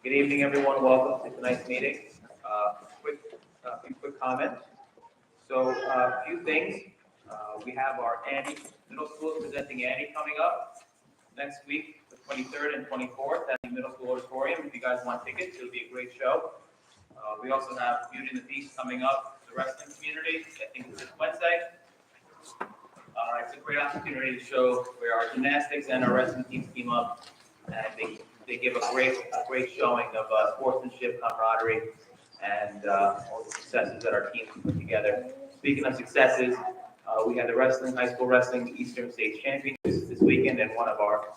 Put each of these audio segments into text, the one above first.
Good evening, everyone. Welcome to tonight's meeting. A few quick comments. So, a few things. We have our Annie Middle School presenting Annie coming up next week, the 23rd and 24th at the Middle School Auditorium. If you guys want tickets, it'll be a great show. We also have Beauty and the Beast coming up, the wrestling community. I think it's this Wednesday. It's a great opportunity to show where our gymnastics and our wrestling teams team up, and they give a great showing of sportsmanship, camaraderie, and all the successes that our teams put together. Speaking of successes, we had the high school wrestling Eastern States Championships this weekend, and one of our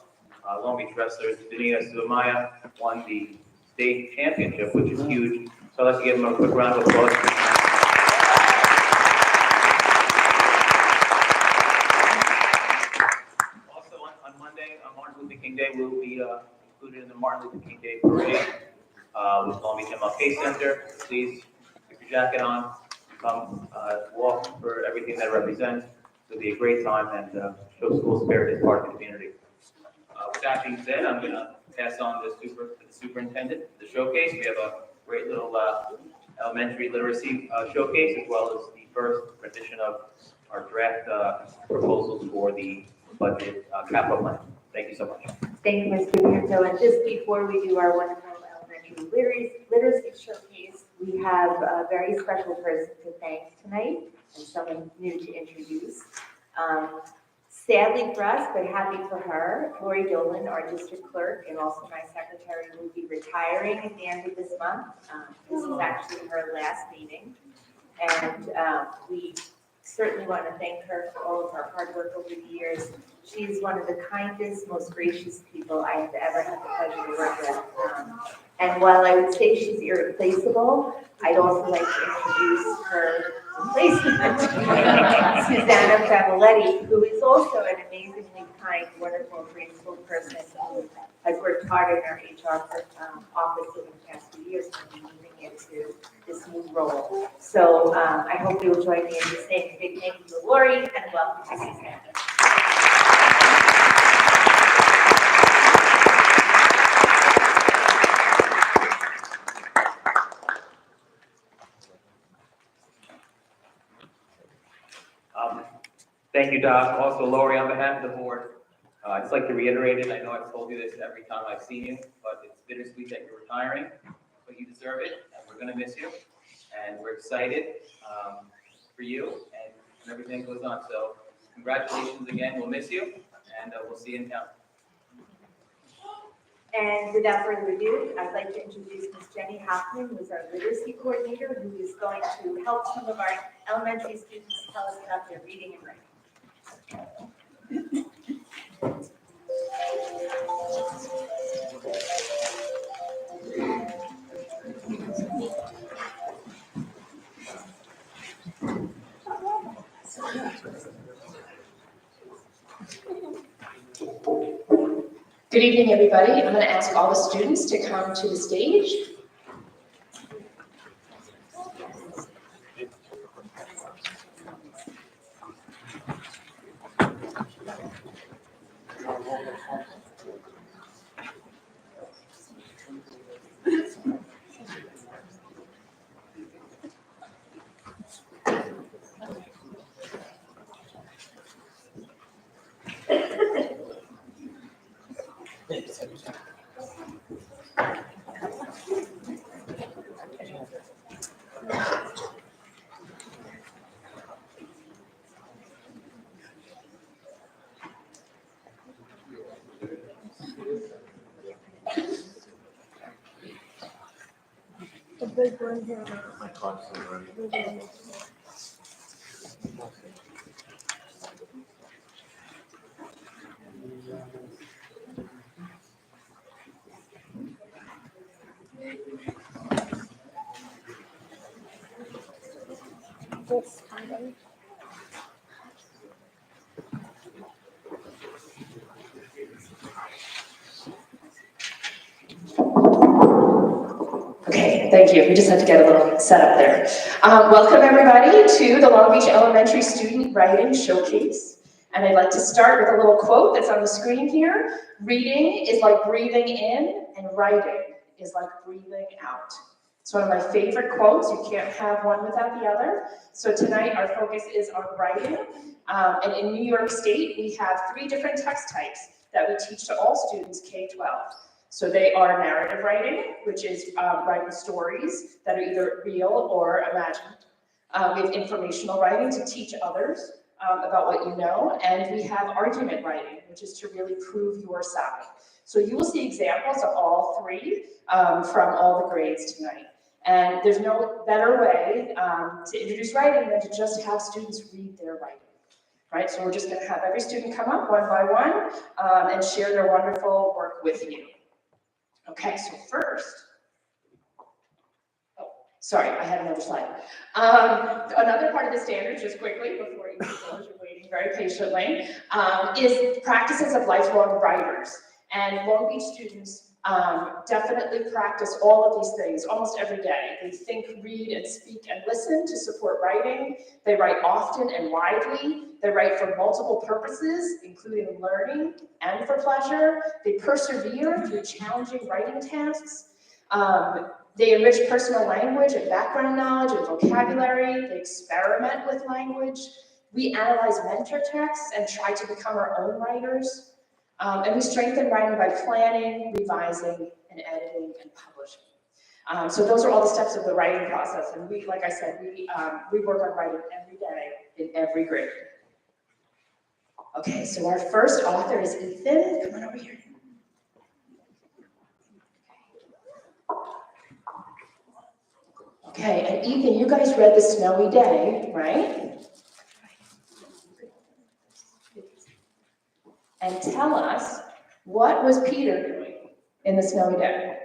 Long Beach wrestlers, Benita Sumaya, won the state championship, which is huge. So I'd like to give them a quick round of applause. Also on Monday, on Martin Luther King Day, we'll be included in the Martin Luther King Day Parade with Long Beach MLK Center. Please put your jacket on, come walk for everything that represents. It'll be a great time and show school spirit as part of the community. With that being said, I'm going to pass on to the superintendent, the showcase. We have a great little elementary literacy showcase, as well as the first rendition of our draft proposals for the budget capital plan. Thank you so much. Thank you, Mr. Pinto. And just before we do our wonderful elementary literacy showcase, we have a very special person to thank tonight and someone new to introduce. Sadly for us, but happy for her, Lori Dolan, our district clerk, and also my secretary, will be retiring at the end of this month. This is actually her last meeting. And we certainly want to thank her for all of her hard work over the years. She's one of the kindest, most gracious people I have ever had the pleasure to work with. And while I would say she's irreplaceable, I'd also like to introduce her replacement, Susanna Favoletti, who is also an amazingly kind, wonderful, graceful person who has worked hard in our HR office over the past few years and moving into this new role. So I hope you'll join me in just saying a big thank you to Lori and welcome to Susanna. Thank you, Doc. Also, Lori, on behalf of the board, I'd just like to reiterate it. I know I've told you this every time I've seen you, but it's bittersweet that you're retiring, but you deserve it, and we're going to miss you. And we're excited for you and everything that goes on. So congratulations again. We'll miss you, and we'll see you in town. And without further ado, I'd like to introduce Ms. Jenny Hoffman, who is our literacy coordinator, who is going to help some of our elementary students tell us about their reading and writing. Good evening, everybody. I'm going to ask all the students to come to the stage. The big one here. My clock's already. Okay, thank you. We just had to get a little set up there. Welcome everybody to the Long Beach Elementary Student Writing Showcase. And I'd like to start with a little quote that's on the screen here. Reading is like breathing in, and writing is like breathing out. It's one of my favorite quotes. You can't have one without the other. So tonight our focus is on writing. And in New York State, we have 3 different text types that we teach to all students K-12. So they are narrative writing, which is writing stories that are either real or imagined. We have informational writing to teach others about what you know, and we have argument writing, which is to really prove your side. So you will see examples of all 3 from all the grades tonight. And there's no better way to introduce writing than to just have students read their writing. Right, so we're just going to have every student come up one by one and share their wonderful work with you. Okay, so first, oh, sorry, I had another slide. Another part of the standards, just quickly, before you go, you're waiting very patiently, is practices of lifelong writers. And Long Beach students definitely practice all of these things almost every day. They think, read, and speak and listen to support writing. They write often and widely. They write for multiple purposes, including learning and for pleasure. They persevere through challenging writing tasks. They enrich personal language and background knowledge and vocabulary. They experiment with language. We analyze mentor texts and try to become our own writers. And we strengthen writing by planning, revising, and editing and publishing. So those are all the steps of the writing process. And we, like I said, we work on writing every day in every grade. Okay, so our first author is Ethan. Come on over here. Okay, and Ethan, you guys read The Snowy Day, right? And tell us, what was Peter doing in The Snowy Day?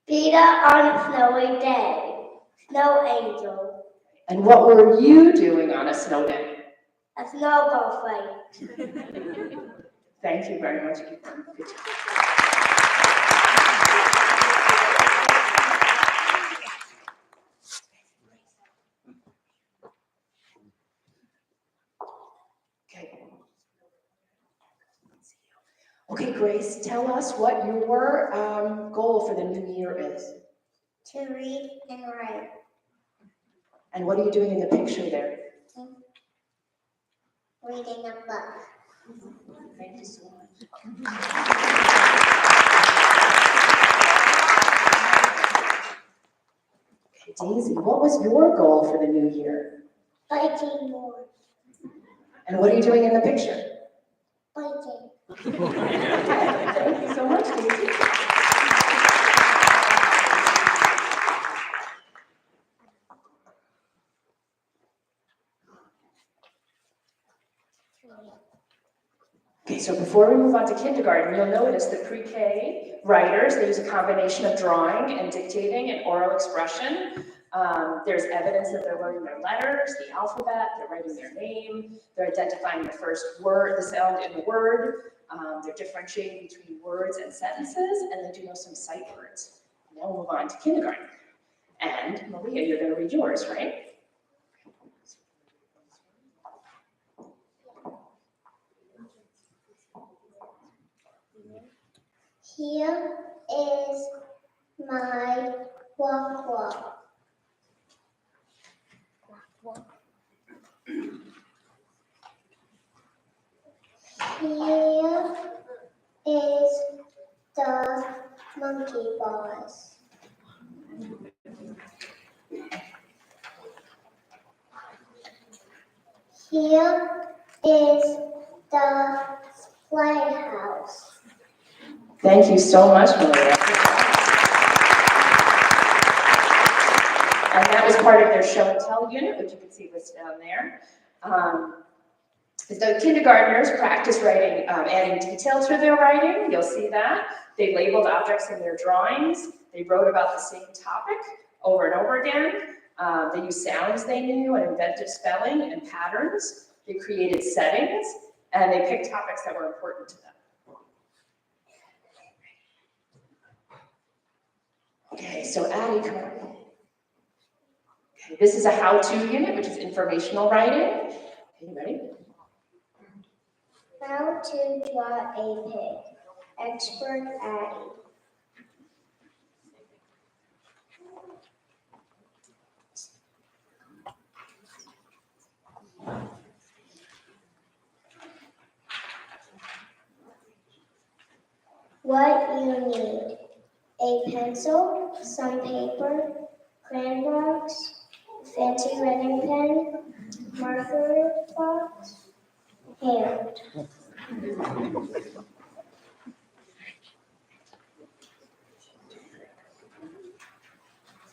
Peter on a snowy day, snow angel, And what were you doing on a snow day? a snowball fight. Thank you very much, Ethan. Good job. Okay. Okay, Grace, tell us what your goal for the new year is. To read and write. And what are you doing in the picture there? Reading a book. Thank you so much. Okay, Daisy, what was your goal for the new year? Biking more. And what are you doing in the picture? Biking. Thank you so much, Daisy. Okay, so before we move on to kindergarten, you'll notice that pre-K writers, they use a combination of drawing and dictating and oral expression. There's evidence that they're learning their letters, the alphabet, they're writing their name, they're identifying the first word, the sound in the word, they're differentiating between words and sentences, and they do know some sight words. Now we'll move on to kindergarten. And Maria, you're going to read yours, right? Here is my walk walk. Here is the monkey bars. Here is the playhouse. Thank you so much, Maria. And that was part of their show and tell unit, which you can see listed down there. The kindergartners practice writing, adding detail to their writing. You'll see that. They labeled objects in their drawings. They wrote about the same topic over and over again. They used sounds they knew and inventive spelling and patterns. They created settings, and they picked topics that were important to them. Okay, so Addie, come on. Okay, this is a how-to unit, which is informational writing. Okay, you ready? How to draw a pig. Expert Addie. What you need: a pencil, some paper, crayon box, fancy writing pen, marker box, hand.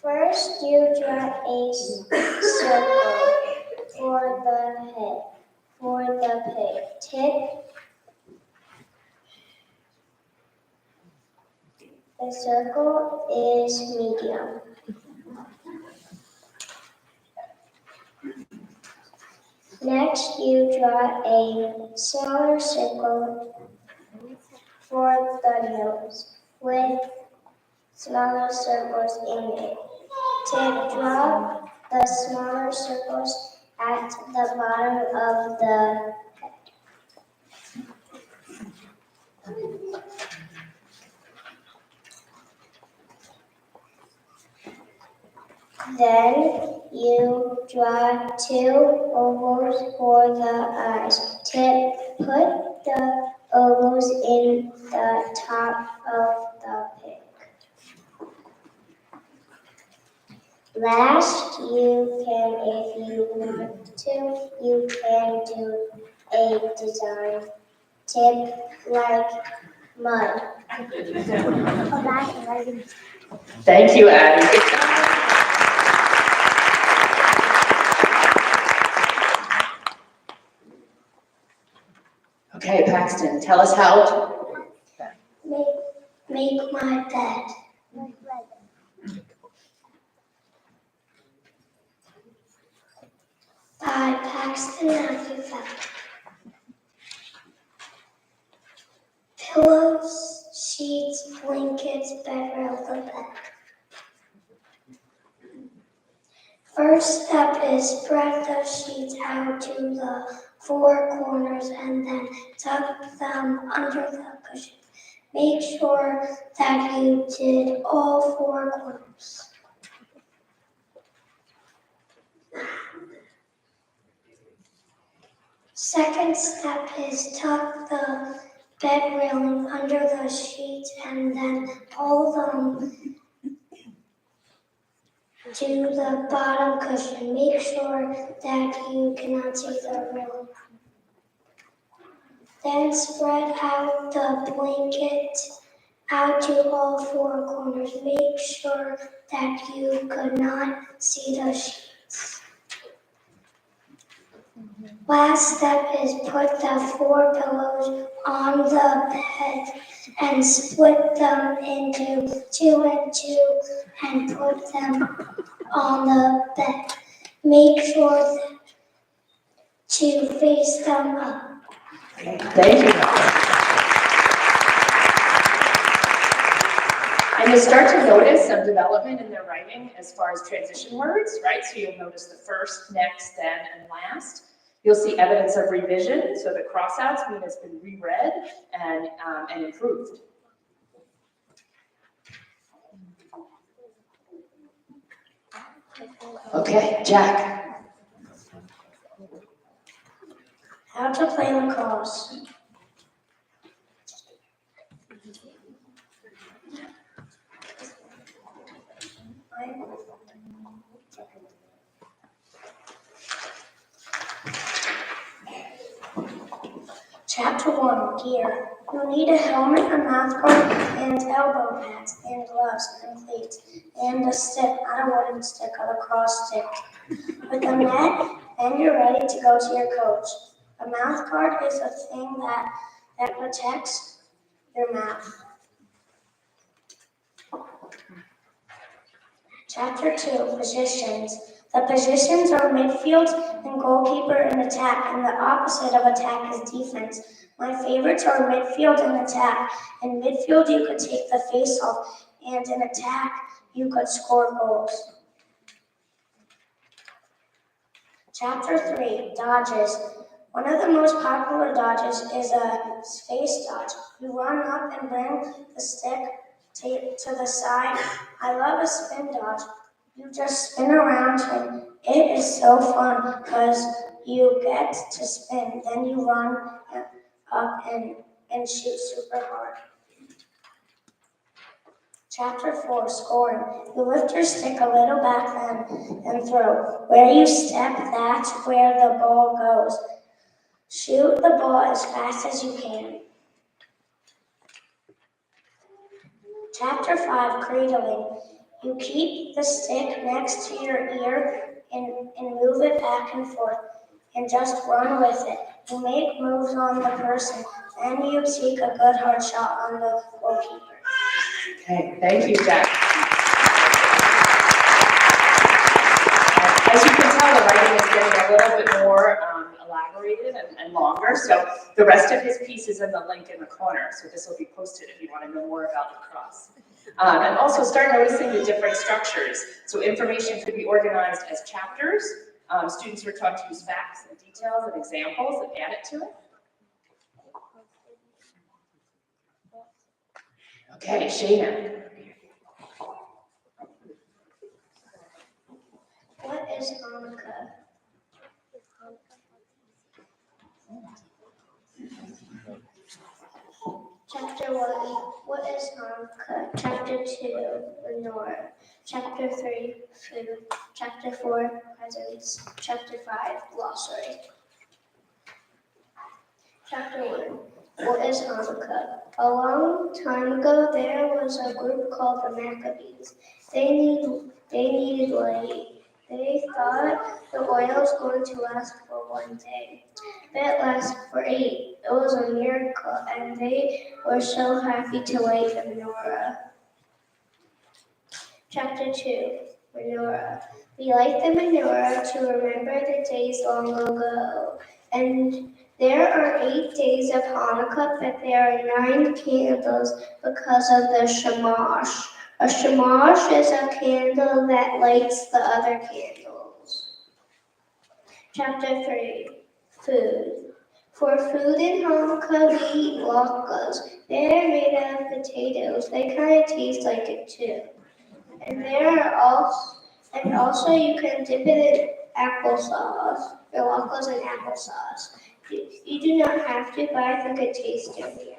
First, you draw a circle for the head, for the pig. Tip the circle is medium. Next, you draw a smaller circle for the nose, with smaller circles in it. Draw the smaller circles at the bottom of the head. Then you draw two ovals for the eyes. Put the ovals in the top of the pig. Last, if you want to, you can do a design tip like mud. Thank you, Addie. Okay, Paxton, tell us how to Make my bed. By Paxton Matthew. Pillows, sheets, blankets, bed rail, the bed. First step is spread the sheets out to the four corners and then tuck them under the cushion. Make sure that you did all four corners. Second step is tuck the bed railing under the sheets and then pull them to the bottom cushion. Make sure that you cannot see the railing. Then spread out the blanket out to all four corners. Make sure that you could not see the sheets. Last step is put the four pillows on the bed and split them into 2 and 2 and put them on the bed. Make sure to face them up. Thank you. And you'll start to notice some development in their writing as far as transition words, right? So you'll notice the first, next, then, and last. You'll see evidence of revision, so the crossouts mean it's been reread and improved. Okay, Jack. How to play lacrosse. Chapter 1, Gear. You'll need a helmet, a mouth guard, and elbow pads, and gloves, and cleats, and a stick, not a wooden stick, a lacrosse stick. With a net, and you're ready to go to your coach. A mouth guard is a thing that protects your mouth. Chapter 2, Positions. The positions are midfield and goalkeeper and attack, and the opposite of attack is defense. My favorites are midfield and attack. In midfield, you could take the face-off, and in attack, you could score goals. Chapter 3, Dodges. One of the most popular dodges is a space dodge. You run up and bring the stick to the side. I love a spin dodge. You just spin around and it is so fun because you get to spin. Then you run up and shoot super hard. Chapter 4, Scoring. You lift your stick a little back then and throw. Where you step, that's where the ball goes. Shoot the ball as fast as you can. Chapter 5, Cradling. You keep the stick next to your ear and move it back and forth and just run with it. You make moves on the person, then you take a good hard shot on the goalkeeper. Okay, thank you, Jack. As you can tell, the writing is getting a little bit more elaborated and longer, so the rest of his piece is in the link in the corner, so this will be posted if you want to know more about lacrosse. And also start noticing the different structures. So information could be organized as chapters. Students were taught to use facts and details and examples and add it to it. Okay, Shayna. What is Hanukkah? Chapter 1, what is Hanukkah? Chapter 2, menorah. Chapter 3, food. Chapter 4, presents. Chapter 5, glossary. Chapter 1, what is Hanukkah? A long time ago, there was a group called the Maccabees. They needed light. They thought the oil was going to last for one day. It lasted for 8. It was a miracle, and they were so happy to light the menorah. Chapter 2, Menorah. We light the menorah to remember the days long ago. And there are 8 days of Hanukkah, but there are 9 candles because of the shamash. A shamash is a candle that lights the other candles. Chapter 3, Food. For food in Hanukkah, we eat latkes. They're made out of potatoes. They kind of taste like it too. And also you can dip it in applesauce, or latkes in applesauce. You do not have to, but I think it tastes yummy.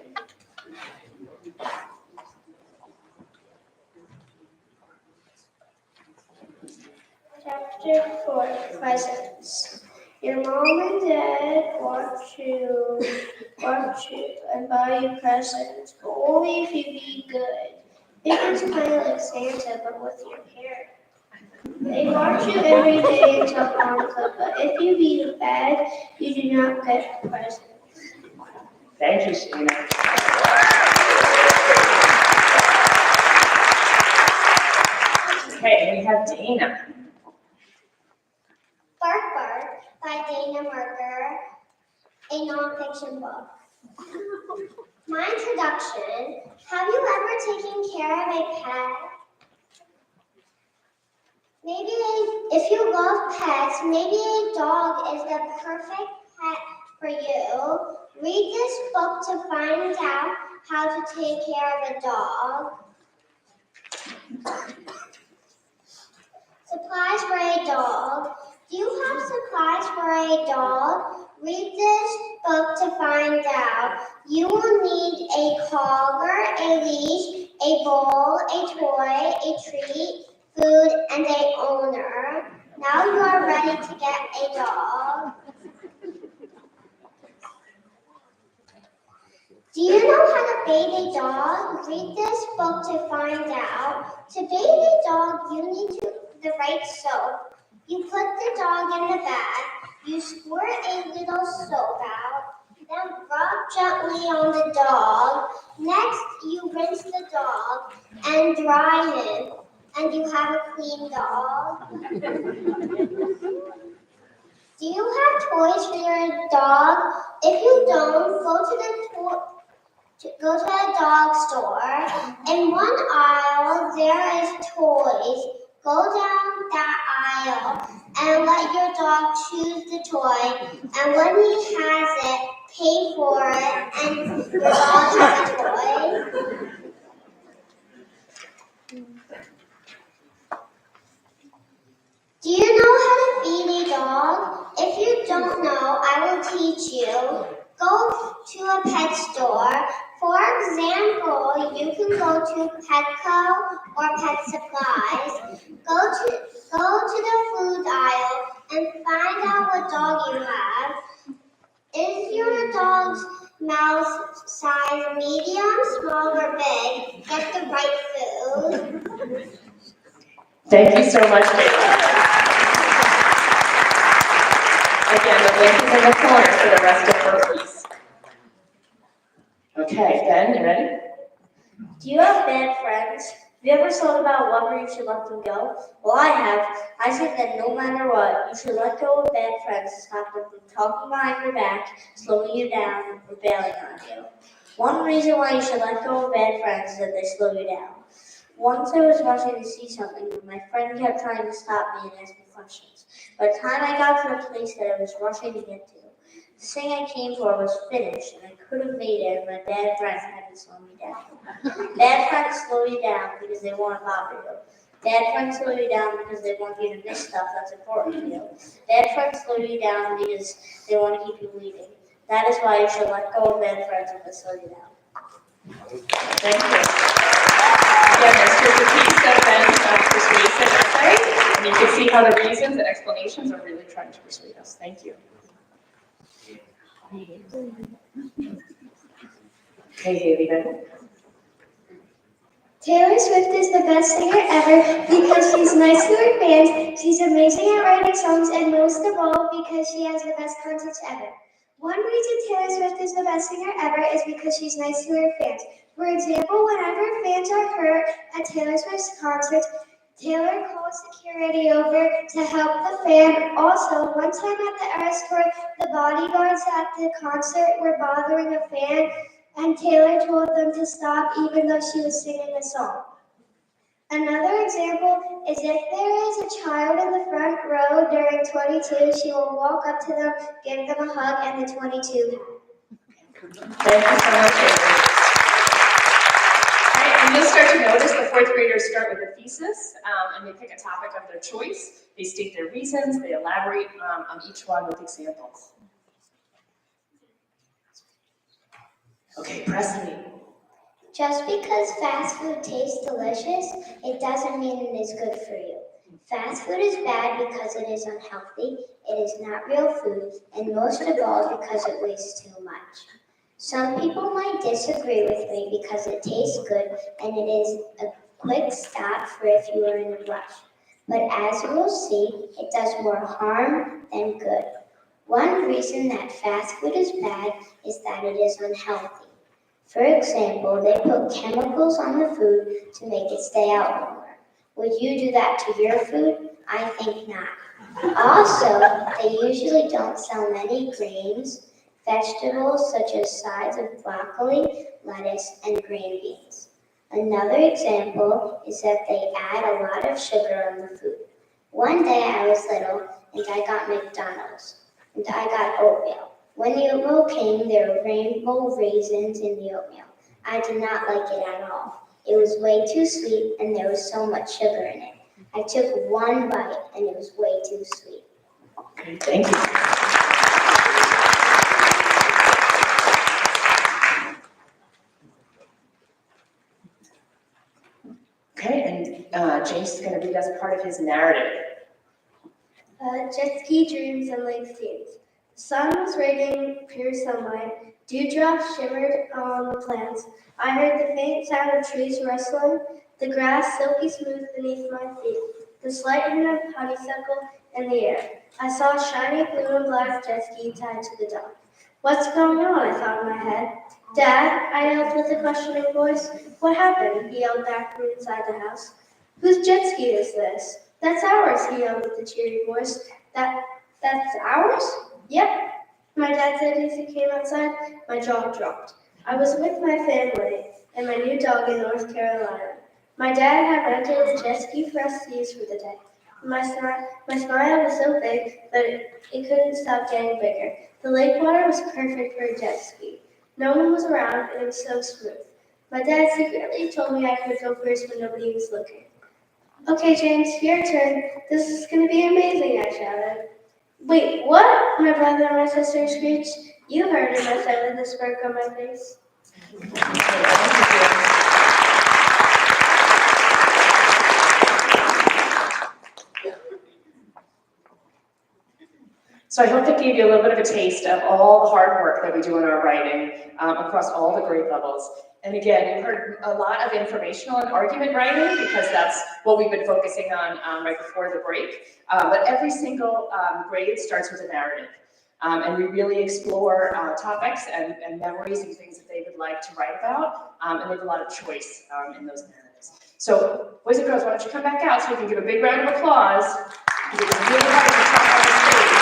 Chapter 4, Presents. Your mom and dad want you and buy you presents, but only if you be good. It is kind of like Santa, but with your hair. They watch you every day until Hanukkah, but if you be bad, you do not get presents. Thank you, Shayna. Okay, we have Dana. Bark Bark by Dana Merker, a nonfiction book. My introduction. Have you ever taken care of a pet? Maybe if you love pets, maybe a dog is the perfect pet for you. Read this book to find out how to take care of a dog. Supplies for a dog. Do you have supplies for a dog? Read this book to find out. You will need a collar, a leash, a bowl, a toy, a treat, food, and an owner. Now you are ready to get a dog. Do you know how to bathe a dog? Read this book to find out. To bathe a dog, you need the right soap. You put the dog in the bath. You squirt a little soap out. Then rub gently on the dog. Next, you rinse the dog and dry him. And you have a clean dog. Do you have toys for your dog? If you don't, go to the dog store. In one aisle, there is toys. Go down that aisle and let your dog choose the toy. And when he has it, pay for it, and your dog has a toy. Do you know how to feed a dog? If you don't know, I will teach you. Go to a pet store. For example, you can go to to Petco or Pet Supplies, go to the food aisle and find out what dog you have. Is your dog's mouth size medium, small, or big? Get the right food. Thank you so much, Caitlin. Again, the link is in the corner for the rest of her piece. Okay, Ben, you ready? Do you have bad friends? Have you ever thought about whether you should let them go? Well, I have. I think that no matter what, you should let go of bad friends to stop them from talking behind your back, slowing you down, or bailing on you. One reason why you should let go of bad friends is that they slow you down. Once I was rushing to see something, and my friend kept trying to stop me and ask me questions. By the time I got to the place that I was rushing to get to, the thing I came for was finished, and I could have made it if my bad friends hadn't slowed me down. Bad friends slow you down because they want to bother you. Bad friends slow you down because they want you to miss stuff that's important to you. Bad friends slow you down because they want to keep you leaving. That is why you should let go of bad friends if they slow you down. Thank you. Again, here's a piece of Ben's persuasive essay, and you can see how the reasons and explanations are really trying to persuade us. Thank you. Hey, Haley, Ben. Taylor Swift is the best singer ever because she's nice to her fans, she's amazing at writing songs, and most of all, because she has the best concerts ever. One reason Taylor Swift is the best singer ever is because she's nice to her fans. For example, whenever fans are hurt at Taylor Swift's concerts, Taylor calls security over to help the fan. Also, one time at the Eras Tour, the bodyguards at the concert were bothering a fan, and Taylor told them to stop even though she was singing a song. Another example is if there is a child in the front row during 22, she will walk up to them, give them a hug, and the 22 Thank you so much, Haley. All right, and you'll start to notice the fourth graders start with a thesis, and they pick a topic of their choice. They state their reasons, they elaborate on each one with examples. Okay, Presley. Just because fast food tastes delicious, it doesn't mean it is good for you. Fast food is bad because it is unhealthy, it is not real food, and most of all because it wastes too much. Some people might disagree with me because it tastes good and it is a quick stop for if you are in a rush. But as you will see, it does more harm than good. One reason that fast food is bad is that it is unhealthy. For example, they put chemicals on the food to make it stay out longer. Would you do that to your food? I think not. Also, they usually don't sell many grains, vegetables such as sides of broccoli, lettuce, and green beans. Another example is that they add a lot of sugar on the food. One day I was little and I got McDonald's and I got oatmeal. When the oatmeal came, there were rainbow raisins in the oatmeal. I did not like it at all. It was way too sweet and there was so much sugar in it. I took one bite and it was way too sweet. Okay, thank you. Okay, and James is going to read us part of his narrative. Jet ski dreams and lake scenes. The sun was radiating pure sunlight. Dewdrops shimmered on the plants. I heard the faint sound of trees rustling, the grass silky smooth beneath my feet, the slight hint of honeysuckle in the air. I saw a shiny blue and black jet ski tied to the dock. What's going on? I thought in my head. Dad, I yelled with a questioning voice. What happened? He yelled back from inside the house. Whose jet ski is this? That's ours, he yelled with a cheery voice. That's ours? Yep. My dad said as he came outside. My jaw dropped. I was with my family and my new dog in North Carolina. My dad had rented a jet ski for us to use for the day. My smile was so big that it couldn't stop getting bigger. The lake water was perfect for a jet ski. No one was around and it was so smooth. My dad secretly told me I could go first when nobody was looking. Okay, James, your turn. This is going to be amazing, I shouted. Wait, what? My brother and my sister screeched. You heard him, I said with a smirk on my face. So I hope that gave you a little bit of a taste of all the hard work that we do in our writing across all the grade levels. And again, you heard a lot of informational and argument writing because that's what we've been focusing on right before the break. But every single grade starts with a narrative. And we really explore topics and memories and things that they would like to write about. And they have a lot of choice in those narratives. So boys and girls, why don't you come back out so we can give a big round of applause. It's really hard to talk on the stage.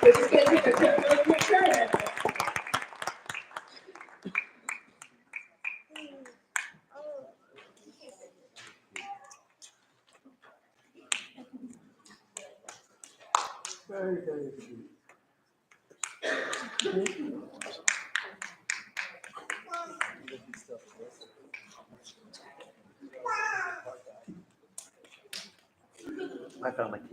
We're just going to take a quick little picture. Very, very sweet. I found my key.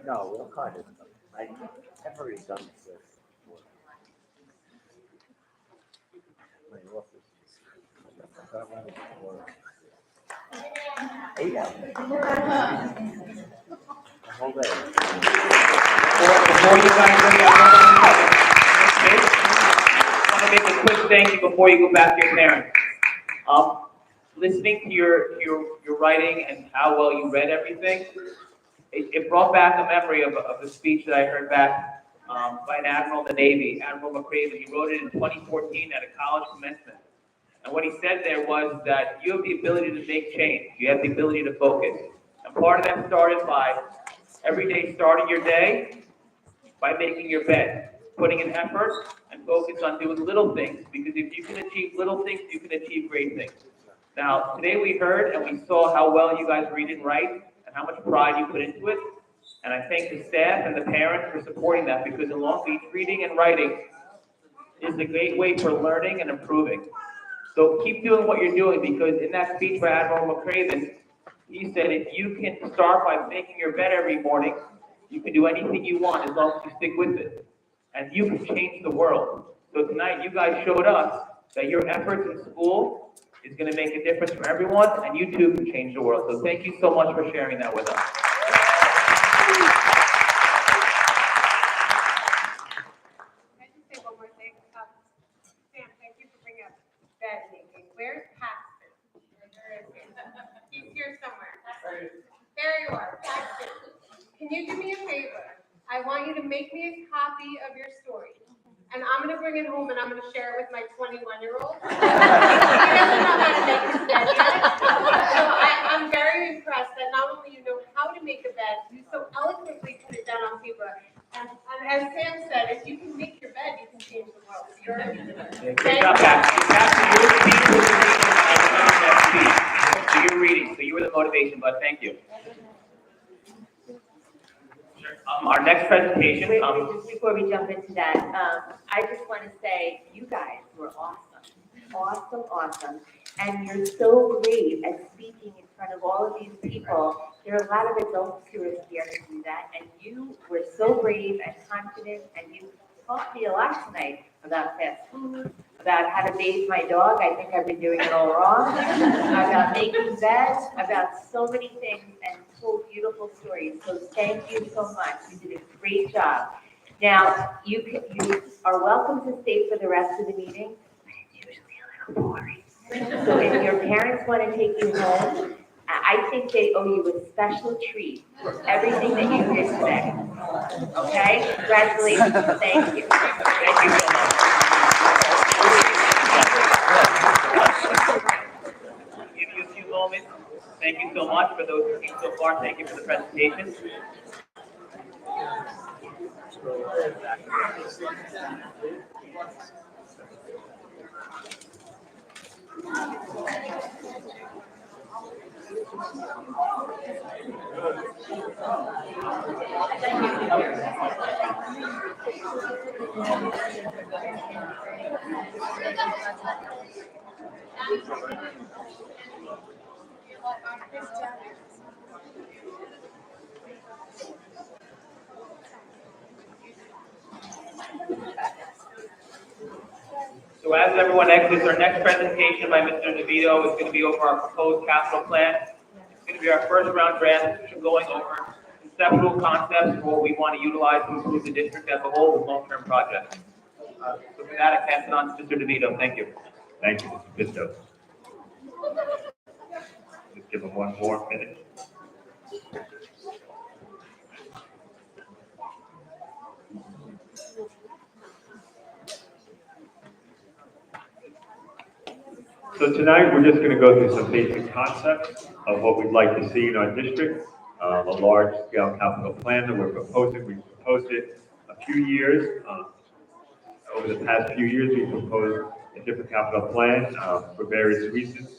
No, what kind of, I've already done this before. My office. I got one for 8 hours. The whole day. Before you guys go, I want to make a quick thank you before you go back to your parents. Listening to your writing and how well you read everything, it brought back a memory of a speech that I heard back by an admiral in the Navy, Admiral McCraven. He wrote it in 2014 at a college commencement. And what he said there was that you have the ability to make change. You have the ability to focus. And part of that started by every day starting your day by making your bed, putting in effort and focus on doing little things. Because if you can achieve little things, you can achieve great things. Now, today we heard and we saw how well you guys read and write and how much pride you put into it. And I thank the staff and the parents for supporting that, because in Long Beach, reading and writing is the gateway for learning and improving. So keep doing what you're doing, because in that speech by Admiral McCraven, he said if you can start by making your bed every morning, you can do anything you want as long as you stick with it. And you can change the world. So tonight you guys showed us that your efforts in school is going to make a difference for everyone, and you too can change the world. So thank you so much for sharing that with us. Can I just say one more thing? Sam, thank you for bringing up bed making. Where's Paxton? Where is he? He's here somewhere. There you are, Paxton. Can you do me a favor? I want you to make me a copy of your story. And I'm going to bring it home and I'm going to share it with my 21-year-old. He doesn't know how to make his bed yet. So I'm very impressed that not only you know how to make a bed, you so eloquently put it down on paper. And as Sam said, if you can make your bed, you can change the world. Good job, Paxton. So you're reading, so you were the motivation, but thank you. Our next presentation. Just before we jump into that, I just want to say you guys were awesome, awesome. And you're so great at speaking in front of all of these people. There are a lot of adults who are scared to do that. And you were so brave and confident, and you taught me a lot tonight about fast food, about how to bathe my dog. I think I've been doing it all wrong. About making beds, about so many things, and told beautiful stories. So thank you so much. You did a great job. Now, you are welcome to stay for the rest of the meeting, but it's usually a little boring. So if your parents want to take you home, I think they owe you a special treat for everything that you did today. Okay? Congratulations. Thank you. Thank you so much. Give you a few moments. Thank you so much for those who came so far. Thank you for the presentation. So as everyone exits, our next presentation by Mr. DeVito is going to be over our proposed capital plan. It's going to be our first round presentation going over conceptual concepts for what we want to utilize to improve the district as a whole with long-term projects. So with that, I pass it on to Mr. DeVito. Thank you. Thank you, Mr. Pistos. Just give him one more minute. So tonight, we're just going to go through some basic concepts of what we'd like to see in our district. A large-scale capital plan that we're proposing. We proposed it a few years. Over the past few years, we proposed a different capital plan for various reasons.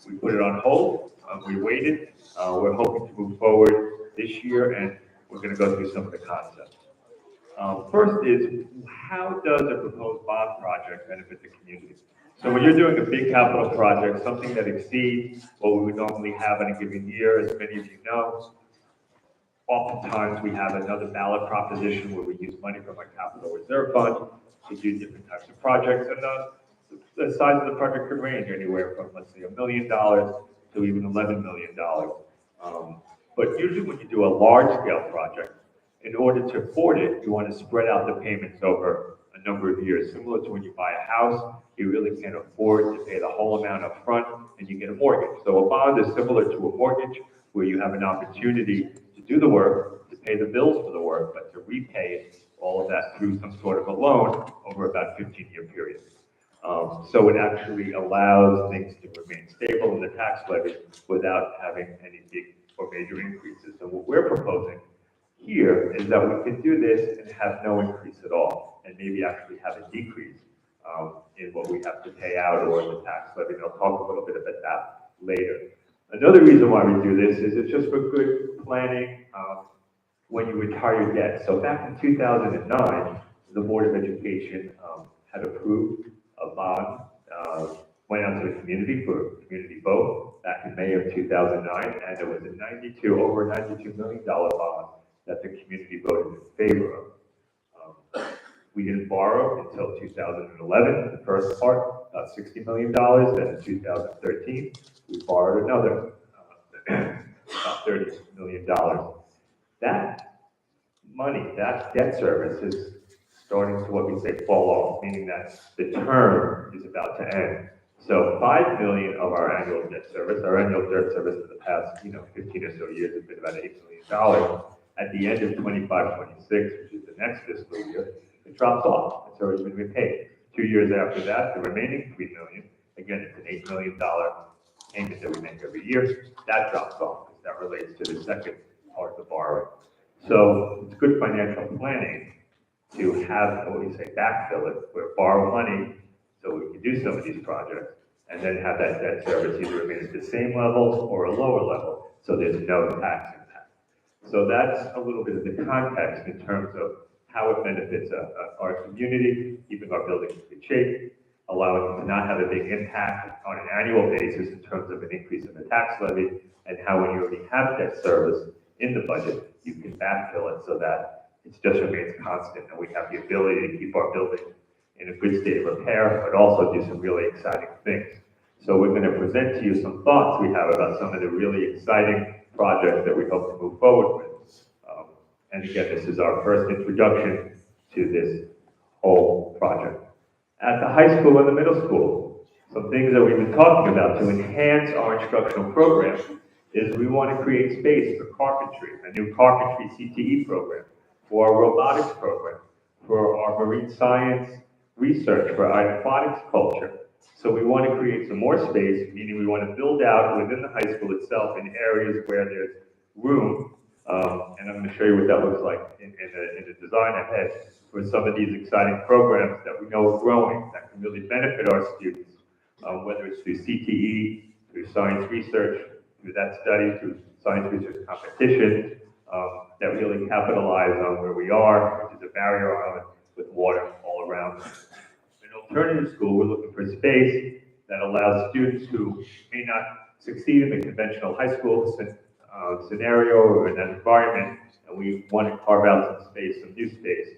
We put it on hold. We waited. We're hoping to move forward this year, and we're going to go through some of the concepts. First is, how does a proposed bond project benefit the community? So when you're doing a big capital project, something that exceeds what we would normally have in a given year, as many of you know, oftentimes we have another ballot proposition where we use money from our capital reserve fund to do different types of projects. And the size of the project could range anywhere from, let's say, $1 million to even $11 million. But usually when you do a large-scale project, in order to afford it, you want to spread out the payments over a number of years. Similar to when you buy a house, you really can't afford to pay the whole amount up front and you get a mortgage. So a bond is similar to a mortgage where you have an opportunity to do the work, to pay the bills for the work, but to repay all of that through some sort of a loan over about a 15-year period. So it actually allows things to remain stable in the tax levy without having any big or major increases. And what we're proposing here is that we can do this and have no increase at all, and maybe actually have a decrease in what we have to pay out or in the tax levy. And I'll talk a little bit about that later. Another reason why we do this is it's just for good planning when you retire your debt. So back in 2009, the Board of Education had approved a bond, went out to the community for a community vote back in May of 2009, and it was a over $92 million bond that the community voted in favor of. We didn't borrow until 2011, the first part, about $60 million. Then in 2013, we borrowed another about $30 million. That money, that debt service is starting to what we say fall off, meaning that the term is about to end. So $5 million of our annual debt service for the past 15 or so years has been about $8 million. At the end of 25-26, which is the next fiscal year, it drops off. It's already been repaid. 2 years after that, the remaining $3 million, again, it's an $8 million payment that we make every year. That drops off. That relates to the second part of the borrowing. So it's good financial planning to have what we say backfill it, where borrow money so we can do some of these projects, and then have that debt service either remain at the same level or a lower level, so there's no tax impact. So that's a little bit of the context in terms of how it benefits our community, keeping our buildings in good shape, allowing it to not have a big impact on an annual basis in terms of an increase in the tax levy, and how when you already have debt service in the budget, you can backfill it so that it just remains constant, and we have the ability to keep our building in a good state of repair, but also do some really exciting things. So we're going to present to you some thoughts we have about some of the really exciting projects that we hope to move forward with. And again, this is our first introduction to this whole project. At the high school and the middle school, some things that we've been talking about to enhance our instructional program is we want to create space for carpentry, a new carpentry CTE program, for our robotics program, for our marine science research, for our aquatics culture. So we want to create some more space, meaning we want to build out within the high school itself in areas where there's room, and I'm going to show you what that looks like in the design ahead, for some of these exciting programs that we know are growing, that can really benefit our students, whether it's through CTE, through science research, through that study, through science research competition, that really capitalize on where we are, which is a barrier island with water all around. In alternative school, we're looking for space that allows students who may not succeed in the conventional high school scenario or in that environment, and we want to carve out some space, some new space,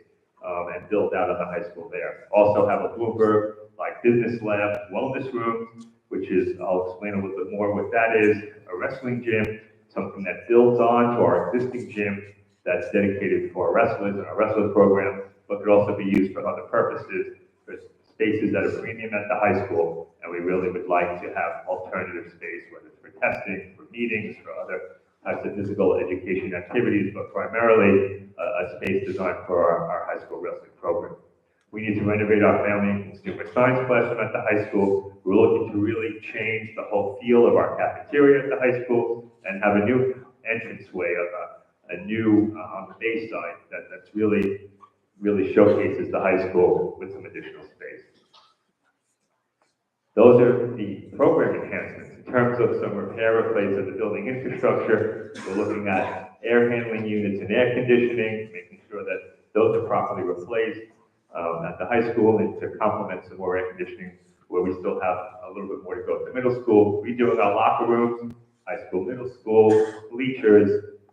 and build out of the high school there. Also have a Bloomberg like business lab, wellness rooms, which is, I'll explain a little bit more what that is, a wrestling gym, something that builds on to our existing gym that's dedicated for our wrestlers and our wrestler program, but could also be used for other purposes, for spaces that are premium at the high school, and we really would like to have alternative space, whether it's for testing, for meetings, for other types of physical education activities, but primarily a space designed for our high school wrestling program. We need to renovate our family and consumer science classroom at the high school. We're looking to really change the whole feel of our cafeteria at the high school and have a new entranceway of a new on the bay side that's really showcases the high school with some additional space. Those are the program enhancements. In terms of some repair, replace of the building infrastructure, we're looking at air handling units and air conditioning, making sure that those are properly replaced at the high school, and to complement some more air conditioning where we still have a little bit more to go at the middle school. Redoing our locker rooms, high school, middle school, bleachers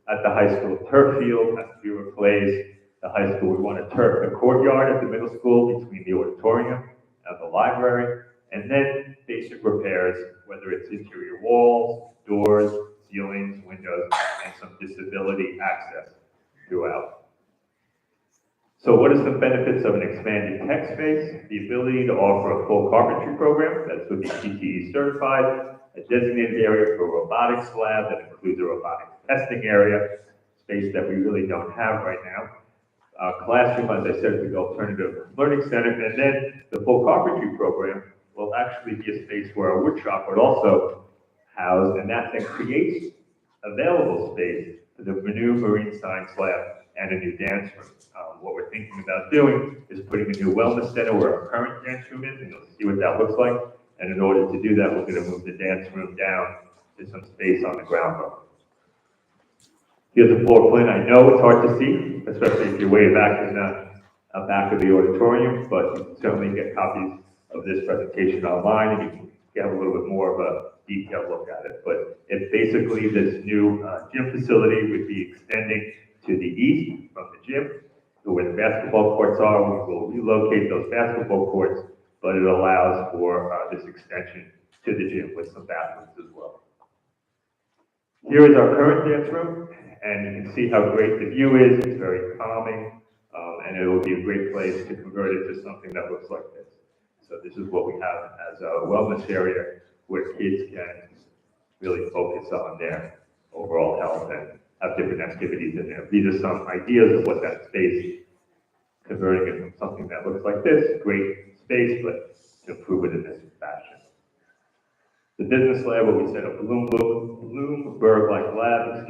at the high school. Turf field has to be replaced. The high school, we want to turf the courtyard at the middle school between the auditorium and the library. And then basic repairs, whether it's interior walls, doors, ceilings, windows, and some disability access throughout. So what are some benefits of an expanded tech space? The ability to offer a full carpentry program that would be CTE certified, a designated area for a robotics lab that includes a robotics testing area, space that we really don't have right now. Classroom, as I said, with the alternative learning center, and then the full carpentry program will actually be a space where our wood shop would also house, and that then creates available space for the new marine science lab and a new dance room. What we're thinking about doing is putting a new wellness center where our current dance room is, and you'll see what that looks like. And in order to do that, we're going to move the dance room down to some space on the ground level. Here's the floor plan. I know it's hard to see, especially if you're way back in the back of the auditorium, but you can certainly get copies of this presentation online, and you can get a little bit more of a detailed look at it. But it's basically this new gym facility would be extending to the east from the gym to where the basketball courts are. We will relocate those basketball courts, but it allows for this extension to the gym with some bathrooms as well. Here is our current dance room, and you can see how great the view is. It's very calming, and it will be a great place to convert it to something that looks like this. So this is what we have as a wellness area where kids can really focus on their overall health and have different activities in there. These are some ideas of what that space, converting it from something that looks like this, great space, but to improve it in this fashion. The business lab, where we set up a Bloomberg-like lab,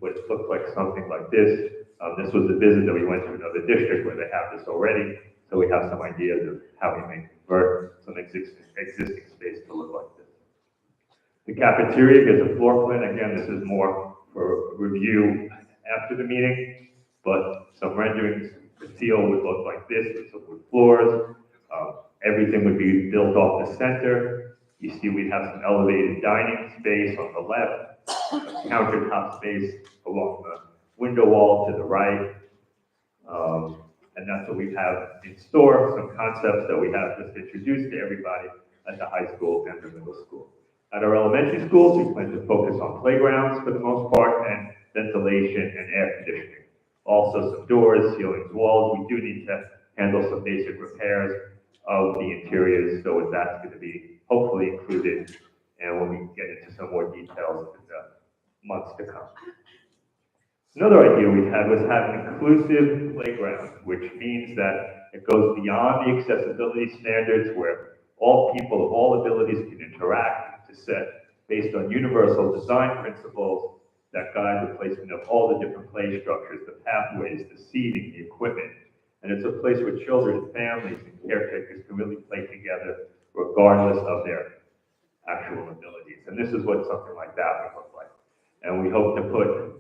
which looks like something like this. This was a visit that we went to another district where they have this already, so we have some ideas of how we may convert some existing space to look like this. The cafeteria gets a floor plan. Again, this is more for review after the meeting, but some renderings. The seal would look like this with some wood floors. Everything would be built off the center. You see we have some elevated dining space on the left, a countertop space along the window wall to the right. And that's what we have in store, some concepts that we have just introduced to everybody at the high school and the middle school. At our elementary schools, we plan to focus on playgrounds for the most part, and ventilation and air conditioning. Also some doors, ceilings, walls. We do need to handle some basic repairs of the interiors, so that's going to be hopefully included, and when we get into some more details in the months to come. Another idea we had was have an inclusive playground, which means that it goes beyond the accessibility standards where all people of all abilities can interact to set based on universal design principles that guide the placement of all the different play structures, the pathways, the seating, the equipment. And it's a place where children, families, and caretakers can really play together regardless of their actual abilities. And this is what something like that would look like. And we hope to put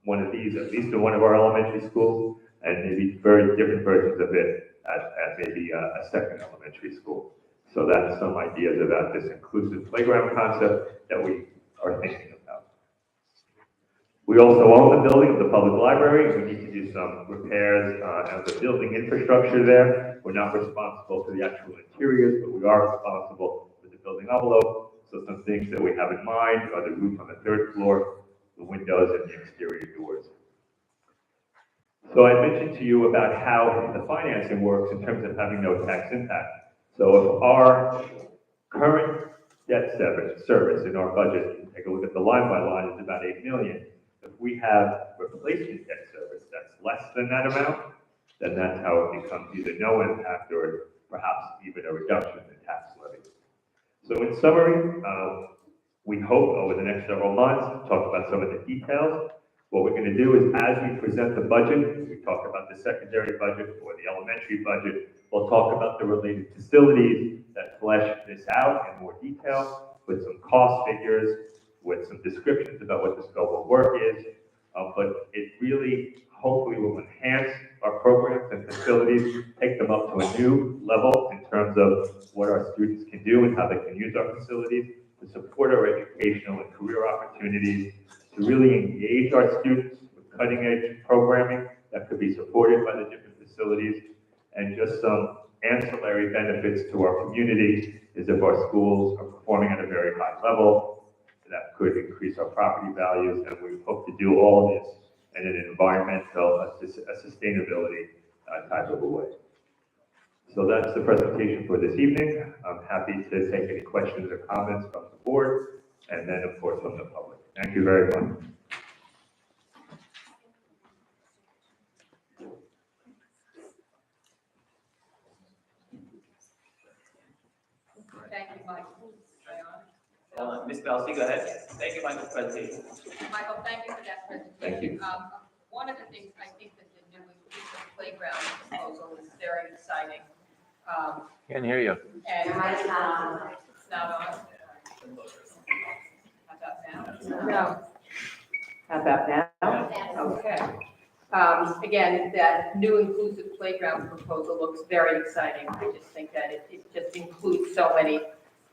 one of these, at least in one of our elementary schools, and maybe very different versions of it at maybe a second elementary school. So that's some ideas about this inclusive playground concept that we are thinking about. We also own the building of the public library. We need to do some repairs of the building infrastructure there. We're not responsible for the actual interiors, but we are responsible for the building envelope. So some things that we have in mind are the roof on the 3rd floor, the windows, and the exterior doors. So I mentioned to you about how the financing works in terms of having no tax impact. So if our current debt service in our budget, take a look at the line by line, is about 8 million. If we have replacement debt service that's less than that amount, then that's how it becomes either no impact or perhaps even a reduction in tax levy. So in summary, we hope over the next several months, talk about some of the details. What we're going to do is as we present the budget, we talk about the secondary budget or the elementary budget, we'll talk about the related facilities that flesh this out in more detail with some cost figures, with some descriptions about what the scope of work is. But it really, hopefully, will enhance our programs and facilities, take them up to a new level in terms of what our students can do and how they can use our facilities to support our educational and career opportunities, to really engage our students with cutting-edge programming that could be supported by the different facilities, and just some ancillary benefits to our community is if our schools are performing at a very high level, that could increase our property values, and we hope to do all of this in an environmental, a sustainability type of a way. So that's the presentation for this evening. I'm happy to take any questions or comments from the board, and then, of course, from the public. Thank you very much. Thank you, Michael. Ms. Balsi, go ahead. Thank you, Michael, for the presentation. Michael, thank you for that presentation. Thank you. One of the things I think that the new inclusive playground proposal is very exciting. Can't hear you. And it's not on. How about now? No. How about now? Okay. Again, that new inclusive playground proposal looks very exciting. I just think that it just includes so many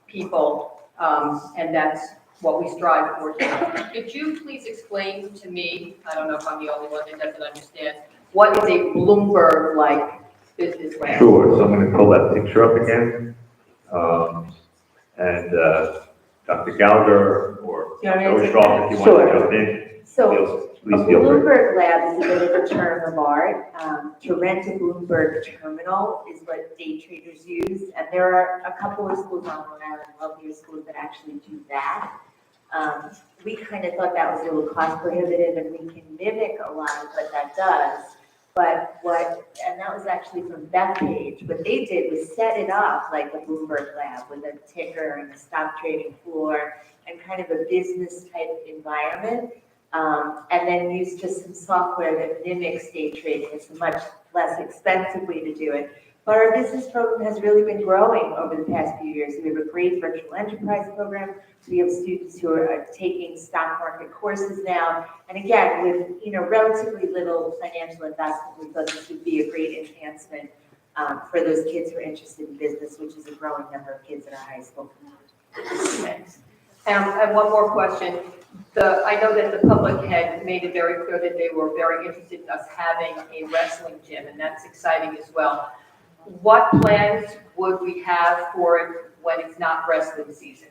people, and that's what we strive for here. Could you please explain to me, I don't know if I'm the only one that doesn't understand, what is a Bloomberg-like business lab? Sure, so I'm going to pull that picture up again. Dr. Gallagher or Do you want me to Dr. take Shaw, that? if you want Sure. to jump in, So please a feel free. Bloomberg lab is a bit of a term of art. To rent a Bloomberg terminal is what day traders use, and there are a couple of schools on Long Island, wealthier schools, that actually do that. We kind of thought that was a little cost prohibitive, and we can mimic a lot of what that does. But and that was actually from Bethpage. What they did was set it up like a Bloomberg lab with a ticker and a stock trading floor and kind of a business type environment. And then use just some software that mimics day trading. It's a much less expensive way to do it. But our business program has really been growing over the past few years. We have a great virtual enterprise program. We have students who are taking stock market courses now. And again, with relatively little financial investment, we thought this would be a great enhancement for those kids who are interested in business, which is a growing number of kids in our high school. Thanks. And one more question. I know that the public had made it very clear that they were very interested in us having a wrestling gym, and that's exciting as well. What plans would we have for it when it's not wrestling season?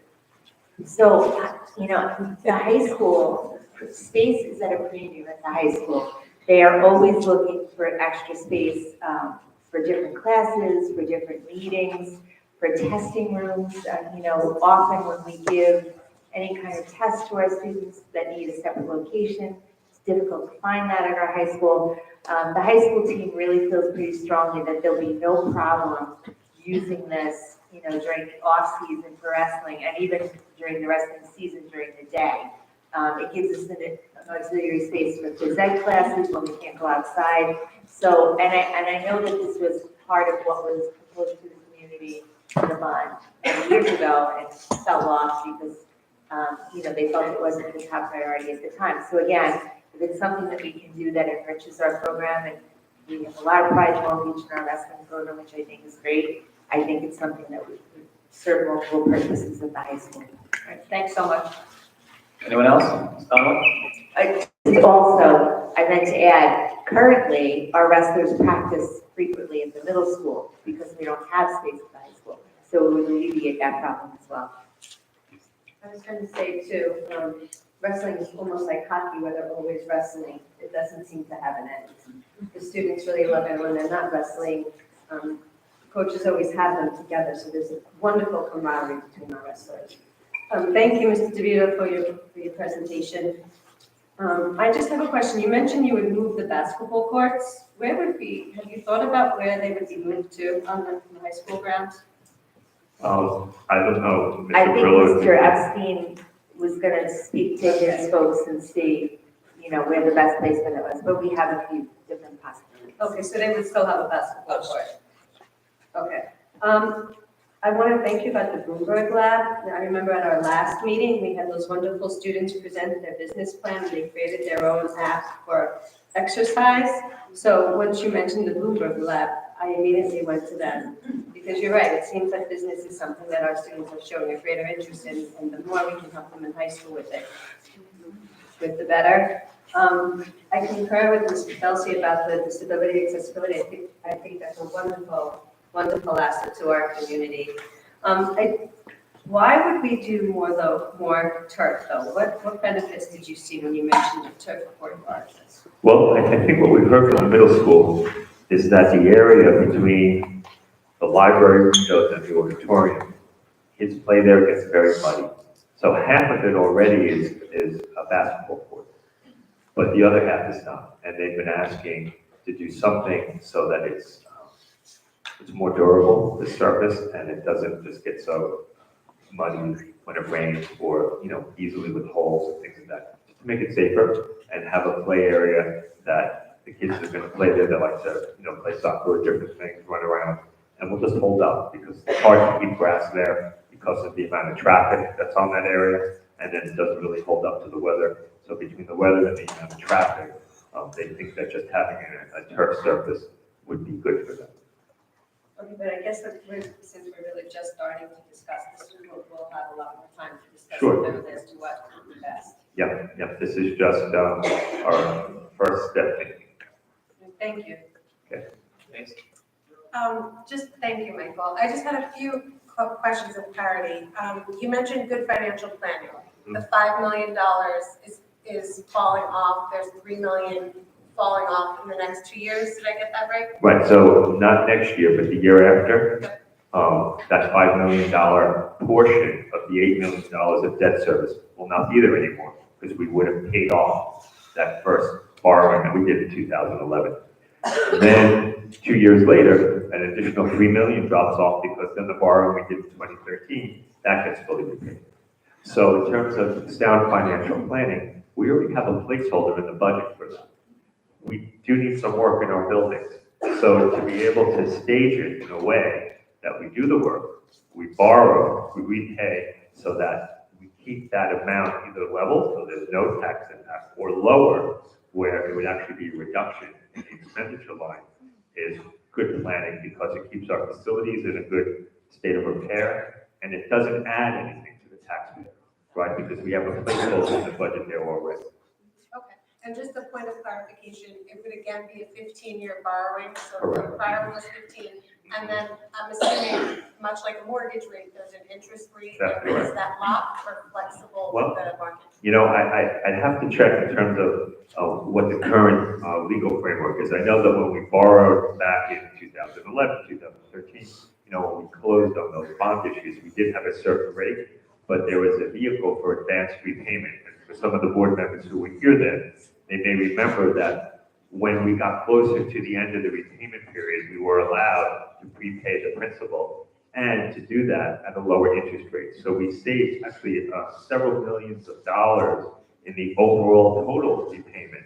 So, the high school space is at a premium at the high school. They are always looking for extra space for different classes, for different meetings, for testing rooms. Often when we give any kind of test to our students that need a separate location, it's difficult to find that at our high school. The high school team really feels pretty strongly that there'll be no problem using this, during the off season for wrestling, and even during the wrestling season during the day. It gives us an auxiliary space for phys ed classes when we can't go outside. So, and I know that this was part of what was proposed to the community in the bond many years ago and fell off because they felt it wasn't the top priority at the time. So again, if it's something that we can do that enriches our program, and we have a lot of pride in Long Beach in our wrestling program, which I think is great, I think it's something that we can serve multiple purposes at the high school. All right, thanks so much. Anyone else? Ms. Conlon? Just also, I meant to add, currently, our wrestlers practice frequently at the middle school because we don't have space at the high school. So it would alleviate that problem as well. I was going to say too, wrestling is almost like hockey where they're always wrestling. It doesn't seem to have an end. The students really love it when they're not wrestling. Coaches always have them together, so there's a wonderful camaraderie between our wrestlers. Thank you, Mr. DeVito, for your presentation. I just have a question. You mentioned you would move the basketball courts. Where would be, have you thought about where they would be moved to on the high school grounds? I don't know, I Mr. think Brillo. Mr. Epstein was gonna speak to his folks and see, where the best placement was, but we have a few different possibilities. Okay, so they would still have a basketball court? Okay. I want to thank you about the Bloomberg Lab. I remember at our last meeting, we had those wonderful students present their business plan, and they created their own app for exercise. So once you mentioned the Bloomberg Lab, I immediately went to them. Because you're right, it seems like business is something that our students are showing a greater interest in, and the more we can help them in high school with it, the better. I concur with Mr. Kelsey about the disability accessibility. I think that's a wonderful asset to our community. Why would we do more turf though? What benefits did you see when you mentioned the turf court gardens? Well, I think what we've heard from the middle school is that the area between the library windows and the auditorium, kids play there, it gets very muddy. So half of it already is a basketball court, but the other half is not. And they've been asking to do something so that it's more durable, the surface, and it doesn't just get so muddy when it rains or, easily with holes and things like that. Just to make it safer and have a play area that the kids are gonna play there, that like to, play soccer or different things, run around, and we'll just hold up because it's hard to keep grass there because of the amount of traffic that's on that area, and then it doesn't really hold up to the weather. So between the weather and the amount of traffic, they think that just having a turf surface would be good for them. Okay, but I guess that since we're really just starting to discuss this, we'll have a lot more time to discuss Sure. it as to what would be best. Yep, this is just our first step. Thank you. Thanks. Just thank you, Michael. I just had a few questions of clarity. You mentioned good financial planning. The $5 million is falling off. There's $3 million falling off in the next 2 years. Did I get that right? Right, so not next year, but the year after, that $5 million portion of the $8 million of debt service will not be there anymore because we would have paid off that first borrowing that we did in 2011. Then 2 years later, an additional $3 million drops off because then the borrowing we did in 2013, that gets fully repaid. So in terms of sound financial planning, we already have a placeholder in the budget for that. We do need some work in our buildings. So to be able to stage it in a way that we do the work, we borrow, we repay, so that we keep that amount either level, so there's no tax impact, or lower, where it would actually be a reduction in the expenditure line, is good planning because it keeps our facilities in a good state of repair, and it doesn't add anything to the taxpayer, right? Because we have a placeholder in the budget there already. Okay. And just a point of clarification, it would again be a 15-year borrowing, so the Correct. prior was 15. And then I'm assuming, much like a mortgage rate, there's an interest rate. That's And is correct. that locked or flexible Well, with the market? I'd have to check in terms of what the current legal framework is. I know that when we borrowed back in 2011, 2013, when we closed on those bond issues, we did have a certain rate, but there was a vehicle for advanced repayment. And for some of the board members who were here then, they may remember that when we got closer to the end of the repayment period, we were allowed to prepay the principal and to do that at a lower interest rate. So we saved actually several millions of dollars in the overall total repayment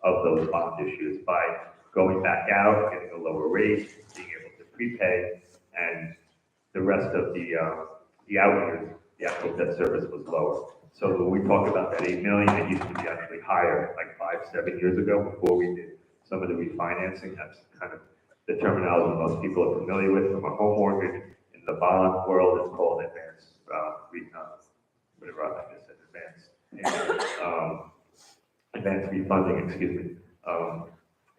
of those bond issues by going back out, getting a lower rate, being able to prepay, and the rest of the out years, the actual debt service was lower. So when we talk about that 8 million, it used to be actually higher, like 5-7 years ago, before we did some of the refinancing. That's kind of the terminology most people are familiar with from a home mortgage. In the bond world, it's called advanced, whatever I just said, advanced. advance fee funding, excuse me.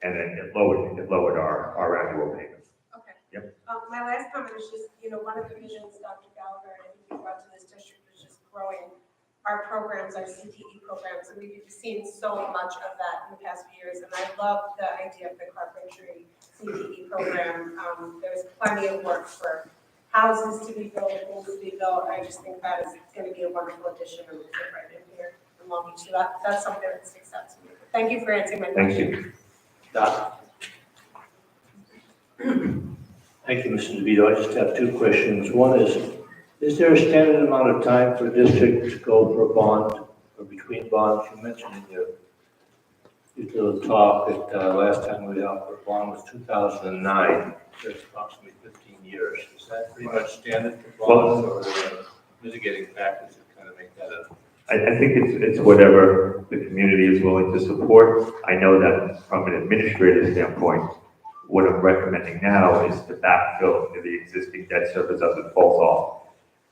And then it lowered our annual payment. Okay. Yep. My last comment is just, one of the visions Dr. Gallagher and I think we brought to this district was just growing our programs, our CTE programs, and we've seen so much of that in the past few years. And I love the idea of the carpentry CTE program. There's plenty of work for houses to be built, homes to be built. I just think that is going to be a wonderful addition and fit right in here in Long Beach. So that's something that sticks out to me. Thank you for answering my Thank question. you. Doc? Thank you, Mr. DeVito. I just have two questions. One is there a standard amount of time for a district to go for a bond or between bonds? You mentioned in your little talk that last time we offered a bond was 2009. That's approximately 15 years. Is that pretty much standard for bonds, or are there mitigating factors that kind of make that a? I think it's whatever the community is willing to support. I know that from an administrative standpoint, what I'm recommending now is to backfill the existing debt service as it falls off.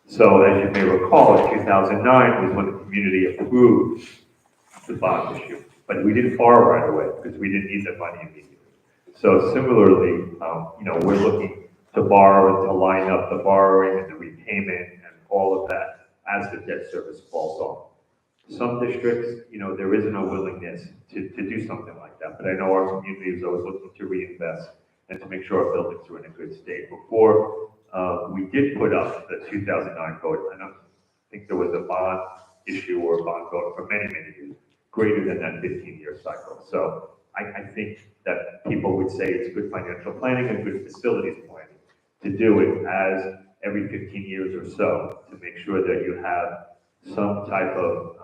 So as you may recall, in 2009 was when the community approved the bond issue, but we didn't borrow right away because we didn't need the money immediately. So similarly, we're looking to borrow and to line up the borrowing and the repayment and all of that as the debt service falls off. Some districts, there isn't a willingness to do something like that, but I know our community is always looking to reinvest and to make sure our buildings are in a good state. Before we did put up the 2009 vote, I don't think there was a bond issue or a bond vote for many, many years, greater than that 15-year cycle. So I think that people would say it's good financial planning and good facilities planning to do it as every 15 years or so to make sure that you have some type of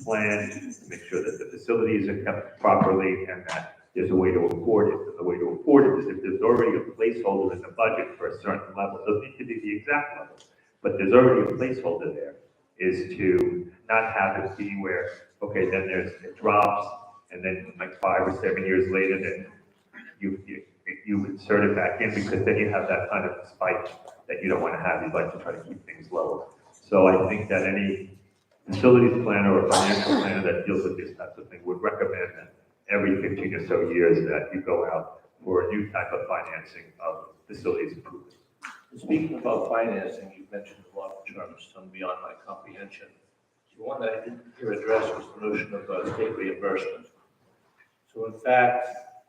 plan to make sure that the facilities are kept properly and that there's a way to afford it. And the way to afford it is if there's already a placeholder in the budget for a certain level. It doesn't need to be the exact level, but there's already a placeholder there, is to not have it be where, okay, then it drops, and then like 5 or 7 years later, then you insert it back in, because then you have that kind of spike that you don't want to have. You'd like to try to keep things lower. So I think that any facilities planner or financial planner that deals with this type of thing would recommend that every 15 or so years that you go out for a new type of financing of facilities improvements. Speaking about financing, you mentioned a lot of terms, some beyond my comprehension. So one that I didn't hear addressed was the notion of state reimbursement. So in fact,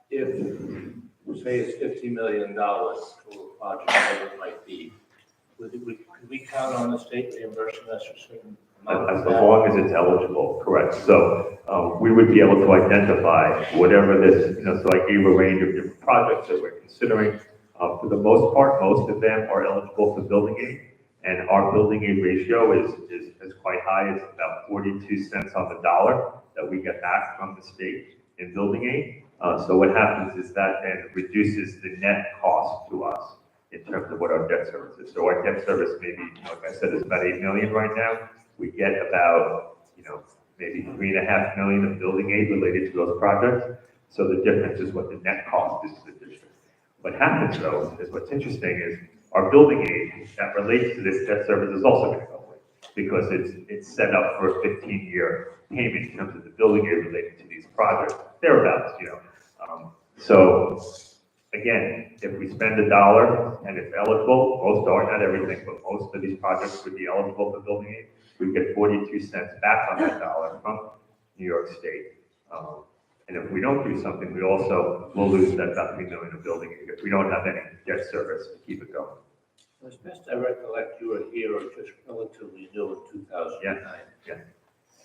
if, say it's $50 million total project, whatever it might be, could we count on the state reimbursement as a certain amount? As long as it's eligible, correct. So we would be able to identify whatever this, so I gave a range of different projects that we're considering. For the most part, most of them are eligible for building aid, and our building aid ratio is quite high. It's about 42 cents on the dollar that we get back from the state in building aid. So what happens is that then reduces the net cost to us in terms of what our debt service is. So our debt service maybe, like I said, is about $8 million right now. We get about, maybe $3.5 million of building aid related to those projects. So the difference is what the net cost is to the district. What happens though, is what's interesting is our building aid that relates to this debt service is also going to go away, because it's set up for a 15-year payment in terms of the building aid related to these projects, thereabouts, So again, if we spend $1 and it's eligible, most are, not everything, but most of these projects would be eligible for building aid. We get 42 cents back on that dollar from New York State. And if we don't do something, we also will lose that about $3 million of building aid if we don't have any debt service to keep it going. As best I recollect, you were here just relatively new in 2009. Yeah.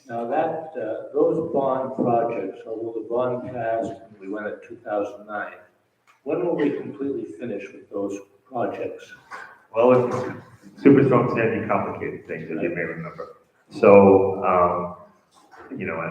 Now that, those bond projects, although the bond passed and we went at 2009, when will we completely finish with those projects? Well, Superstorm Sandy complicated things, as you may remember. So,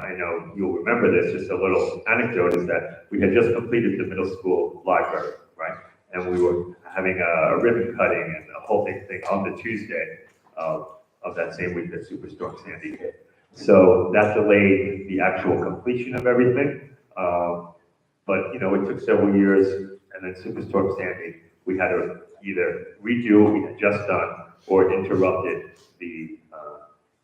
I know you'll remember this, just a little anecdote is that we had just completed the middle school library, right? And we were having a ribbon cutting and a whole big thing on the Tuesday of that same week that Superstorm Sandy hit. So that delayed the actual completion of everything. But, it took several years, and then Superstorm Sandy, we had to either redo what we had just done or interrupted the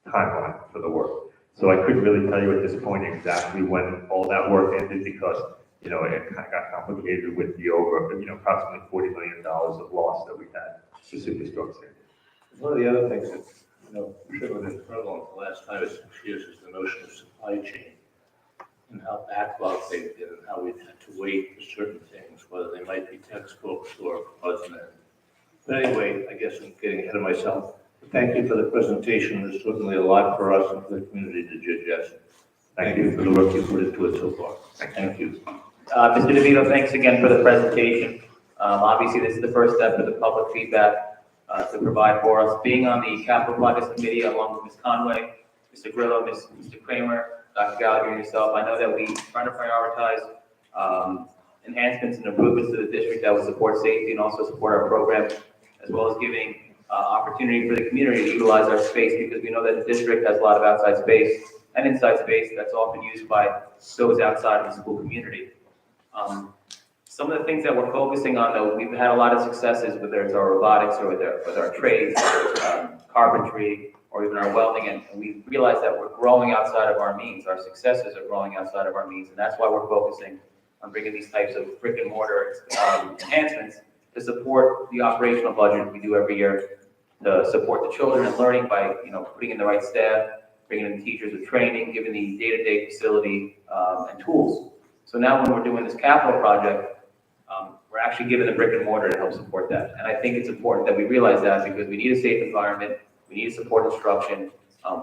timeline for the work. So I couldn't really tell you at this point exactly when all that work ended because, it kind of got complicated with the approximately $40 million of loss that we had to Superstorm Sandy. One of the other things that, trickled in further the last 5 or 6 years is the notion of supply chain and how backlogged they've been and how we've had to wait for certain things, whether they might be textbooks or odds and ends. But anyway, I guess I'm getting ahead of myself. Thank you for the presentation. There's certainly a lot for us and for the community to digest. Thank you for the work you put into it so far. Thank you. Mr. DeVito, thanks again for the presentation. Obviously, this is the first step of the public feedback to provide for us. Being on the Capital Projects Committee along with Ms. Conway, Mr. Grillo, Mr. Kramer, Dr. Gallagher, and yourself, I know that we try to prioritize enhancements and improvements to the district that will support safety and also support our program, as well as giving opportunity for the community to utilize our space, because we know that the district has a lot of outside space and inside space that's often used by those outside of the school community. Some of the things that we're focusing on, though, we've had a lot of successes, whether it's our robotics or with our trades, carpentry, or even our welding, and we realize that we're growing outside of our means. Our successes are growing outside of our means, and that's why we're focusing on bringing these types of brick and mortar enhancements to support the operational budget we do every year, to support the children and learning by, putting in the right staff, bringing in teachers with training, giving the day-to-day facility and tools. So now when we're doing this capital project, we're actually given the brick and mortar to help support that. And I think it's important that we realize that, because we need a safe environment, we need to support instruction,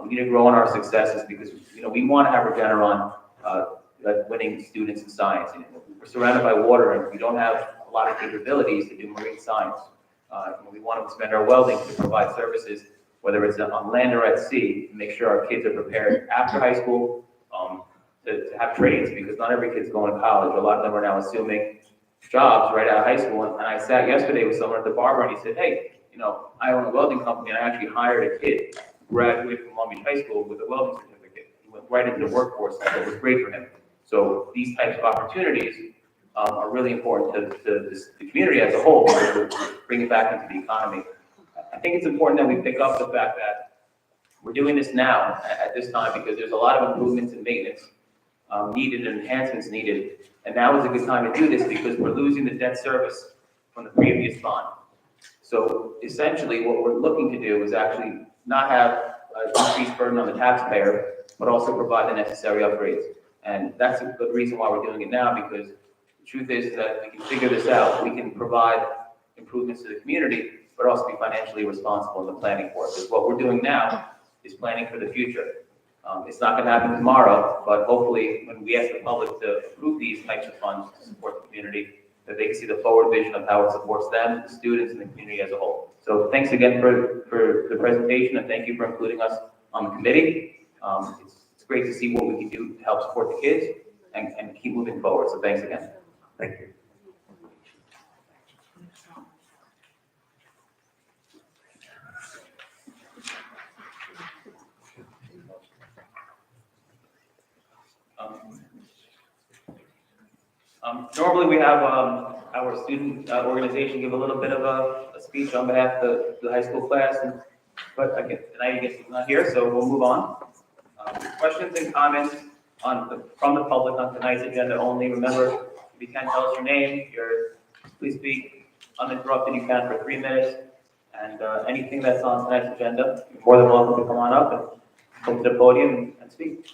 we need to grow on our successes, because we want to have Regeneron winning students in science. We're surrounded by water and we don't have a lot of capabilities to do marine science. We want to expand our welding to provide services, whether it's on land or at sea, to make sure our kids are prepared after high school to have trades, because not every kid's going to college. A lot of them are now assuming jobs right out of high school. And I sat yesterday with someone at the barber and he said, hey, I own a welding company and I actually hired a kid who graduated from Long Beach High School with a welding certificate. He went right into the workforce, and it was great for him. So these types of opportunities are really important to the community as a whole, to bring it back into the economy. I think it's important that we pick up the fact that we're doing this now at this time, because there's a lot of improvements and maintenance needed and enhancements needed. And now is a good time to do this, because we're losing the debt service from the previous bond. So essentially what we're looking to do is actually not have an increased burden on the taxpayer, but also provide the necessary upgrades. And that's a good reason why we're doing it now, because the truth is that we can figure this out. We can provide improvements to the community, but also be financially responsible in the planning for it. Because what we're doing now is planning for the future. It's not going to happen tomorrow, but hopefully when we ask the public to approve these types of funds to support the community, that they can see the forward vision of how it supports them, the students, and the community as a whole. So thanks again for the presentation, and thank you for including us on the committee. It's great to see what we can do to help support the kids and keep moving forward. So thanks again. Thank you. Normally we have our student organization give a little bit of a speech on behalf of the high school class, but again, tonight he's not here, so we'll move on. Questions and comments from the public on tonight's agenda only. Remember, if you can tell us your name, please speak uninterrupted. You can for 3 minutes, and anything that's on tonight's agenda, you're more than welcome to come on up and come to the podium and speak.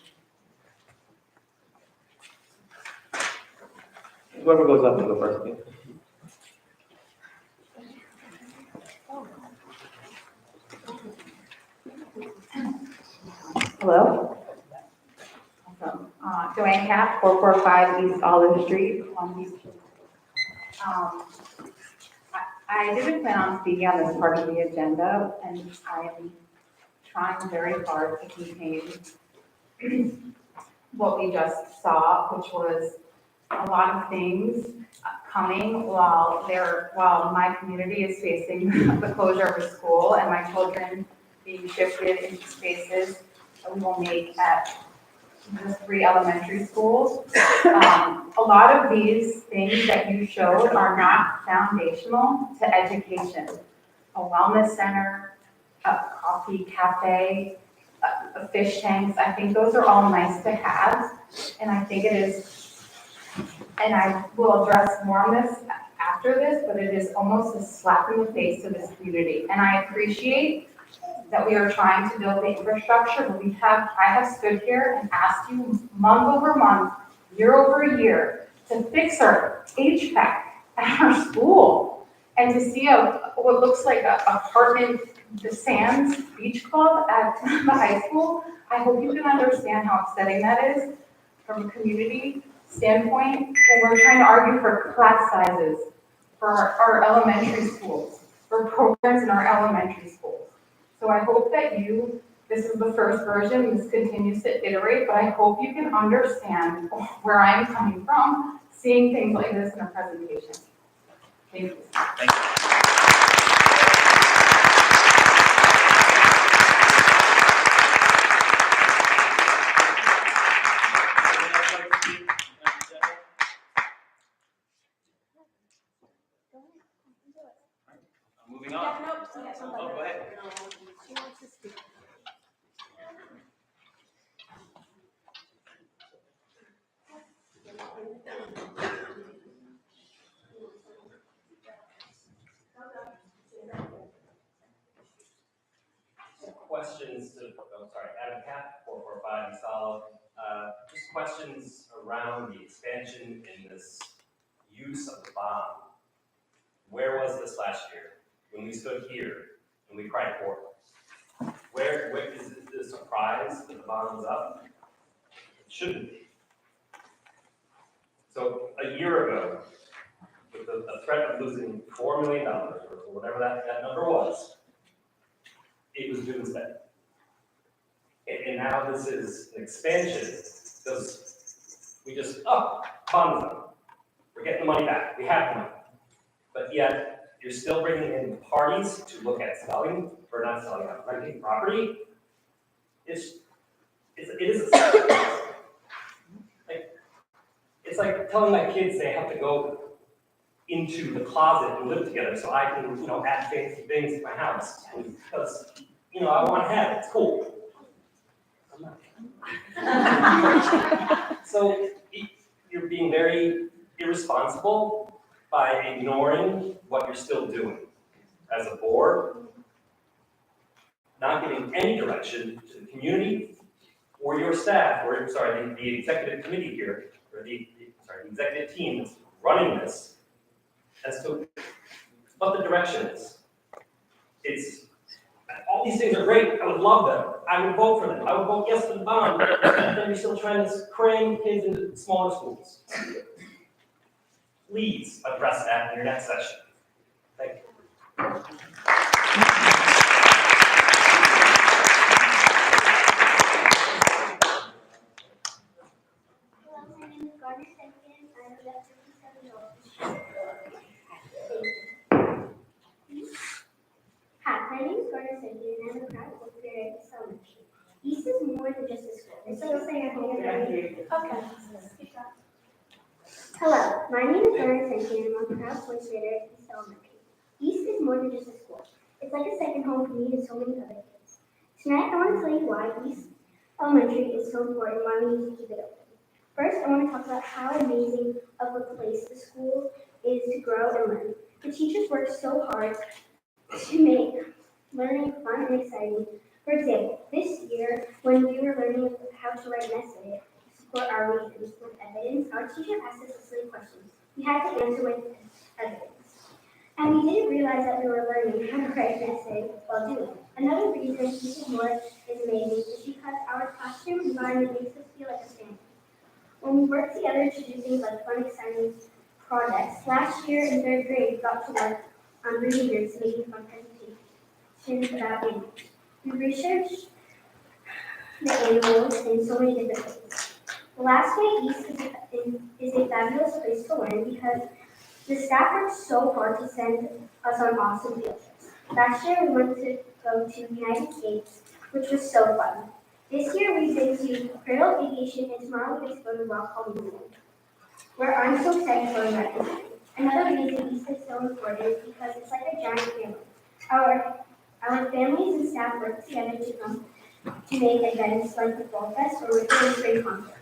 Whoever goes up to go first, please. Hello. Awesome. Joanne Cap, 445 East Olive Street, Long Beach. I didn't plan on speaking on this part of the agenda, and I am trying very hard to contain what we just saw, which was a lot of things coming while my community is facing the closure of a school and my children being shifted into spaces that we will make at the 3 elementary schools. A lot of these things that you showed are not foundational to education. A wellness center, a coffee cafe, fish tanks. I think those are all nice to have, and I think it is, and I will address more on this after this, but it is almost a slap in the face to this community. And I appreciate that we are trying to build the infrastructure, but I have stood here and asked you month over month, year over year, to fix our HVAC at our school. And to see what looks like a apartment, the Sands Beach Club at the high school, I hope you can understand how upsetting that is from a community standpoint. And we're trying to argue for class sizes for our elementary schools, for programs in our elementary schools. So I hope that this is the first version, this continues to iterate, but I hope you can understand where I'm coming from, seeing things like this in a presentation. Thank you. Thank you. Moving on. Oh, go ahead. Questions to, Adam Cap, 445 East Olive. Just questions around the expansion in this use of the bond. Where was this last year? When we stood here and we cried for it? Where is it a surprise that the bond was up? It shouldn't be. So a year ago, with the threat of losing $4 million, or whatever that number was, it was due and spent. And now this is an expansion, because we just, bond is up. We're getting the money back, we have the money. But yet, you're still bringing in parties to look at renting property. It is a it's like telling my kids they have to go into the closet and live together so I can, add fancy things to my house. Because, I want to have it, it's cool. So you're being very irresponsible by ignoring what you're still doing as a board, not giving any direction to the community or your staff, or the executive committee here, or the executive team that's running this, as to what the direction is. All these things are great. I would love them. I would vote for them. I would vote yes for the bond. But then you're still trying to cram kids into smaller schools. Please address that in your next session. Thank you. Hello, my name is Gardner Senkin. I'm about 57 years old. Hi, my name is Gardner Senkin, and I'm a proud fourth grader at Elementary. East is more than just a school. It's like saying home. Okay. Hello, my name is Gardner Senkin, and I'm a proud fourth grader at East Elementary. East is more than just a school. It's like a second home for me and so many other kids. Tonight, I want to tell you why East Elementary is so important and why we need to keep it open. First, I want to talk about how amazing of a place the school is to grow and learn. The teachers work so hard to make learning fun and exciting. For example, this year, when we were learning how to write an essay to support our reasons with evidence, our teacher asked us a silly question. We had to answer with evidence. And we didn't realize that we were learning how to write an essay while doing it. Another reason teaching more is amazing is because our classroom environment makes us feel like a family. When we work together to do things like fun, exciting projects, last year in third grade, we got to work on behaviors, making fun presentations about animals. We researched the animals in so many different ways. The last way East is a fabulous place to learn because the staff worked so hard to send us on awesome field trips. Last year we went to go to the United States, which was so fun. This year we've been to Cradle Vacation, and tomorrow we get to go to Rock Hall Museum, where I'm so excited for that visit. Another reason East is so important is because it's like a giant family. Our families and staff work together to come to make events like the Fall Fest or Richmond Spring Concert,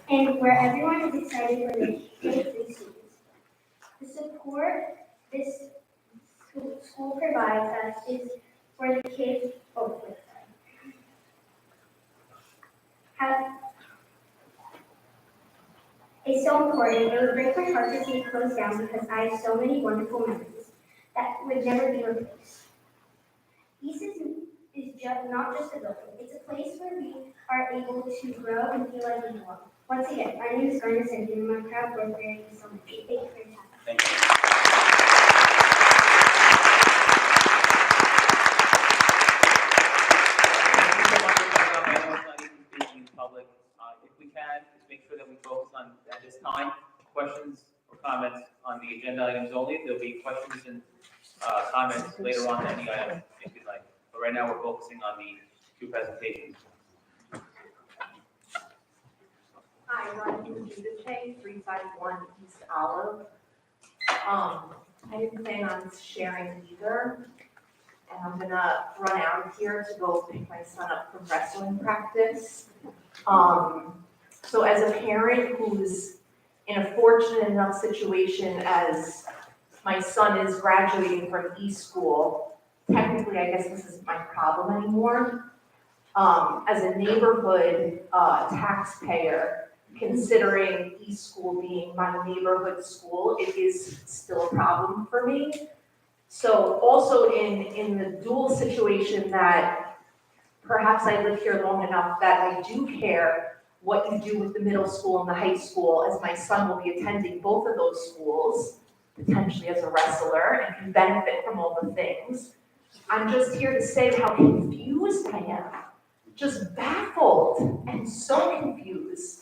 and where everyone is excited for the K-3 students. The support this school provides us is for the kids. Oh, wait, sorry. It's so important. It would break my heart to see it close down because I have so many wonderful memories that would never be replaced. East is just not just a building. It's a place where we are able to grow and feel like we belong. Once again, my name is Garnet and I'm proud for you so much. Thank you for your time. Thank you. Thank you so much for coming up. I know it's not easy speaking in public. If we can, just make sure that we focus on, at this time, questions or comments on the agenda items only. There'll be questions and comments later on any item if you'd like. But right now, we're focusing on the two presentations. Hi, my name is Judith Chang, 351 East Olive. I didn't plan on sharing either, and I'm gonna run out of here to go pick my son up from wrestling practice. So as a parent who's in a fortunate enough situation as my son is graduating from E-School, technically, I guess this isn't my problem anymore. As a neighborhood taxpayer, considering E-School being my neighborhood school, it is still a problem for me. So also in the dual situation that perhaps I live here long enough that I do care what you do with the middle school and the high school, as my son will be attending both of those schools, potentially as a wrestler, and can benefit from all the things. I'm just here to say how confused I am, just baffled and so confused.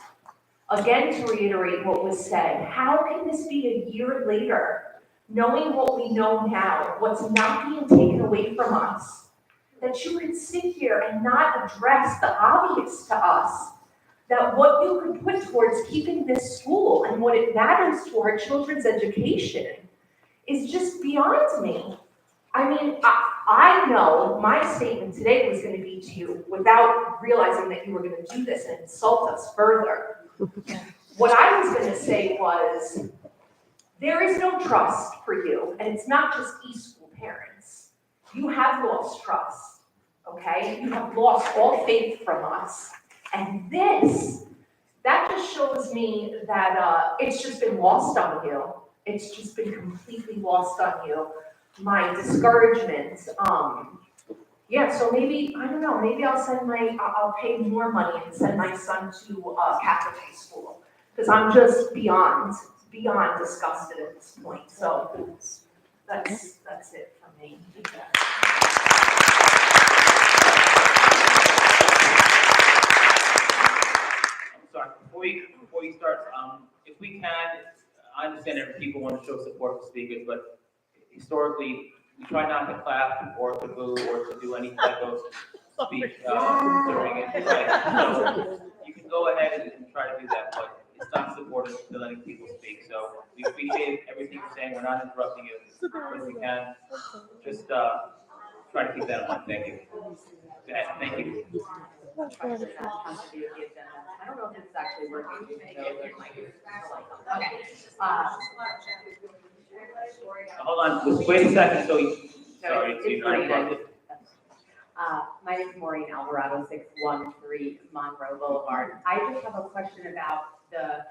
Again, to reiterate what was said, how can this be a year later, knowing what we know now, what's not being taken away from us, that you could sit here and not address the obvious to us, that what you could put towards keeping this school and what it matters to our children's education is just beyond me. I mean, I know my statement today was going to be to you without realizing that you were going to do this and insult us further. What I was going to say was, there is no trust for you, and it's not just E-School parents. You have lost trust, okay? You have lost all faith from us. And that just shows me that it's just been lost on you. It's just been completely lost on you. My discouragement, yeah, so maybe, I don't know, maybe I'll pay more money and send my son to Catholic high school. Because I'm just beyond disgusted at this point. So that's it for me. Sorry, before you start, if we can, I understand that people want to show support for speakers, but historically, we try not to clap or to boo or to do any type of speech during it. So you can go ahead and try to do that, but it's not supportive to letting people speak. So we appreciate everything you're saying. We're not interrupting you. If we can, just try to keep that in mind. Thank you. Go ahead. Thank you. Question that has to do with the agenda. I don't know if it's actually working. Okay. Hold on, just wait a second. Sorry, it's so you're not working. interrupted. My name is Maureen Alvarado, 613 Monroe Boulevard. I just have a question about the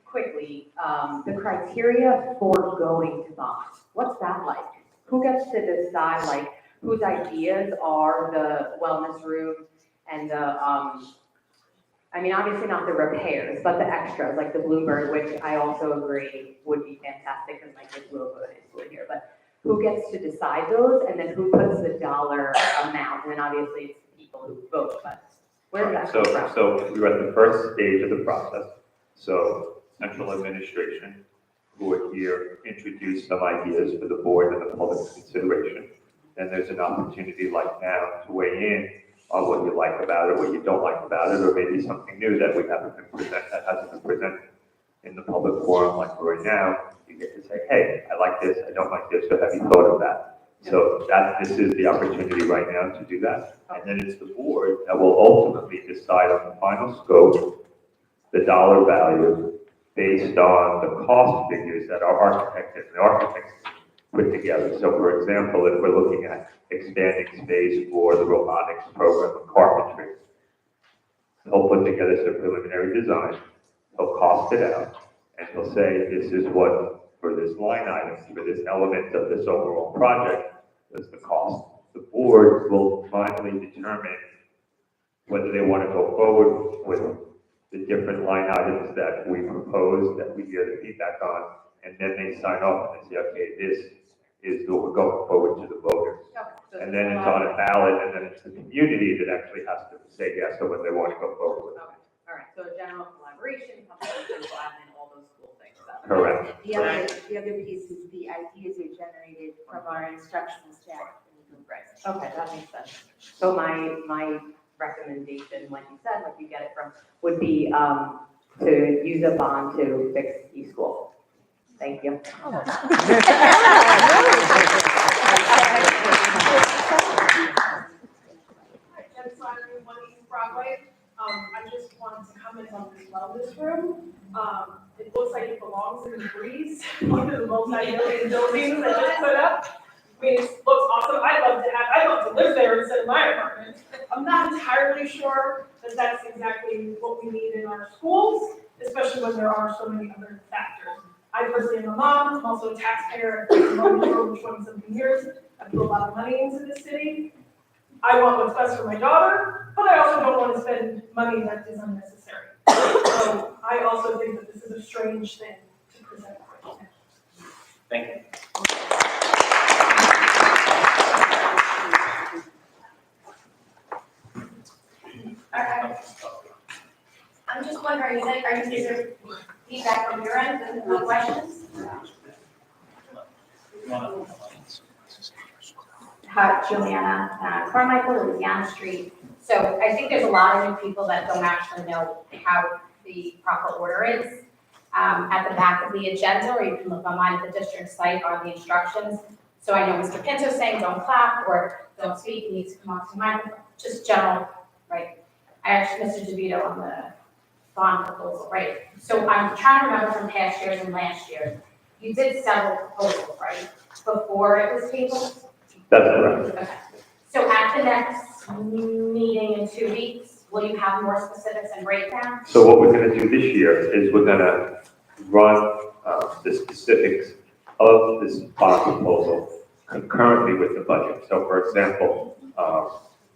criteria for going to bond. What's that like? Who gets to decide, like, whose ideas are the wellness room and the, I mean, obviously not the repairs, but the extras, like the Bluebird, which I also agree would be fantastic because my kids will go to high school here, but who gets to decide those, and then who puts the dollar amount? And then obviously it's the people who vote, but where does that come from? So we were at the first stage of the process. So central administration, who would here introduce some ideas for the board and the public's consideration. Then there's an opportunity like now to weigh in on what you like about it, what you don't like about it, or maybe something new that hasn't been presented in the public forum like right now. You get to say, hey, I like this, I don't like this, so have you thought of that? So this is the opportunity right now to do that. And then it's the board that will ultimately decide on the final scope, the dollar value, based on the cost figures that our architect and the architects put together. So for example, if we're looking at expanding space for the robotics program of carpentry, he'll put together some preliminary design, he'll cost it out, and he'll say, this is what, for this line item, for this element of this overall project, is the cost. The board will finally determine whether they want to go forward with the different line items that we propose, that we hear the feedback on, and then they sign off and they say, okay, this is what we're going forward to the voters. And then it's on a ballot, and then it's the community that actually has to say yes to what they want to go forward with. Okay, all right, so a general collaboration, central admin, all those cool things. Correct. The other piece is the ideas are generated from our instructional staff. Okay, that makes sense. So my recommendation, like you said, like you get it from, would be to use a bond to fix e-school. Thank you. Jen Simon, 1 East Broadway. I just wanted to comment on this wellness room. It looks like it belongs in the breeze, one of the multi-million buildings that just put up. I mean, it looks awesome. I'd love to live there instead of my apartment. I'm not entirely sure that that's exactly what we need in our schools, especially when there are so many other factors. I personally am a mom, I'm also a taxpayer. I've been on the road for 20-something years. I put a lot of money into the city. I want what's best for my daughter, but I also don't want to spend money that is unnecessary. So I also think that this is a strange thing to present. Thank you. I'm just wondering, is there feedback from your end, and no questions? Hi, Juliana Carmichael, Louisiana Street. So I think there's a lot of new people that don't actually know how the proper order is. At the back of the agenda, or you can look online at the district site on the instructions. So I know Mr. Pinto's saying don't clap or don't speak, you need to come up to the microphone, just general, right? I asked Mr. DeVito on the bond proposal, right? So I'm trying to remember from past years and last year, you did several proposals, right? Before it was tabled? That's correct. Okay. So at the next meeting in 2 weeks, will you have more specifics and breakdown? So what we're going to do this year is we're going to run the specifics of this bond proposal concurrently with the budget. So for example,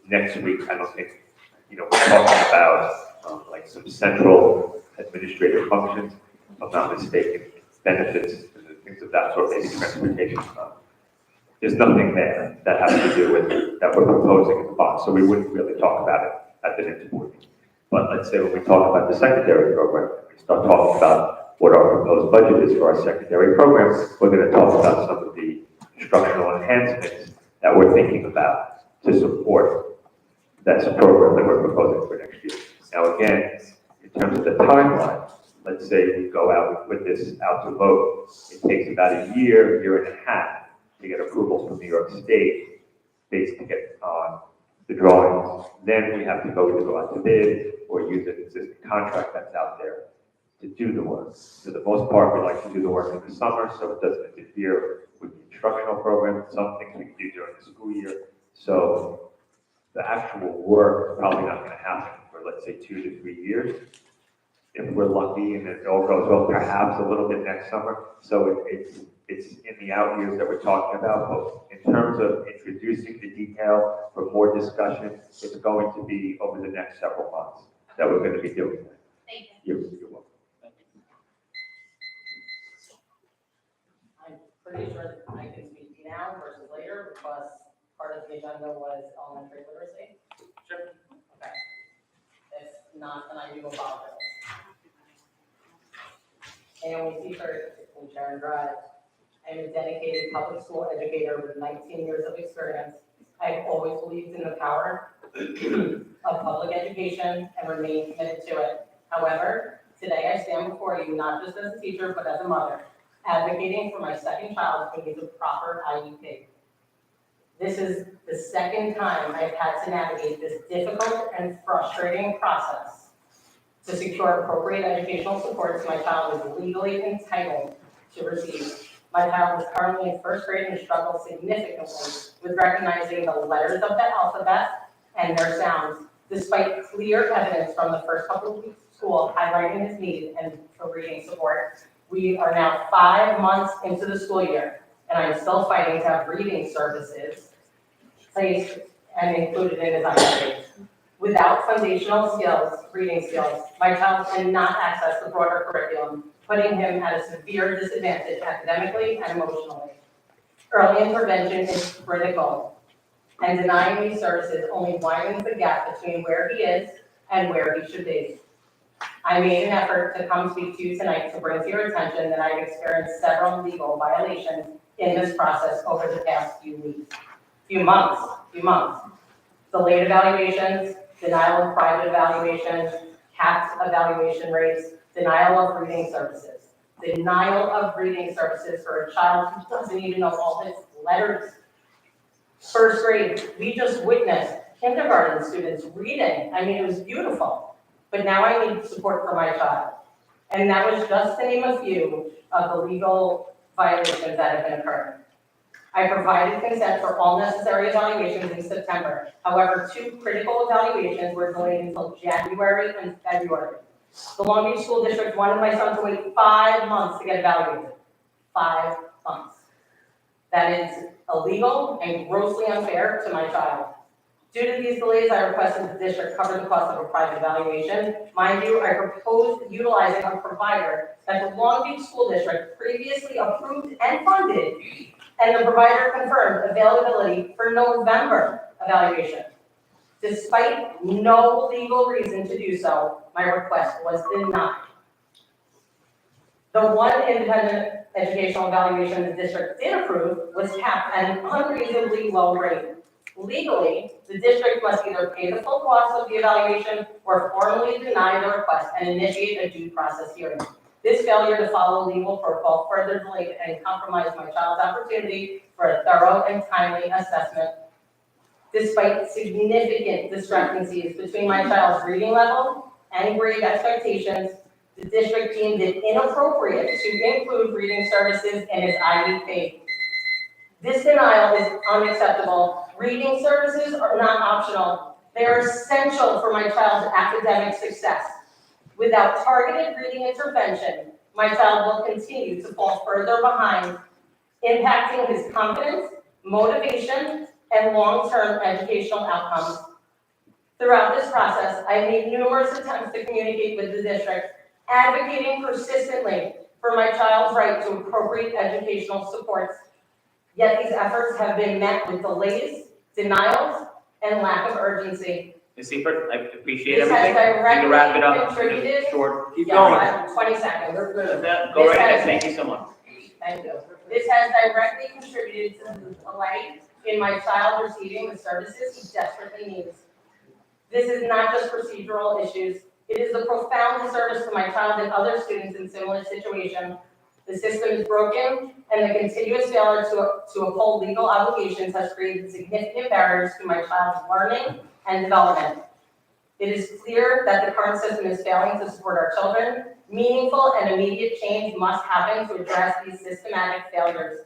next week, I don't think, we're talking about like some central administrative functions, if I'm not mistaken, benefits, and things of that sort, maybe transportation. There's nothing there that has to do with that we're proposing in the bond, so we wouldn't really talk about it at the next board meeting. But let's say when we talk about the secondary program, we start talking about what our proposed budget is for our secondary program, we're going to talk about some of the instructional enhancements that we're thinking about to support that program that we're proposing for next year. Now again, in terms of the timeline, let's say we go out with this out to vote, it takes about a year and a half to get approvals from New York State, based to get on the drawings. Then we have to either go out to bid or use an existing contract that's out there to do the work. For the most part, we like to do the work in the summer, so it doesn't interfere with the instructional program. Some things we can do during the school year. So the actual work is probably not going to happen for, let's say, 2 to 3 years. If we're lucky and it all goes well, perhaps a little bit next summer. So it's in the out years that we're talking about, but in terms of introducing the detail for more discussion, it's going to be over the next several months that we're going to be doing that. Thank you. You're welcome. I'm pretty sure that I can speak now versus later because part of the agenda was elementary literacy. Sure. Okay. If not, then I do apologize. Naomi Seifert, 16 Sharon Drive. I am a dedicated public school educator with 19 years of experience. I have always believed in the power of public education and remain committed to it. However, today I stand before you not just as a teacher, but as a mother, advocating for my second child who needs a proper IEP. This is the second time I've had to navigate this difficult and frustrating process to secure appropriate educational supports my child is legally entitled to receive. My child is currently in first grade and struggles significantly with recognizing the letters of the alphabet and their sounds, despite clear evidence from the first couple of weeks of school highlighting his need and for reading support. We are now 5 months into the school year, and I'm still fighting to have reading services placed and included in his IEP. Without foundational skills, reading skills, my child cannot access the broader curriculum, putting him at a severe disadvantage academically and emotionally. Early intervention is critical, and denying these services only widens the gap between where he is and where he should be. I made an effort to come speak to you tonight to bring to your attention that I've experienced several legal violations in this process over the past few months. Delayed evaluations, denial of private evaluations, capped evaluation rates, denial of reading services. Denial of reading services for a child who doesn't even know all his letters. First grade, we just witnessed kindergarten students reading. I mean, it was beautiful. But now I need support for my child. And that was just to name a few of the legal violations that have been occurring. I provided consent for all necessary evaluations in September. However, 2 critical evaluations were delayed until January and February. The Long Beach School District wanted my son to wait 5 months to get evaluated. 5 months. That is illegal and grossly unfair to my child. Due to these delays, I requested the district cover the cost of a private evaluation. Mind you, I proposed utilizing a provider that the Long Beach School District previously approved and funded, and the provider confirmed availability for November evaluation. Despite no legal reason to do so, my request was denied. The one independent educational evaluation the district did approve was capped at an unreasonably low rate. Legally, the district must either pay the full cost of the evaluation or formally deny the request and initiate a due process hearing. This failure to follow legal protocol further delayed and compromised my child's opportunity for a thorough and timely assessment. Despite significant discrepancies between my child's reading level and grade expectations, the district deemed it inappropriate to include reading services in his IEP. This denial is unacceptable. Reading services are not optional. They are essential for my child's academic success. Without targeted reading intervention, my child will continue to fall further behind, impacting his confidence, motivation, and long-term educational outcomes. Throughout this process, I made numerous attempts to communicate with the district, advocating persistently for my child's right to appropriate educational supports. Yet these efforts have been met with delays, denials, and lack of urgency. Ms. Seifert, I appreciate This has everything. You can wrap it up directly in a short. Keep Yes, going. I have 20 seconds. Go This right ahead, has- thank you so much. Thank you. This has directly contributed to the delay in my child receiving the services he desperately needs. This is not just procedural issues. It is a profound disservice to my child and other students in similar situations. The system is broken, and the continuous failure to uphold legal obligations has created significant barriers to my child's learning and development. It is clear that the current system is failing to support our children. Meaningful and immediate change must happen to address these systematic failures.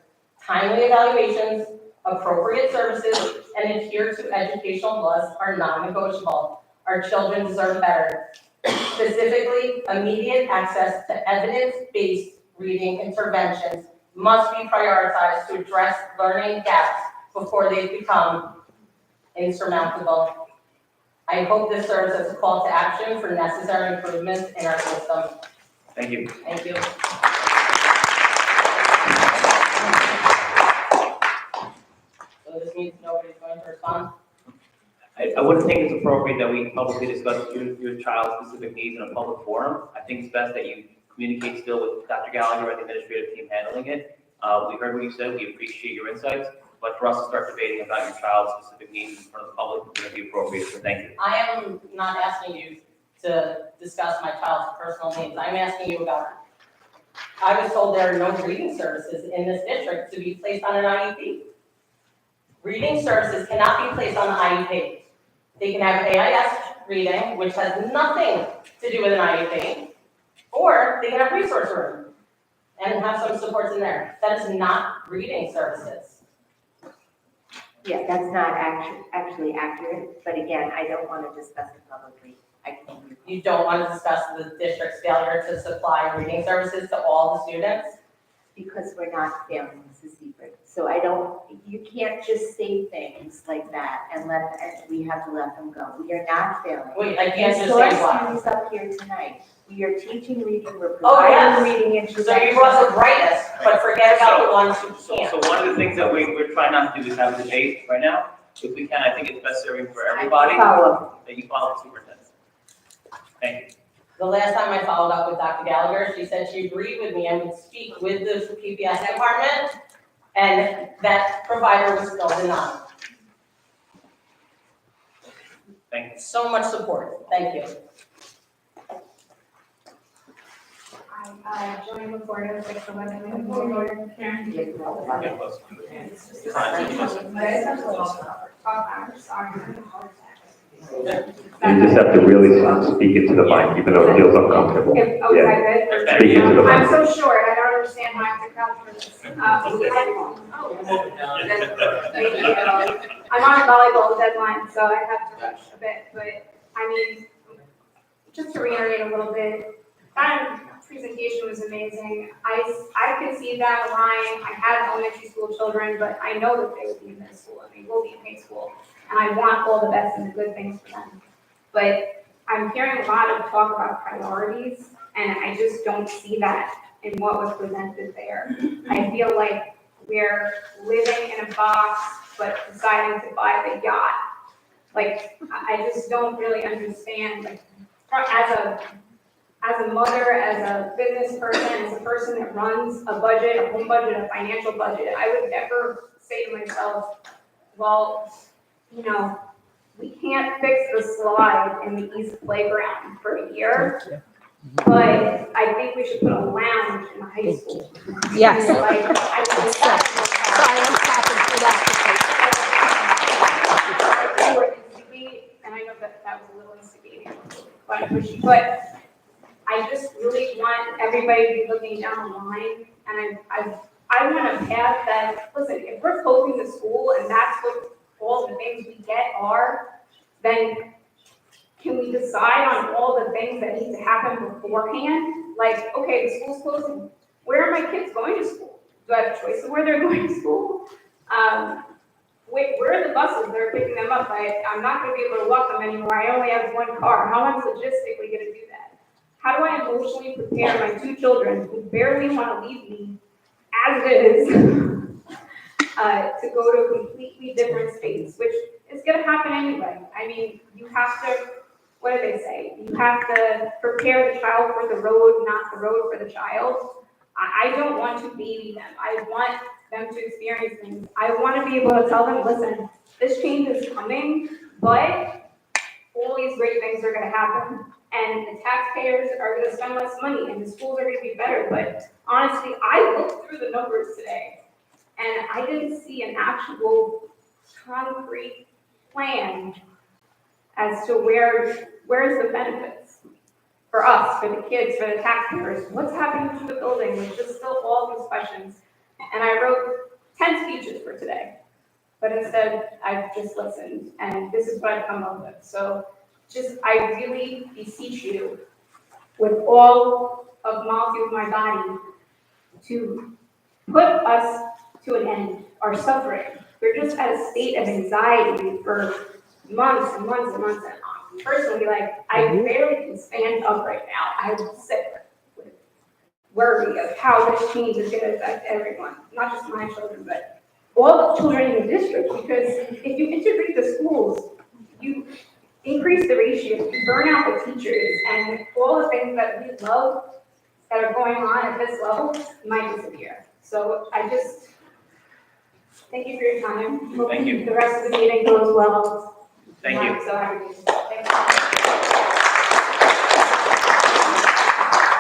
Timely evaluations, appropriate services, and adhere to educational laws are non-negotiable. Our children deserve better. Specifically, immediate access to evidence-based reading interventions must be prioritized to address learning gaps before they become insurmountable. I hope this serves as a call to action for necessary improvements in our system. Thank you. Thank you. So this means nobody's going to respond? I wouldn't think it's appropriate that we publicly discuss your child's specific needs in a public forum. I think it's best that you communicate still with Dr. Gallagher and the administrative team handling it. We heard what you said, we appreciate your insights, but for us to start debating about your child's specific needs in front of the public would not be appropriate, so thank you. I am not asking you to discuss my child's personal needs. I'm asking you about, I was told there are no reading services in this district to be placed on an IEP. Reading services cannot be placed on the IEP. They can have AIS reading, which has nothing to do with an IEP, or they can have resource room and have some supports in there. That is not reading services. Yeah, that's not actually accurate, but again, I don't want to discuss it publicly. I can hear you. You don't want to discuss the district's failure to supply reading services to all the students? Because we're not failing, Mrs. Seifert. So I don't, you can't just say things like that and we have to let them go. We are not failing. Wait, I can't just So say our what? students up here tonight, we are teaching reading, we're Oh, yes. providing reading So introduction. you brought the brightest, but forget about the ones who So can't. one of the things that we're trying not to do is have a debate right now. If we can, I think it's best serving for everybody Follow. that you follow the superintendent. Thank you. The last time I followed up with Dr. Gallagher, she said she agreed with me and would speak with the PPS department, and that provider was still denied. Thank you. So much support, thank you. I joined before it was like 11 minutes before Karen. Get close. You just have to really speak into the mic, even though it feels uncomfortable. Oh, is that good? Speak into the I'm mic. so short, I don't understand how I have to crouch for this. Thank you. I'm on a volleyball deadline, so I have to rush a bit, but I mean, just to reiterate a little bit, that presentation was amazing. I could see that line. I have elementary school children, but I know that they will be in middle school and they will be in high school. And I want all the best and the good things for them. But I'm hearing a lot of talk about priorities, and I just don't see that in what was presented there. I feel like we're living in a box, but deciding to buy the yacht. Like, I just don't really understand, like, as a mother, as a business person, as a person that runs a budget, a home budget, a financial budget, I would never say to myself, well, you know, we can't fix the slide in the east playground for a year, but I think we should put a lounge in the high school. Yes. Like, I think that's where it needs to be, and I know that that was a little instigating, but pushy, but I just really want everybody to be looking down the line, and I want to path that, listen, if we're closing the school and that's what all the things we get are, then can we decide on all the things that need to happen beforehand? Like, okay, the school's closing, where are my kids going to school? Do I have a choice of where they're going to school? Where are the buses that are picking them up? I'm not gonna be able to walk them anymore, I only have one car, how am I logistically gonna do that? How do I emotionally prepare my two children who barely wanna leave me as it is, to go to a completely different space, which is gonna happen anyway. I mean, you have to, what do they say? You have to prepare the child for the road, not the road for the child. I don't want to baby them. I want them to experience things. I want to be able to tell them, listen, this change is coming, but all these great things are going to happen. And the taxpayers are going to spend less money and the schools are going to be better. But honestly, I looked through the numbers today and I didn't see an actual concrete plan as to where's the benefits for us, for the kids, for the taxpayers. What's happening to the building? There's just still all these questions. And I wrote 10 speeches for today, but instead I've just listened and this is what I've come up with. So I really beseech you with all of molecule of my body to put us to an end, our suffering. We're just at a state of anxiety for months and months and months. And personally, like, I barely can stand up right now. I'm sick with worry of how this change is going to affect everyone, not just my children, but all the children in the district. Because if you integrate the schools, you increase the ratio, you burn out the teachers, and all the things that we love that are going on at this level might disappear. So I just thank you for your time. Hope Thank you. the rest of the meeting goes well. Thank you. I'm so happy. Thank you.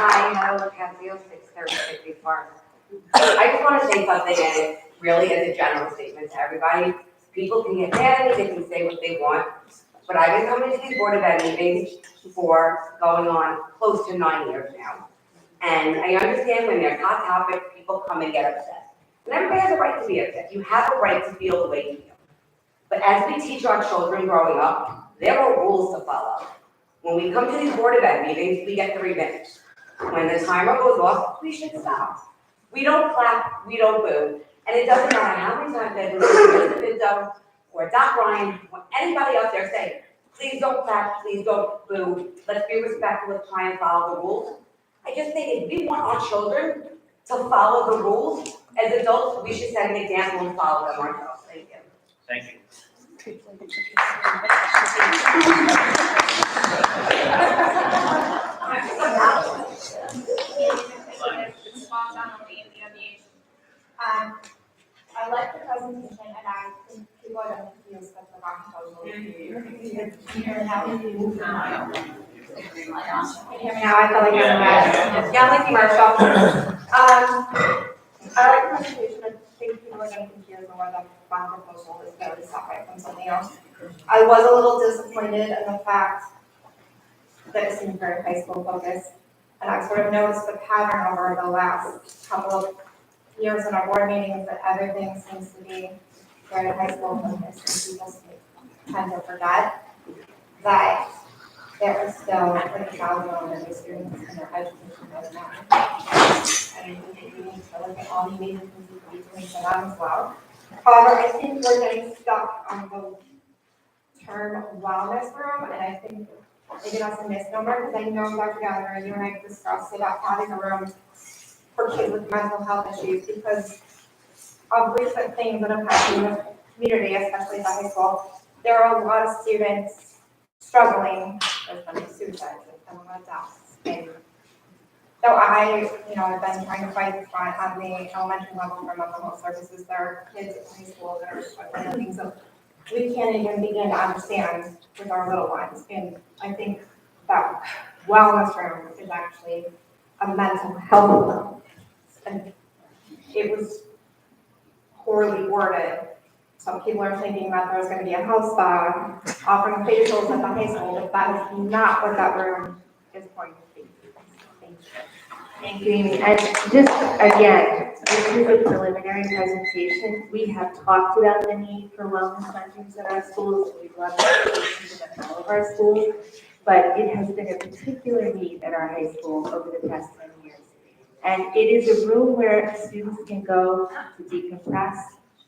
Hi, Madeline Casio, 630 Park. I just want to say something, and really as a general statement to everybody. People can get mad at me, they can say what they want, but I've been coming to these Board of Ed meetings for going on close to 9 years now. And I understand when they're hot topics, people come and get upset. And everybody has a right to be upset. You have a right to feel the way you feel. But as we teach our children growing up, there are rules to follow. When we come to these Board of Ed meetings, we get 3 minutes. When the timer goes off, we should stop. We don't clap, we don't boo. And it doesn't matter how many times I listen to Pinto or Doc Ryan or anybody out there say, please don't clap, please don't boo. Let's be respectful, let's try and follow the rules. I just think if we want our children to follow the rules, as adults, we should set an example and follow them ourselves. Thank you. Thank you. I like the presentation and I think people are going to use such a long proposal. Can you hear me now? Can you hear me now? I feel like I'm mad. Yeah, I'm like Marshall. I like the presentation. I think people are going to hear more of the bond proposal is very separate from something else. I was a little disappointed in the fact that it seemed very high school focused. And I've sort of noticed the pattern over the last couple of years in our board meetings that everything seems to be very high school focused, and people tend to forget that there are still like thousands of students in their education right now. And I think we need to look at all the amazing things we can be doing for them as well. However, I think we're getting stuck on the term wellness room, and I think maybe that's a misnomer, because I know Dr. Gallagher, you and I discussed about having a room for kids with mental health issues, because of recent things that have happened in the community, especially at the high school. There are a lot of students struggling with suicides and a lot of deaths. And so I've been trying to fight this fight on the elementary level for mental health services. There are kids at high school that are struggling with things that we can't even begin to understand with our little ones. And I think that wellness room is actually a mental health room. And it was poorly worded. Some people are thinking that there's going to be a health spa offering facials at the high school, but that is not what that room is going to be. Thank you. Thank you, Amy. And just again, this is a preliminary presentation. We have talked about the need for wellness centers at our schools. We've loved it at all of our schools, but it has been a particular need at our high school over the past 10 years. And it is a room where students can go to decompress,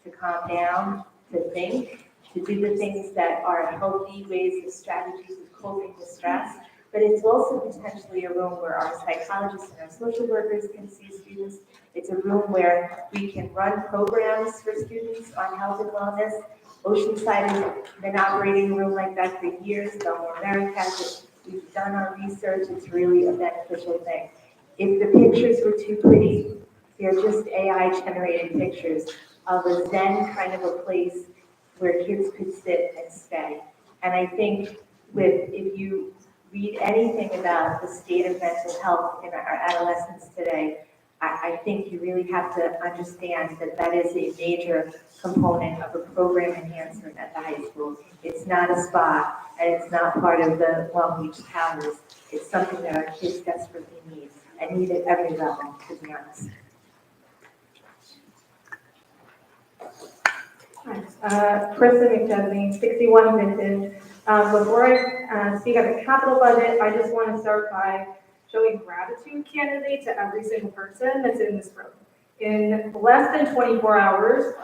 to calm down, to think, to do the things that are healthy ways of strategies of coping with stress. But it's also potentially a room where our psychologists and our social workers can see students. It's a room where we can run programs for students on health and wellness. Oceanside has been operating a room like that for years. Belmore America has it. We've done our research. It's really a beneficial thing. If the pictures were too pretty, they're just AI-generated pictures of a Zen kind of a place where kids could sit and stay. And I think if you read anything about the state of mental health in our adolescents today, I think you really have to understand that that is a major component of a program enhancement at the high school. It's not a spa, and it's not part of the Long Beach Towers. It's something that our kids desperately need, and need at every level, to be honest. Kristen McChesney, 61 Vinton. Before I speak of the capital budget, I just want to start by showing gratitude, candidly, to every single person that's in this room. In less than 24 hours,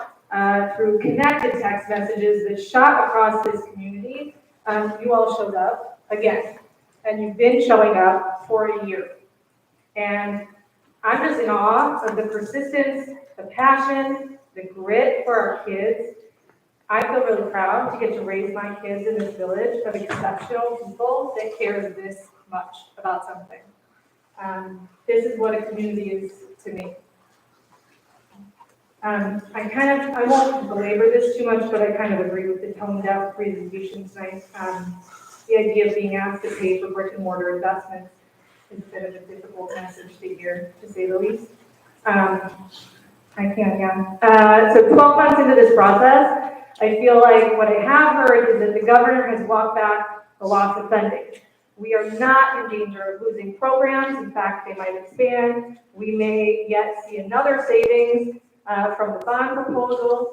through connected text messages that shot across this community, you all showed up again, and you've been showing up for a year. And I'm just in awe of the persistence, the passion, the grit for our kids. I feel really proud to get to raise my kids in this village of exceptional people that care this much about something. This is what a community is to me. I won't belabor this too much, but I kind of agree with the tone-deaf presentation tonight. The idea of being asked to pay for brick and mortar investments is a bit of a difficult message to hear, to say the least. So 12 months into this process, I feel like what I have heard is that the governor has walked back the loss of funding. We are not in danger of losing programs. In fact, they might expand. We may yet see another savings from the bond proposal.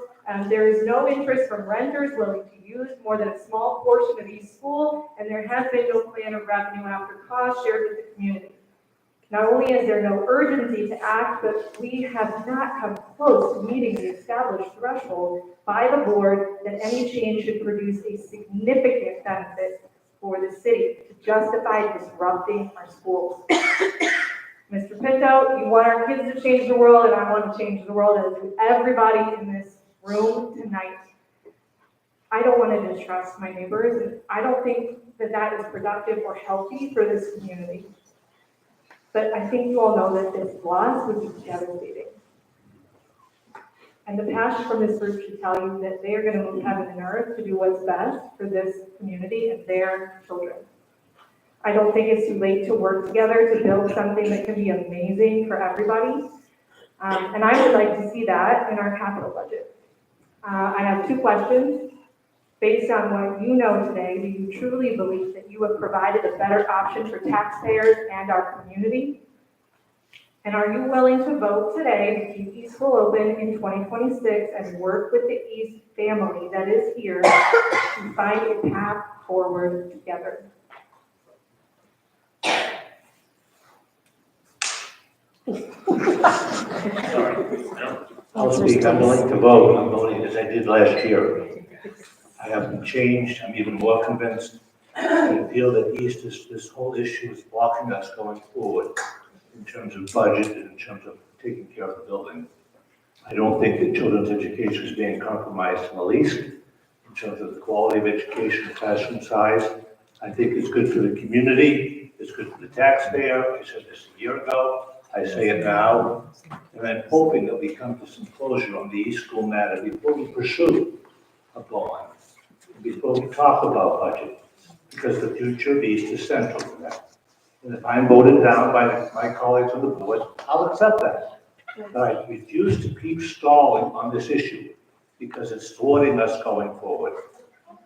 There is no interest from renters willing to use more than a small portion of each school, and there has been no plan of revenue after cost shared with the community. Not only is there no urgency to act, but we have not come close to meeting the established threshold by the board that any change should produce a significant benefit for the city to justify disrupting our schools. Mr. Pinto, you want our kids to change the world, and I want to change the world, as do everybody in this room tonight. I don't want to distrust my neighbors, and I don't think that that is productive or healthy for this community. But I think you all know that this loss would be devastating. And the passion from this group should tell you that they are going to move heaven and earth to do what's best for this community and their children. I don't think it's too late to work together to build something that can be amazing for everybody. And I would like to see that in our capital budget. I have two questions. Based on what you know today, do you truly believe that you have provided a better option for taxpayers and our community? And are you willing to vote today to keep East School open in 2026 and work with the East family that is here to find a path forward together? I'll speak. I'm willing to vote. I'm voting as I did last year. I haven't changed. I'm even more convinced. I feel that East this whole issue is blocking us going forward in terms of budget and in terms of taking care of the building. I don't think that children's education is being compromised in the least in terms of the quality of education, classroom size. I think it's good for the community. It's good for the taxpayer. I said this a year ago. I say it now. And I'm hoping that we come to some closure on the East School matter before we pursue a bond, before we talk about budget, because the future of East is central to that. And if I'm voted down by my colleagues on the board, I'll accept that. But I refuse to keep stalling on this issue because it's thwarting us going forward.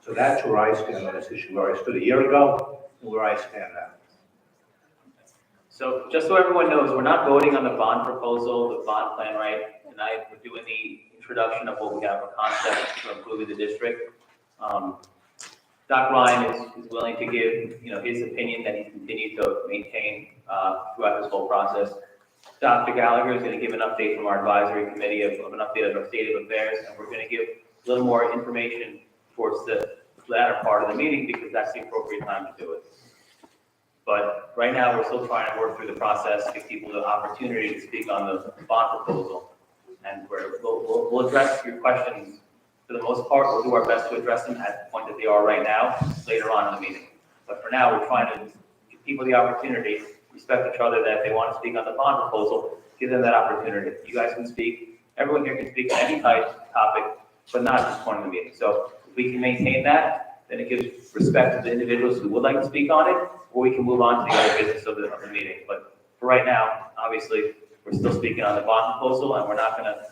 So that's where I stand on this issue, where I stood a year ago and where I stand now. So just so everyone knows, we're not voting on the bond proposal, the bond plan, right? Tonight, we're doing the introduction of what we have for concept to improve the district. Doc Ryan is willing to give, his opinion that he's continued to maintain throughout this whole process. Dr. Gallagher is going to give an update from our advisory committee of an update of our state of affairs, and we're going to give a little more information towards the latter part of the meeting because that's the appropriate time to do it. But right now, we're still trying to work through the process, give people the opportunity to speak on the bond proposal. And we'll address your questions. For the most part, we'll do our best to address them at the point that they are right now, later on in the meeting. But for now, we're trying to give people the opportunity, respect each other, that if they want to speak on the bond proposal, give them that opportunity. You guys can speak, everyone here can speak on any topic, but not at this point in the meeting. So if we can maintain that, then it gives respect to the individuals who would like to speak on it, or we can move on to the other business of the meeting. But for right now, obviously, we're still speaking on the bond proposal, and we're not going to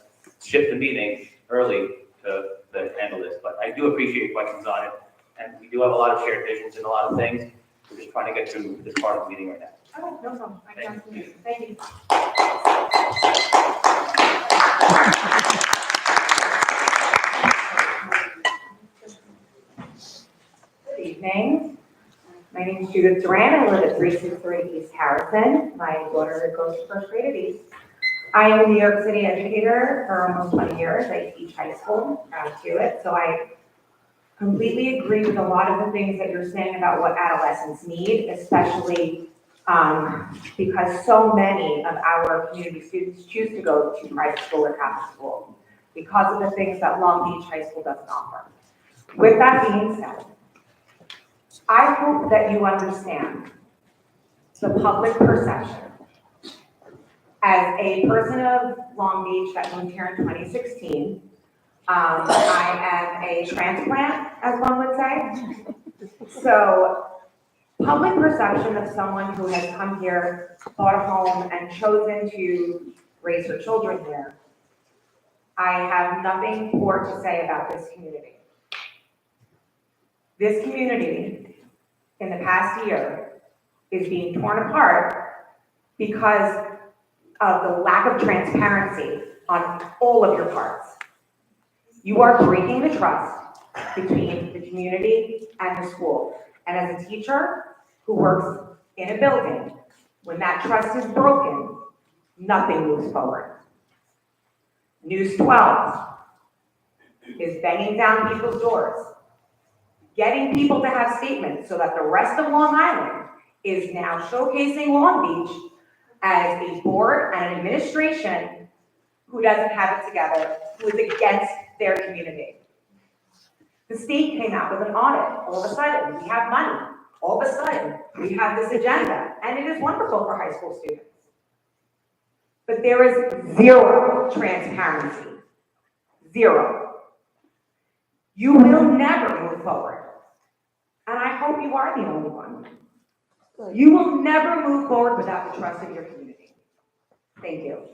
shift the meeting early to handle this. But I do appreciate your questions on it, and we do have a lot of shared visions and a lot of things. We're just trying to get through this part of the meeting right now. Oh, no problem. Thank you. Good evening. My name is Judith Duran. I live at 363 East Harrison. My daughter goes to first grade at East. I am a New York City educator for almost 20 years. I teach high school, proud to it. So I completely agree with a lot of the things that you're saying about what adolescents need, especially because so many of our community students choose to go to private school or Catholic school because of the things that Long Beach High School doesn't offer. With that being said, I hope that you understand the public perception. As a person of Long Beach that moved here in 2016, I am a transplant, as one would say. So public perception of someone who has come here, bought a home, and chosen to raise her children here, I have nothing poor to say about this community. This community in the past year is being torn apart because of the lack of transparency on all of your parts. You are breaking the trust between the community and the school. And as a teacher who works in a building, when that trust is broken, nothing moves forward. News 12 is banging down people's doors, getting people to have statements so that the rest of Long Island is now showcasing Long Beach as a board and an administration who doesn't have it together, who is against their community. The state came out with an audit. All of a sudden, we have money. All of a sudden, we have this agenda, and it is wonderful for high school students. But there is zero transparency. Zero. You will never move forward. And I hope you are the only one. You will never move forward without the trust of your community. Thank you.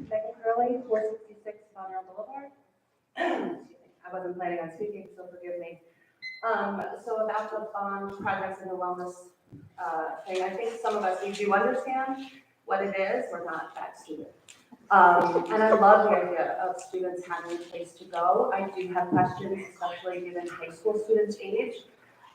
Becky Curley, 466 Monroe Boulevard. I wasn't planning on speaking, so forgive me. So about the bond projects and the wellness thing, I think some of us, we do understand what it is. We're not that stupid. And I love the idea of students having a place to go. I do have questions, especially given high school students' age,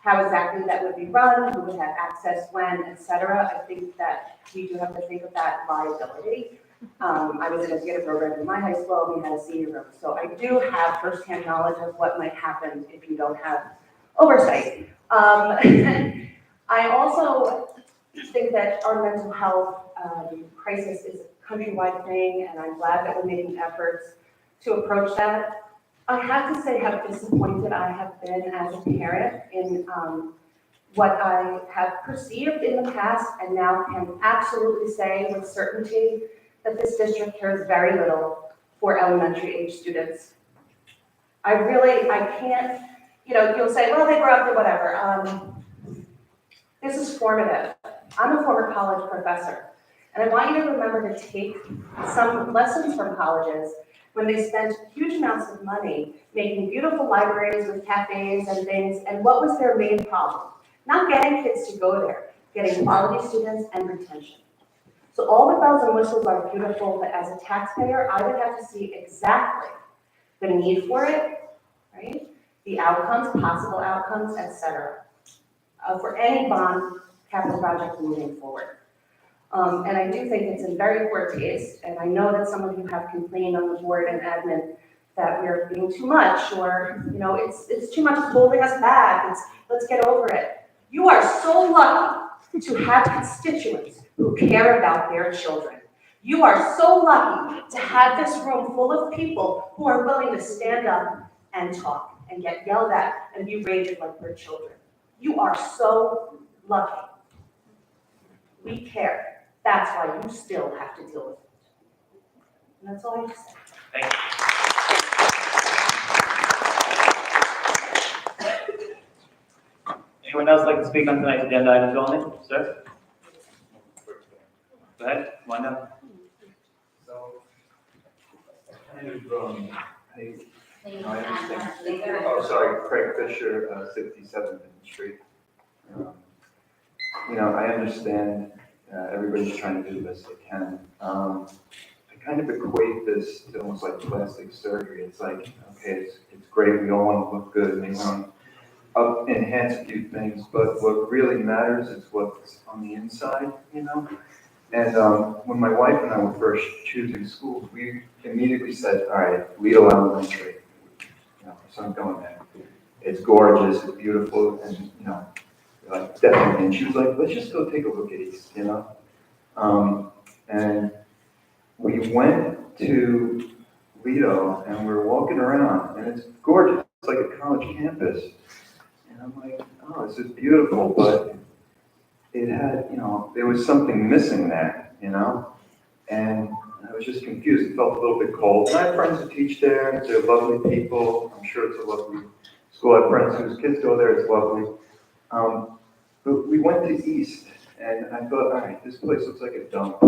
how exactly that would be run, who would have access when, et cetera. I think that we do have to think of that liability. I was in a theater program in my high school, we had a senior room. So I do have firsthand knowledge of what might happen if you don't have oversight. And I also think that our mental health crisis is a countrywide thing, and I'm glad that we're making efforts to approach that. I have to say how disappointed I have been as a parent in what I have perceived in the past, and now can absolutely say with certainty that this district cares very little for elementary age students. I can't, you'll say, well, they grow up or whatever. This is formative. I'm a former college professor, and I want you to remember to take some lessons from colleges when they spent huge amounts of money making beautiful libraries with cafes and things, and what was their main problem? Not getting kids to go there, getting quality students and retention. So all the bells and whistles are beautiful, but as a taxpayer, I would have to see exactly the need for it, right? The outcomes, possible outcomes, et cetera, for any bond capital project moving forward. And I do think it's in very poor taste, and I know that some of you have complained on the board and admin that we're being too much, or, it's too much, it's holding us back, let's get over it. You are so lucky to have constituents who care about their children. You are so lucky to have this room full of people who are willing to stand up and talk and get yelled at and be rated like their children. You are so lucky. We care. That's why you still have to deal with it. And that's all I have to say. Thank you. Anyone else like to speak on tonight's agenda items only? Sir? Go ahead, one up. So, I understand. Oh, sorry, Craig Fisher, 67th Main Street. I understand everybody's trying to do the best they can. I kind of equate this to almost like plastic surgery. It's like, okay, it's great, we all want to look good, and they want to enhance a few things, but what really matters is what's on the inside, And when my wife and I were first choosing schools, we immediately said, all right, Lido Elementary, so I'm going there. It's gorgeous, it's beautiful, and like definitely. And she was like, let's just go take a look at East, And we went to Lido, and we were walking around, and it's gorgeous. It's like a college campus. And I'm like, oh, this is beautiful, but it had, there was something missing there, and I was just confused. It felt a little bit cold. And I have friends who teach there. They're lovely people. I'm sure it's a lovely school. I have friends whose kids go there. It's lovely. But we went to East, And I thought, all right, this place looks like a dump.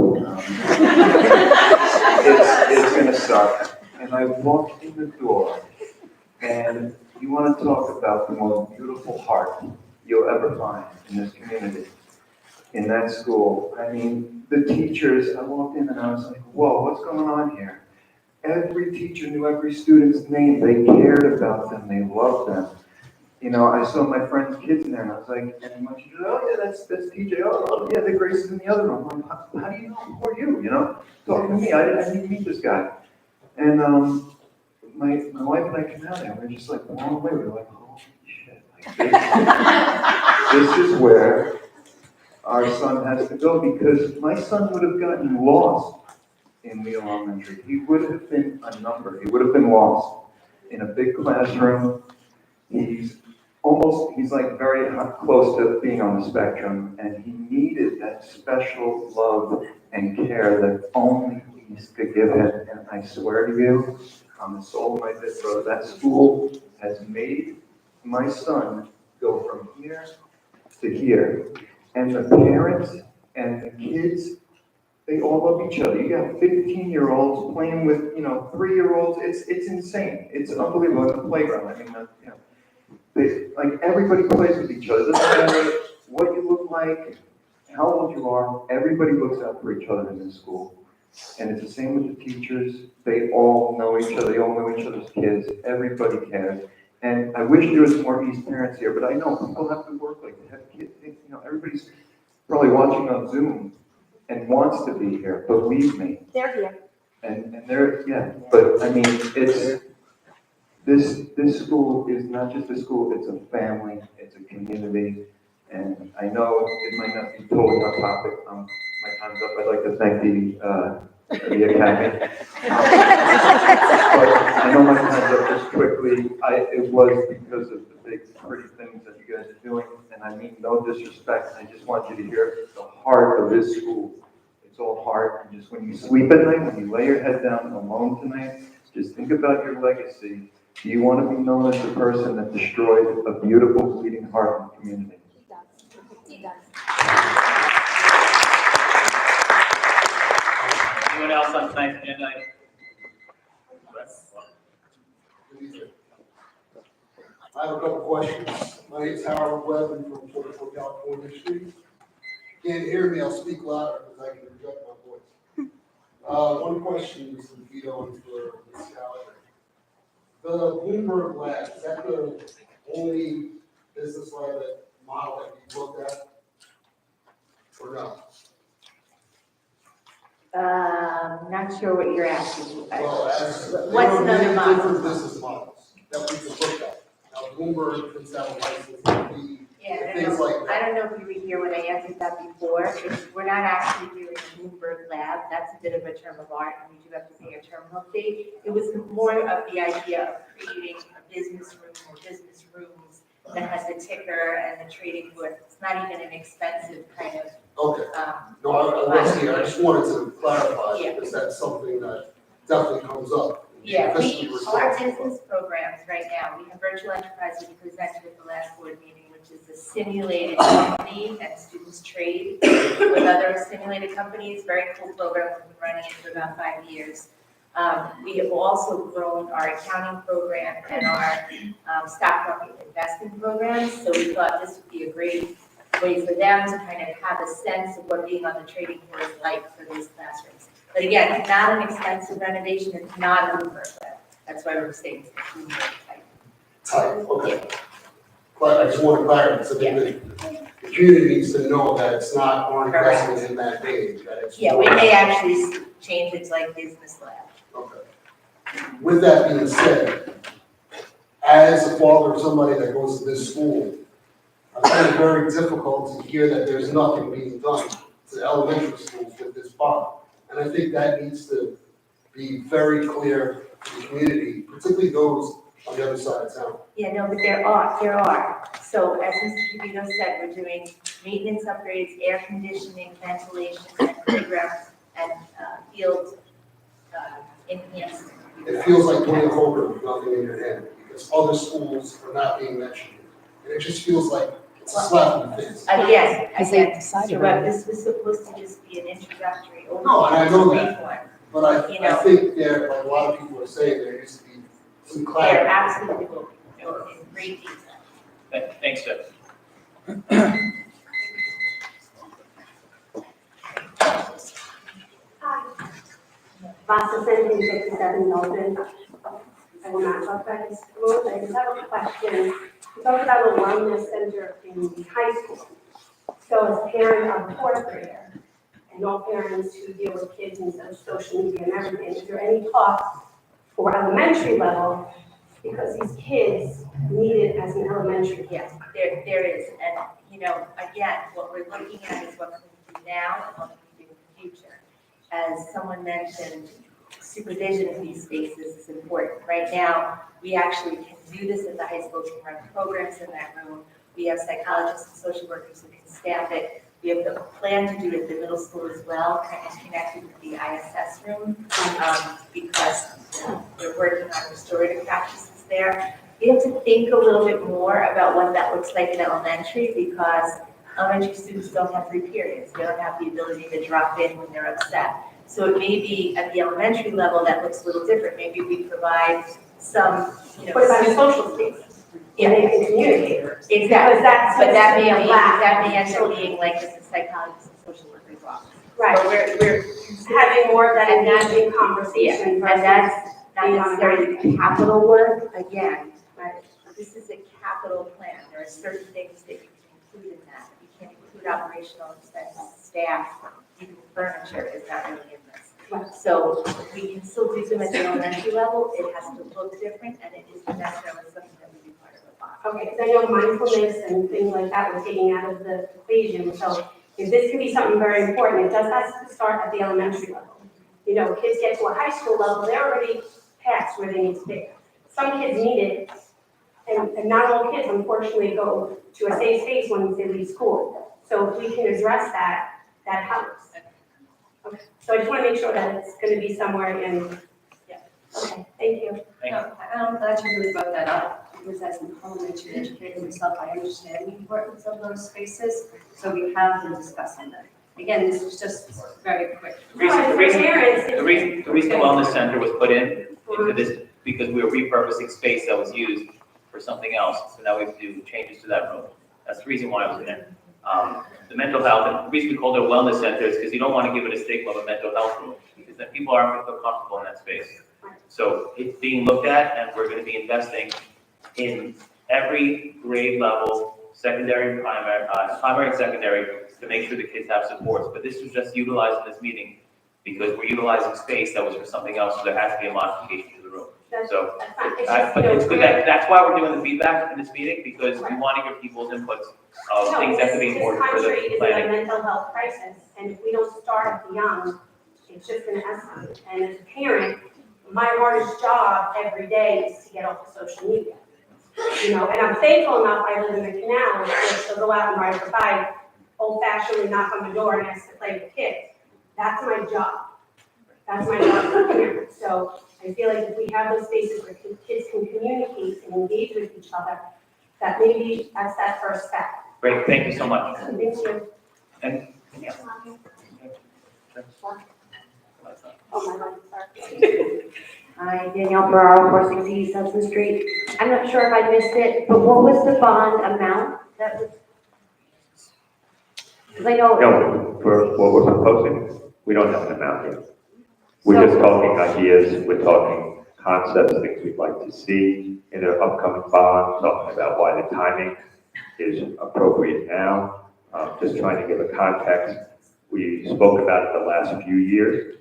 It's gonna suck. And I walked in the door, and you want to talk about the most beautiful heart you'll ever find in this community, in that school. I mean, the teachers, I walked in and I was like, whoa, what's going on here? Every teacher knew every student's name. They cared about them. They loved them. You know, I saw my friend's kids in there, and I was like, and my teacher, oh yeah, that's TJ. Oh yeah, the Grace is in the other room. I'm like, how do you know? Who are you? You know, talking to me. I didn't meet this guy. And my wife and I came out there, and we were just like blown away. We were like, holy shit! Like, this is where our son has to go, because my son would have gotten lost in the elementary. He would have been a number. He would have been lost in a big classroom. He's like very close to being on the spectrum, and he needed that special love and care that only he could give him. And I swear to you, on the soul of my dead brother, that school has made my son go from here to here. And the parents and the kids, they all love each other. You got 15-year-olds playing with, 3-year-olds. It's insane. It's unbelievable. In the playground, I mean, like everybody plays with each other. It doesn't matter what you look like, how old you are. Everybody looks out for each other in this school. And it's the same with the teachers. They all know each other. They all know each other's kids. Everybody cares. And I wish there was more East parents here, but I know people have to work, like they have kids. Everybody's probably watching on Zoom and wants to be here. Believe me. They're here. And they're, yeah. But I mean, it's this school is not just a school. It's a family. It's a community. And I know it might not be totally on topic. My time's up. I'd like to thank the Academy. But I know my time's up. Just quickly, it was because of the big, pretty things that you guys are doing, and I mean no disrespect. I just want you to hear the heart of this school. It's all heart, and just when you sleep at night, when you lay your head down alone tonight, just think about your legacy. Do you want to be known as the person that destroyed a beautiful, bleeding heart in the community? He does. Anyone else on tonight's agenda item? I have a couple questions. My name is Howard Webb. I'm from 44 California Street. If you can't hear me, I'll speak louder because I can project my voice. One question, Mr. Vito, and for Ms. Gallagher. The Bloomberg Lab, is that the only business lab model that you looked at? Or no? Not sure what you're asking. Well, What's another model? Different business models that we could look at. Now, Bloomberg can sell licenses, Yeah, things like that. I don't know if you were here when I answered that before. We're not actually doing a Bloomberg Lab. That's a bit of a term of art, and we do have to pay a terminal fee. It was more of the idea of creating a business room or business rooms that has the ticker and the trading board. It's not even an expensive kind of. Okay. No, I was here. I just wanted to clarify because that's something that definitely comes up. Yeah, our business programs right now, we have virtual enterprise that we presented at the last board meeting, which is a simulated company that students trade with other simulated companies. Very cool program. We've been running it for about 5 years. We have also grown our accounting program and our stock market investing programs. So we thought this would be a great way for them to kind of have a sense of what being on the trading floor is like for these classrooms. But again, it's not an expensive renovation. It's not a Bloomberg Lab. That's why we're saying it's Bloomberg type. Okay. But I just want to clarify, so the community needs to know that it's not our investment in that page. Yeah, we may actually change it to like business lab. Okay. With that being said, as a father of somebody that goes to this school, I find it very difficult to hear that there's nothing being done to elementary schools with this bond. And I think that needs to be very clear to the community, particularly those on the other side of town. Yeah, no, but there are. So as Mr. Trevino said, we're doing maintenance upgrades, air conditioning, ventilation, and playgrounds, and field enhancement. It feels like putting a poker with nothing in your hand, because other schools are not being mentioned. And it just feels like It's a slap in the face. Again, Because they again, decided Mr. Webb, already. this was supposed to just be an introductory. No, and I know that. overview one. But You I know. think there, like a lot of people are saying, there needs to be some There clarity. absolutely will be, in great detail. Thanks, Jeff. Vasa Sending 57 Norton. I will not talk about this school, I just have a question. You talked about a wellness center in high school. So as a parent of a fourth grader, and all parents who deal with kids and social media and everything, is there any talk for elementary level? Because these kids need it as an elementary. Yes, there is, and, you know, again, what we're looking at is what can we do now and what can we do in the future. As someone mentioned, supervision of these spaces is important. Right now, we actually can do this at the high school, we can run programs in that room. We have psychologists and social workers who can staff it. We have the plan to do it at the middle school as well, kind of connected with the ISS room, because we're working on restorative practices there. We have to think a little bit more about what that looks like in elementary, because elementary students don't have free periods. They don't have the ability to drop in when they're upset. So it may be at the elementary level that looks a little different. Maybe we provide some, you know. What about social spaces? Yeah, They can communicate. exactly. Because that's But that may what's be, lack. that may end up being like the psychologist and social worker's office. Right. But we're Having more of that and that's- engaging conversation And versus that's not being on a necessarily capital work, again, right? This is a capital plan. There are certain things that you can include in that. You can't include operational expenses, staff, even furniture is not really in this. So we can still do them at the elementary level. It has to look different, and it isn't necessarily something that would be part of the box. Okay, because I know mindfulness and things like that we're taking out of the equation, so if this could be something very important, it does have to start at the elementary level. You know, kids get to a high school level, they're already past where they need to be. Some kids need it, and not all kids unfortunately go to a safe space when they leave school. So if we can address that, that helps. Okay, so I just want to make sure that it's going to be somewhere in, yeah. Okay, thank you. No, I'm glad you really brought that up, because as an elementary educator myself, I understand the importance of those spaces, so we have been discussing that. Again, this is just very quick. The reason the wellness center was put into this, because we were repurposing space that was used for something else, so now we have to do changes to that room. That's the reason why it was in there. The mental health, and the reason we called it a wellness center is because you don't want to give it a stigma of a mental health room, because then people aren't going to feel comfortable in that space. So it's being looked at, and we're going to be investing in every grade level, secondary and primary and secondary, to make sure the kids have supports. But this was just utilized in this meeting because we're utilizing space that was for something else, so there has to be a modification to the room. So, but it's good that's why we're doing the feedback in this meeting, because we want to hear people's inputs of things that could be important for This country the is in a planning. mental health crisis, and if we don't start at the young, it's just going to escalate. And as a parent, my hardest job every day is to get off of social media. You know, and I'm thankful enough, I live in the canal, to go out and ride the bike, old-fashionedly knock on the door and ask to play with kids. That's my job. That's my job as a parent. So I feel like if we have those spaces where kids can communicate and engage with each other, that maybe that's that first step. Great, thank you so much. Thank you. And, yeah. Oh, my God, sorry. Hi, Danielle Ferraro, 460 Hudson Street. I'm not sure if I missed it, but what was the bond amount that was? Because I know. No, for what we're proposing, we don't have an amount yet. We're just talking ideas, we're talking concepts, things we'd like to see in an upcoming bond, talking about why the timing is appropriate now, just trying to give a context. We spoke about it the last few years,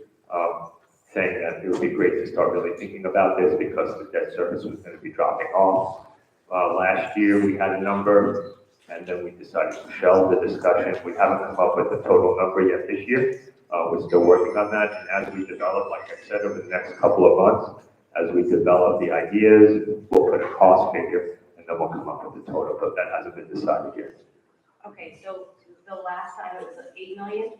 saying that it would be great to start really thinking about this because the debt service was going to be dropping off. Last year, we had a number, and then we decided to shelve the discussion. We haven't come up with the total number yet this year. We're still working on that, and as we develop, like I said, over the next couple of months, as we develop the ideas, we'll put a cost figure, and then we'll come up with the total, but that hasn't been decided yet. Okay, so the last time it was 8 million?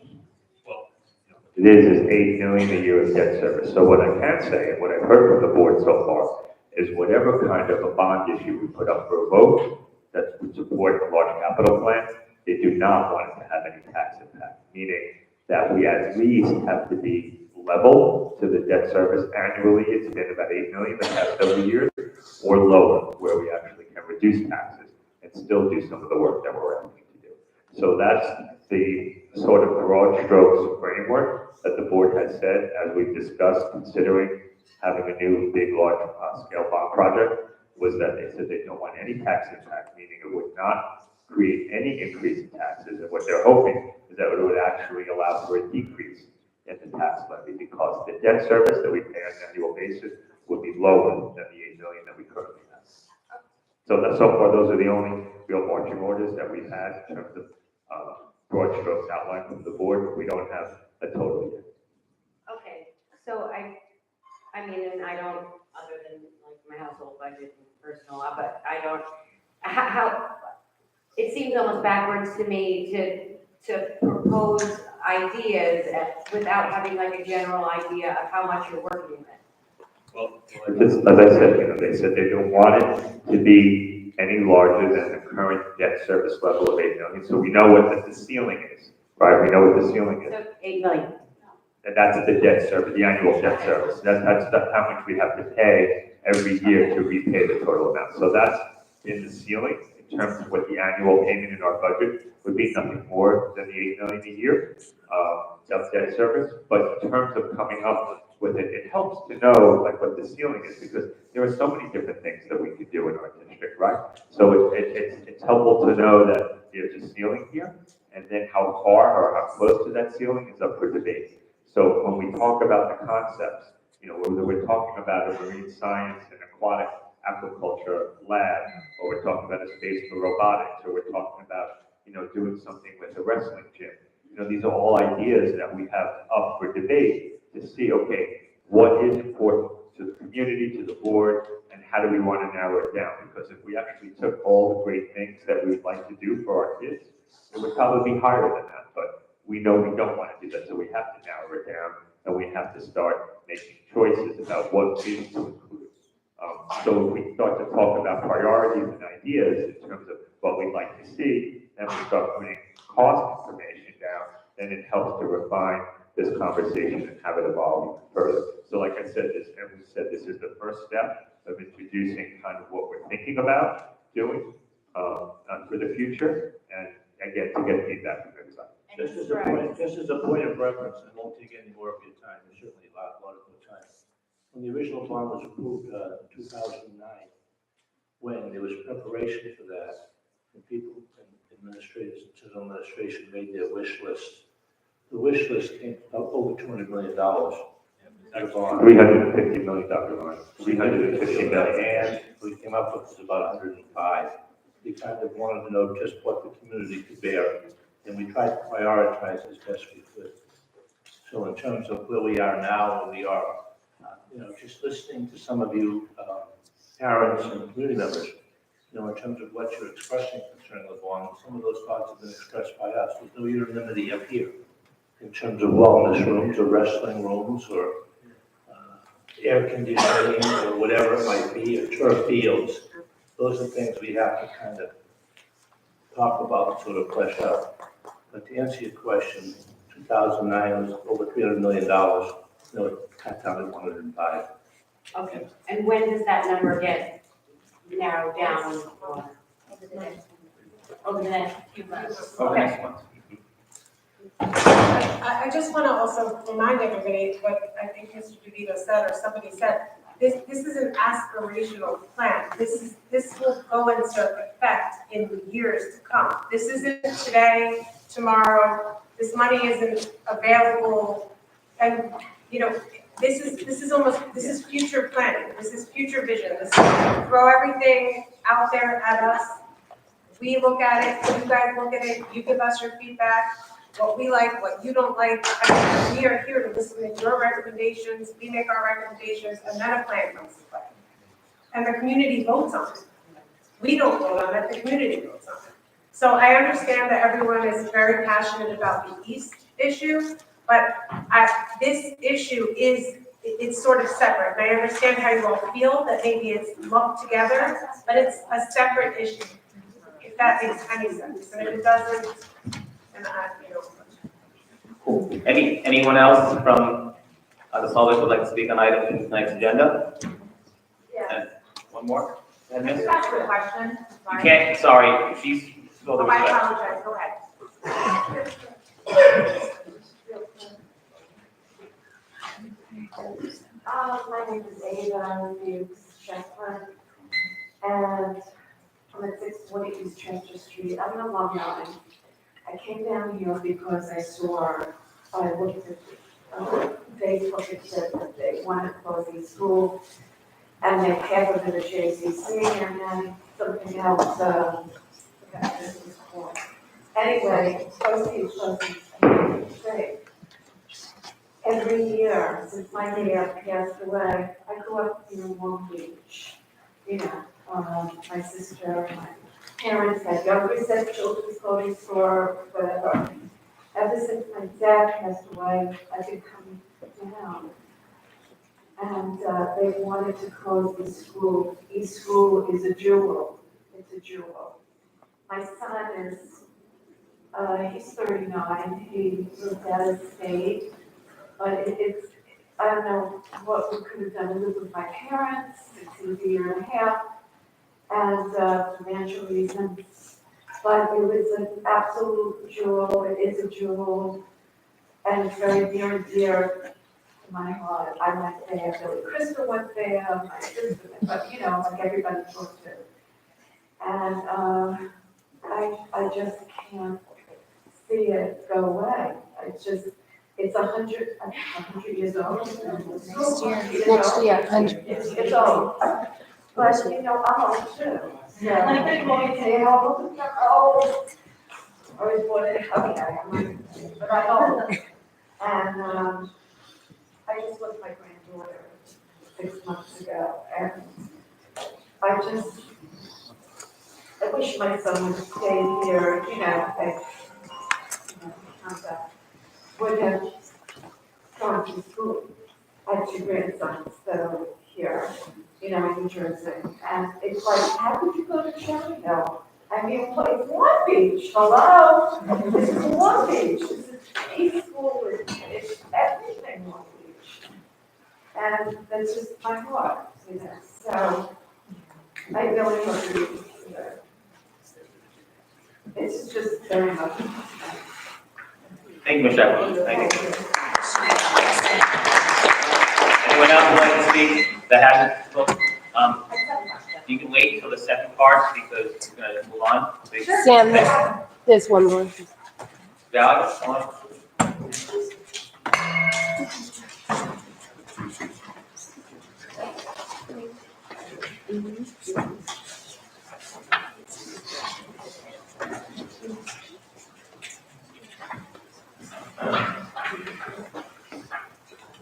It is 8 million a year of debt service. So what I can say, and what I've heard from the board so far, is whatever kind of a bond issue we put up for a vote, that would support a large capital plan, they do not want it to have any tax impact, meaning that we at least have to be level to the debt service annually. It's been about 8 million the past several years, or lower, where we actually can reduce taxes and still do some of the work that we're asking to do. So that's the sort of broad strokes framework that the board has said, as we've discussed, considering having a new big, large scale bond project, was that they said they don't want any tax impact, meaning it would not create any increase in taxes. And what they're hoping is that it would actually allow for a decrease in the tax levy, because the debt service that we pay on an annual basis would be lower than the 8 million that we currently have. So far, those are the only real marching orders that we've had in terms of broad strokes outlined from the board. We don't have a total yet. Okay, so I mean, and I don't, other than like my household budget and personal, but I don't, how, it seems almost backwards to me to propose ideas without having like a general idea of how much you're working with. Well, as I said, they said they don't want it to be any larger than the current debt service level of 8 million. So we know what the ceiling is, right? We know what the ceiling is. So 8 million. And that's the debt service, the annual debt service. That's how much we have to pay every year to repay the total amount. So that's in the ceiling in terms of what the annual payment in our budget would be, nothing more than the 8 million a year of debt service. But in terms of coming up with it, it helps to know like what the ceiling is, because there are so many different things that we could do in our district, right? So it's helpful to know that there's a ceiling here, and then how far or how close to that ceiling is up for debate. So when we talk about the concepts, whether we're talking about a marine science and aquatic aquaculture lab, or we're talking about a space for robotics, or we're talking about, doing something with a wrestling gym. These are all ideas that we have up for debate to see, okay, what is important to the community, to the board, and how do we want to narrow it down? Because if we actually took all the great things that we'd like to do for our kids, it would probably be higher than that, but we know we don't want to do that, so we have to narrow it down, and we have to start making choices about what is to include. So if we start to talk about priorities and ideas in terms of what we'd like to see, then we start putting cost information down, then it helps to refine this conversation and have it evolve even further. So like I said, this is the first step of introducing kind of what we're thinking about doing for the future, and again, to get feedback from everybody. Just as a point of reference, I won't take any more of your time, there's certainly a lot of your time. When the original bond was approved in 2009, when there was preparation for that, and people and administrators and civil administration made their wish list, the wish list came up over $200 million. $350 million line. $350 million. And we came up with about 105. We kind of wanted to know just what the community could bear, and we tried to prioritize as best we could. So in terms of where we are now, where we are, just listening to some of you parents and community members, in terms of what you're expressing concerning the bond, some of those thoughts have been expressed by us. There's no unanimity up here in terms of wellness rooms or wrestling rooms or air conditioning or whatever it might be, or turf fields. Those are things we have to kind of talk about and sort of flesh out. But to answer your question, 2009 was over $300 million. It cut down to 105. Okay, and when does that number get narrowed down? Over the next few months. Okay. I just want to also remind everybody what I think Mr. DeVito said, or somebody said, this is an aspirational plan. This will go into effect in the years to come. This isn't today, tomorrow. This money isn't available, and this is future planning. This is future vision. This is throw everything out there at us. We look at it. You guys look at it. You give us your feedback. What we like, what you don't like. We are here to listen to your recommendations. We make our recommendations, and then a plan comes to play. And the community votes on it. We don't vote on it, the community votes on it. So I understand that everyone is very passionate about the East issue, but this issue it's sort of separate. And I understand how you all feel, that maybe it's lumped together, but it's a separate issue. that makes any sense, and if it doesn't, then Anyone else from the public would like to speak on items in tonight's agenda? Yeah. One more? Go ahead, Can miss. I ask you a question? You can't, sorry, she's. Oh, I apologize, go ahead. My name is Ada, I'm Fuchs Shepherd, and I'm at 640 East Chester Street. I'm an alumni. I came down here because I looked at Facebook, it said that they wanted to close the school, and they half of it at JCC, and then something else, forgot this was called. Anyway, proceeds, great. Every year, since my dad passed away, I grew up in Long Beach. You know, my sister, my parents had younger children's clothing store, whatever. Ever since my dad passed away, I've been coming down. And they wanted to close the school. East School is a jewel. It's a jewel. My son is, he's 39. He moved out of state. But it's, I don't know what we could have done. I lived with my parents. It's a year and a half. And financial reasons. But it was an absolute jewel. It is a jewel. And it's very near and dear to my heart. I went there. Billy Crystal went there. My sister went, but you know, like everybody talked to. And I just can't see it go away. It's 100 years old. Next year, 100. It's old. But, you know, I'm old too. So, I'm old. I was born in, okay, but I'm old. And I just lost my granddaughter 6 months ago. And I wish my son would stay here, you know, like, would have gone to school. I have two grandsons that are here, you know, in New Jersey. And it's like, how could you go to Cherryville? I mean, it's Long Beach, hello? This is Long Beach. This is East School, it's everything Long Beach. And that's just my heart, you know. So I really hope you consider. It's just very much. Thank you, Ms. Shepherd. Thank you. Anyone else would like to speak that hasn't spoken? You can wait until the second part because we're going to move on. Please. Sam, there's one more. Val, on.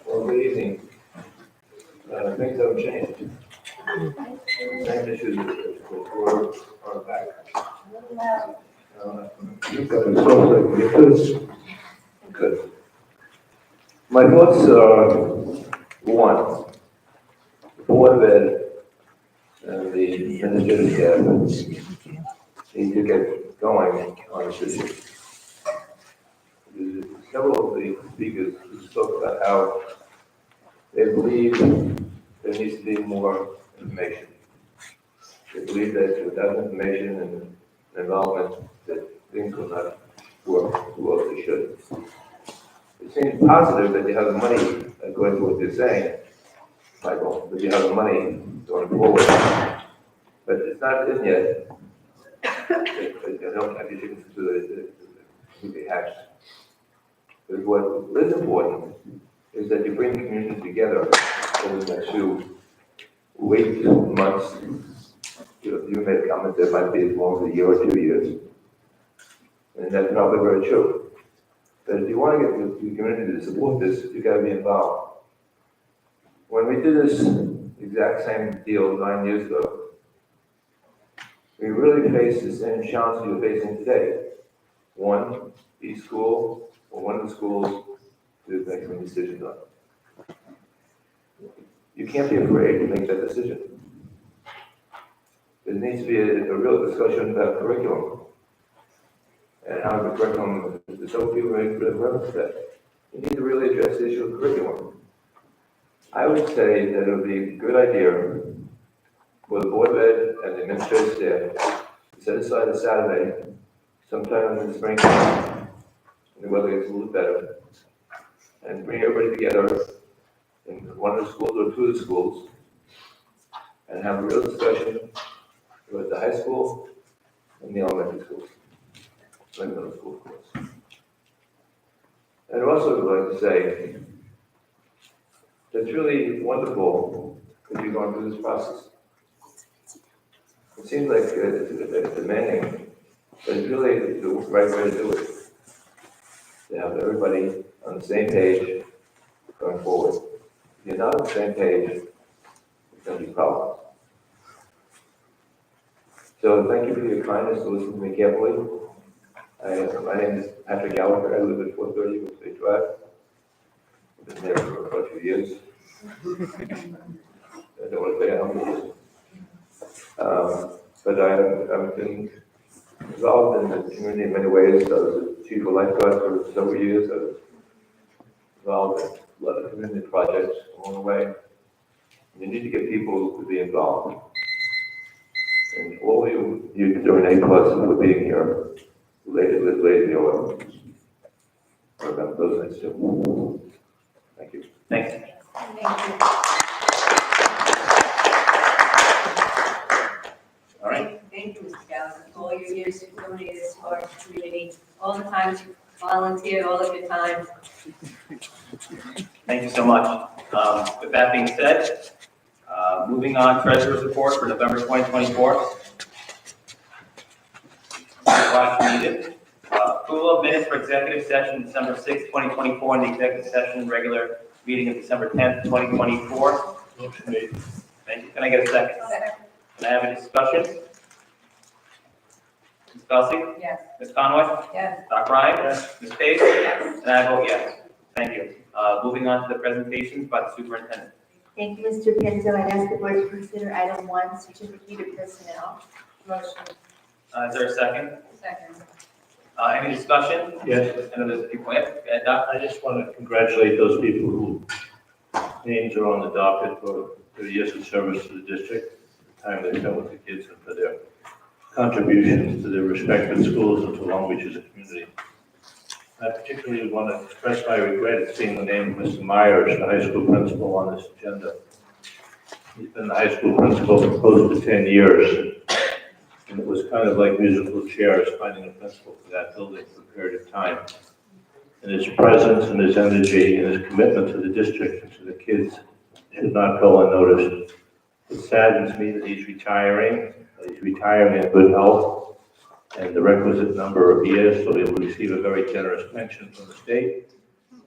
Well, good evening. Things have changed. Same issues are back. You've got to solve it. Good. My thoughts are, one, the Board of Ed and the administrative staff need to get going on this issue. Several of the speakers spoke about how they believe there needs to be more information. They believe that without information and involvement, that things will not work the way they should. It seems positive that you have the money, according to what you're saying, Michael, that you have the money going forward. But it's not in yet. I don't have you to the hatch. But what is important is that you bring the community together over the next few weeks, months. You made a comment that might be more than a year or 2 years. And that's probably very true. But if you want to get the community to support this, you got to be involved. When we did this exact same deal 9 years ago, we really faced the same challenge you're facing today. One, each school, or one of the schools, to make some decisions on. You can't be afraid to make that decision. there needs to be a real discussion about curriculum. And how the curriculum, some people make reference to that. You need to really address the issue of curriculum. I would say that it would be a good idea for the Board of Ed and the administrative staff to set aside a Saturday, sometime in the spring, when the weather gets a little better, and bring everybody together in one of the schools or two of the schools, and have a real discussion with the high school and the elementary schools, and middle school, of course. And also would like to say, it's really wonderful that you've gone through this process. It seems like it's demanding, but it's really the right way to do it. To have everybody on the same page going forward. If you're not on the same page, it's going to be problems. So thank you for your kindness to listen to me carefully. My name is Patrick Gallagher. I live at 430 Woodford Drive. I've been there for quite a few years. I don't want to say how many years. But I've been involved in the community in many ways. I was a chief of lifeguard for several years. I was involved in a lot of community projects along the way. You need to get people to be involved. And all of you can do an A+ for being here. Related with Lady Oil. Remember those things too. Thank you. Thanks. Thank you. All right. Thank you, Mr. Gallagher, for all your years you've donated to our community, all the times you volunteered, all of your time. Thank you so much. With that being said, moving on, treasurer's report for November 2024. Last meeting. Approval of minutes for executive session December 6, 2024, and the executive session regular meeting of December 10th, 2024. Thank you. Can I get a second? Can I have a discussion? Ms. Kelsey? Yes. Ms. Conway? Yes. Dr. Ryan? Yes. Ms. Page? Yes. And I vote yes. Thank you. Moving on to the presentations by the superintendent. Thank you, Mr. Pinto. I'd ask the board to consider item 1, certificate of personnel. Motion. Is there a second? Second. Any discussion? Yes. I know there's a few points. Doc? I just want to congratulate those people whose names are on the docket for their years of service to the district, the time they spent with the kids, and for their contributions to their respective schools and to Long Beach as a community. I particularly want to express my regret at seeing the name of Mr. Myers, the high school principal, on this agenda. He's been the high school principal for close to 10 years. And it was kind of like musical chairs, finding a principal for that building for a period of time. And his presence and his energy and his commitment to the district and to the kids should not go unnoticed. It saddens me that he's retiring in good health and the requisite number of years, so he will receive a very generous pension from the state.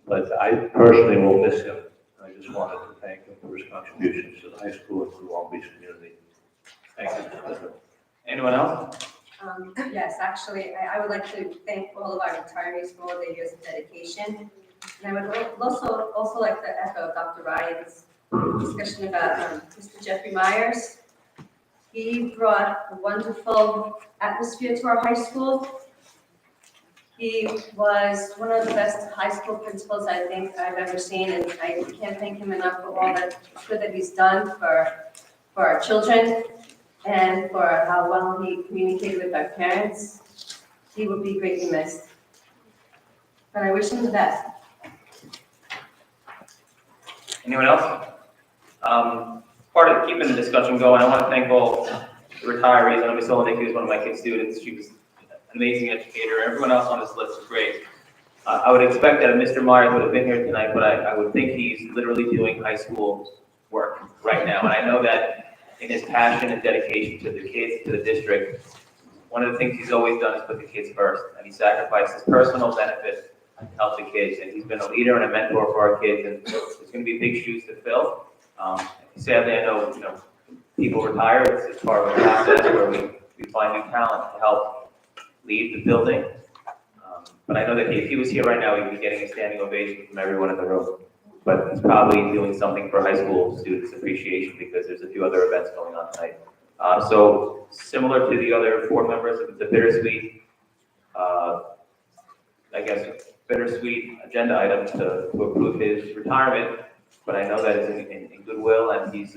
But I personally will miss him. I just wanted to thank him for his contributions to the high school and to the Long Beach community. Thank you. Anyone else? Yes, actually, I would like to thank all of our retirees for all their years of dedication. And I would also like to echo Dr. Ryan's discussion about Mr. Jeffrey Myers. He brought a wonderful atmosphere to our high school. He was one of the best high school principals I think I've ever seen, and I can't thank him enough for all the good that he's done for our children and for how well he communicated with our parents. He will be greatly missed. But I wish him the best. Anyone else? Part of keeping the discussion going, I want to thank all the retirees. I know Ms. Olinick is one of my kid students. She was an amazing educator. Everyone else on this list is great. I would expect that if Mr. Myers would have been here tonight, but I would think he's literally doing high school work right now. And I know that in his passion and dedication to the kids, to the district, one of the things he's always done is put the kids first. And he sacrificed his personal benefit to help the kids. And he's been a leader and a mentor for our kids. And it's going to be big shoes to fill. Sadly, I know, people retire. It's part of a process where we find new talent to help lead the building. But I know that if he was here right now, he'd be getting a standing ovation from everyone in the room. But he's probably doing something for high school students' appreciation because there's a few other events going on tonight. So similar to the other board members, it's a bittersweet, I guess, bittersweet agenda item to approve his retirement, but I know that it's in goodwill, and he's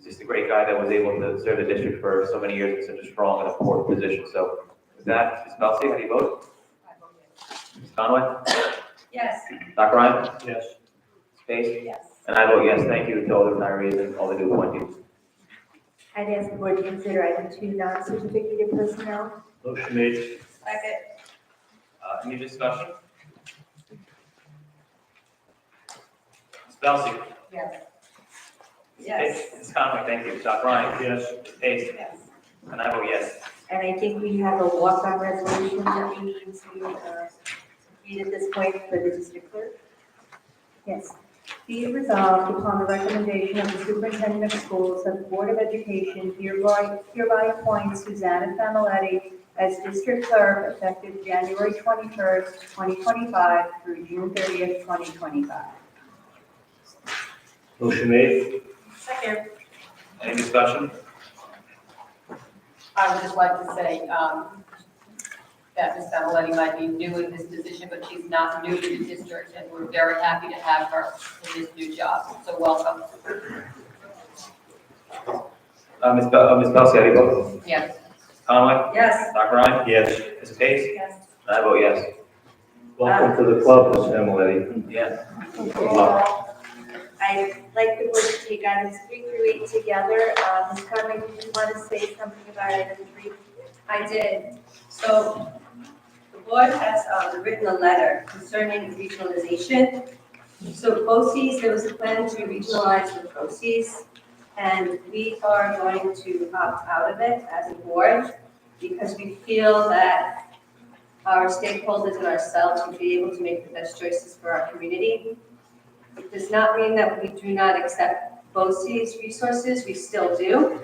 just a great guy that was able to serve the district for so many years in such a strong and important position. So with that, Ms. Belsi, how do you vote? Ms. Conway? Yes. Dr. Ryan? Yes. Ms. Pace? Yes. And I vote yes. Thank you to all the retirees and all the new appointees. I'd ask the board to consider item 2 non-certificated personnel. Motion made. Second. Any discussion? Ms. Belsi? Yes. Ms. Conway, thank you. Dr. Ryan? Yes. Ms. Pace? Yes. And I vote yes. And I think we have a walk-on resolution that we need to read at this point for the district clerk. Yes. Be it resolved upon the recommendation of the superintendent of schools that the Board of Education hereby appoints Susanna Familetti as district clerk effective January 21st, 2025 through June 30th, 2025. Motion made. Second. Any discussion? I would just like to say that Ms. Familetti might be new in this position, but she's not new to the district, and we're very happy to have her in this new job. So welcome. Ms. Belsi, how do you vote? Yes. Ms. Conway? Yes. Dr. Ryan? Yes. Ms. Pace? Yes. And I vote yes. Welcome to the club, Ms. Familetti. Yeah. Good luck. I'd like the board to take items 3 through 8 together. Ms. Conway, did you want to say something about item 3? I did. So the board has written a letter concerning regionalization. So BOCES, there was a plan to regionalize the BOCES, and we are going to opt out of it as a board because we feel that our stakeholders and ourselves will be able to make the best choices for our community. It does not mean that we do not accept BOCES resources, we still do.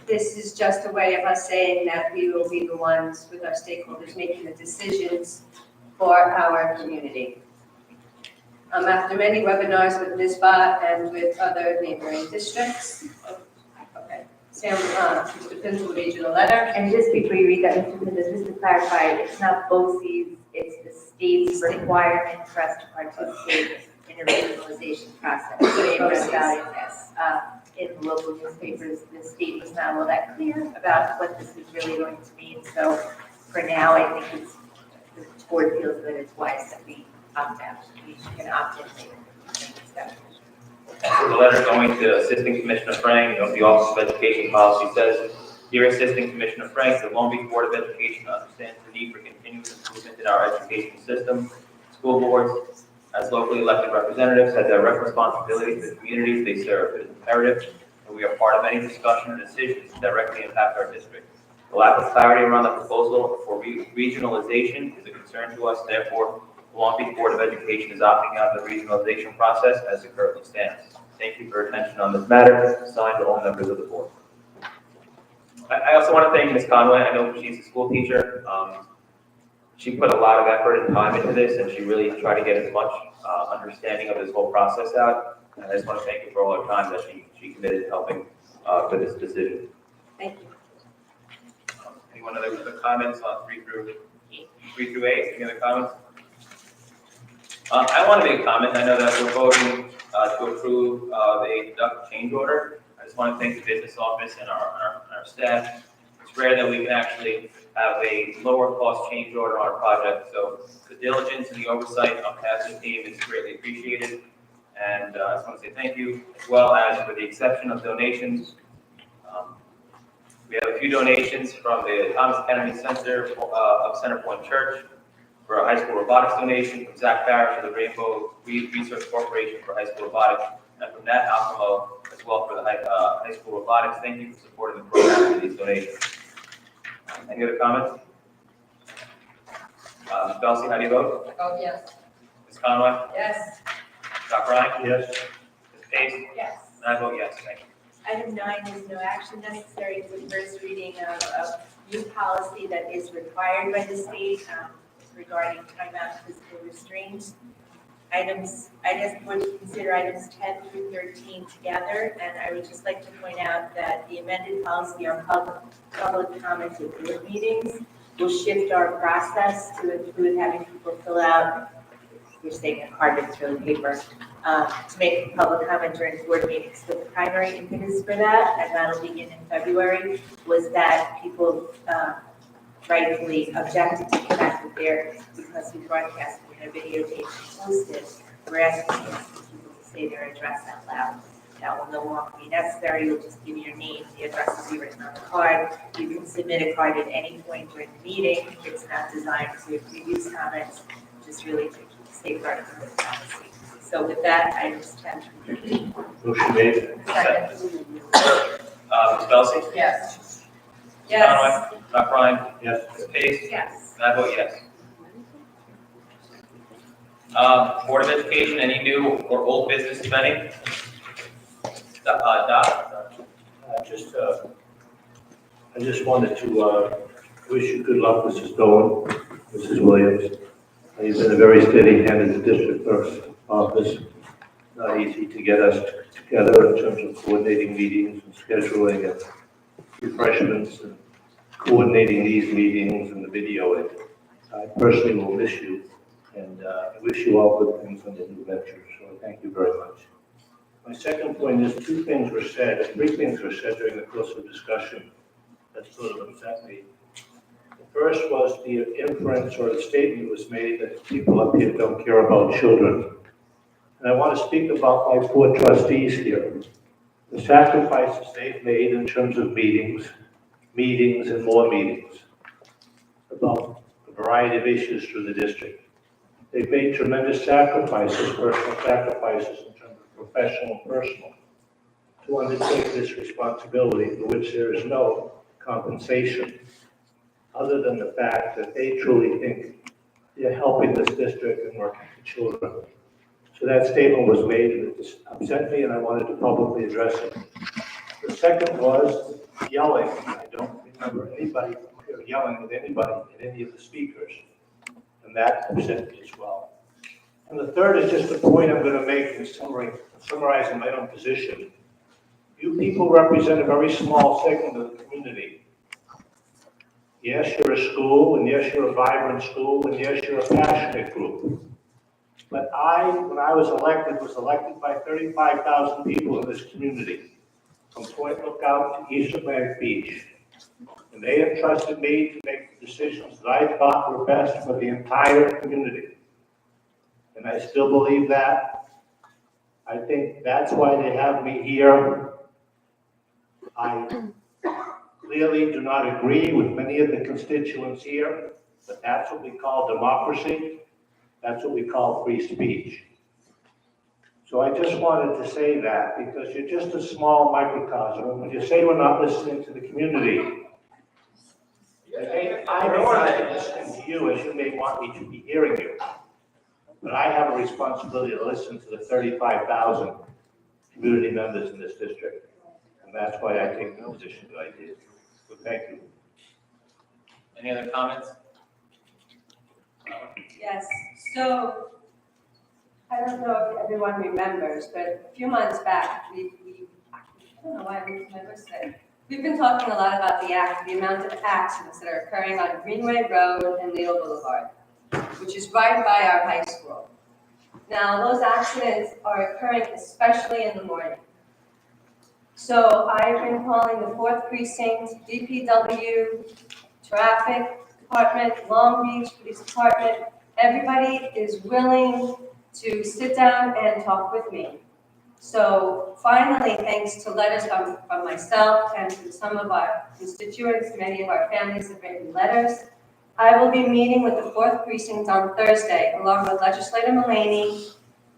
This is just a way of us saying that we will be the ones with our stakeholders making the decisions for our community. After many webinars with NISBA and with other neighboring districts, okay, Sam, Mr. Pins will read you the letter. And just before you read that, Mr. Pindas, just to clarify, it's not BOCES, it's the state's requirement for us to participate in a regionalization process. So it goes out in local newspapers, the state was not all that clear about what this is really going to mean. So for now, I think the board feels that it's wise that we opt out. We can opt in later. So the letter going to Assistant Commissioner Frank of the Office of Education Policy says, "Dear Assistant Commissioner Frank, the Long Beach Board of Education understands the need for continuous improvement in our education system. School boards, as locally elected representatives, have direct responsibility to the communities they serve. It is imperative that we are part of any discussion or decisions that directly impact our district. The lack of clarity around the proposal for regionalization is a concern to us. Therefore, the Long Beach Board of Education is opting out of the regionalization process as it currently stands. Thank you for your attention on this matter. Signed to all members of the board." I also want to thank Ms. Conway. I know she's a school teacher. She put a lot of effort and time into this, and she really tried to get as much understanding of this whole process out. And I just want to thank you for all her time that she committed to helping for this decision. Thank you. Anyone other comments on 3 through 8? Any other comments? I want to make a comment. I know that we're voting to approve the deduct change order. I just want to thank the business office and our staff. It's rare that we can actually have a lower cost change order on a project. So the diligence and the oversight on behalf of the team is greatly appreciated. And I just want to say thank you, as well as for the exception of donations. We have a few donations from the Thomas Kennedy Center of Center Point Church for a high school robotics donation, from Zach Barrett for the Rainbow Research Corporation for high school robotics, and from Nat Alcamo as well for the high school robotics. Thank you for supporting the program with these donations. Any other comments? Ms. Belsi, how do you vote? Oh, yes. Ms. Conway? Yes. Dr. Ryan? Yes. Ms. Pace? Yes. And I vote yes. Thank you. Item 9 is no action necessary. It's the first reading of a new policy that is required by the state regarding timeout physical restraints. items, I just would consider items 10 through 13 together, and I would just like to point out that the amended policy on public comments at board meetings will shift our process to include having people fill out, you're saying a card that's really paper, to make public comment during board meetings. So the primary impetus for that, and that'll begin in February, was that people rightfully objected to the fact that they're, because we broadcast in a videotape and posted, we're asking people to say their address out loud. That will no longer be necessary. You'll just give your name, the address will be written on the card. You can submit a card at any point during the meeting. It's not designed to reduce comments, just really to safeguard the policy. So with that, items 10 through 13. Motion made. Second. Ms. Belsey? Yes. Ms. Conway? Dr. Ryan? Yes. Ms. Pace? Yes. And I vote yes. Board of Education, any new or old business, if any? Doc? I just wanted to wish you good luck, Mrs. Dolan, Mrs. Williams. You've been a very steady hand in the district clerk's office. Not easy to get us together in terms of coordinating meetings and scheduling and refreshments and coordinating these meetings and the video. I personally will miss you, and I wish you all good things on the new venture. So thank you very much. My second point is three things were said during the course of discussion that sort of upset me. The first was the inference or the statement was made that people up here don't care about children. And I want to speak about my four trustees here. The sacrifices they've made in terms of meetings, and more meetings about a variety of issues through the district. They've made tremendous sacrifices, personal sacrifices in terms of professional and personal, to undertake this responsibility for which there is no compensation, other than the fact that they truly think they're helping this district and working for children. So that statement was made and it just upset me and I wanted to publicly address it. The second was yelling. I don't remember anybody yelling at anybody, at any of the speakers. And that upset me as well. And the third is just a point I'm going to make in summarizing my own position. You people represent a very small segment of the community. Yes, you're a school, and yes, you're a vibrant school, and yes, you're a passionate group. But when I was elected by 35,000 people in this community, from Point Lookout to East Atlantic Beach. And they entrusted me to make the decisions that I thought were best for the entire community. And I still believe that. I think that's why they have me here. I clearly do not agree with many of the constituents here, but that's what we call democracy. That's what we call free speech. So I just wanted to say that because you're just a small microcosm. When you say we're not listening to the community, I may not be listening to you as you may want me to be hearing you. But I have a responsibility to listen to the 35,000 community members in this district. And that's why I take the position that I did. So thank you. Any other comments? Yes, so I don't know if everyone remembers, but a few months back, I don't know why we never said, we've been talking a lot about the amount of accidents that are occurring on Greenway Road and Leo Boulevard, which is right by our high school. Now, those accidents are occurring especially in the morning. So I've been calling the 4th Precinct, DPW, Traffic Department, Long Beach Police Department. Everybody is willing to sit down and talk with me. So finally, thanks to letters from myself and from some of our constituents, many of our families have written letters, I will be meeting with the 4th Precinct on Thursday, along with Legislator Mulaney,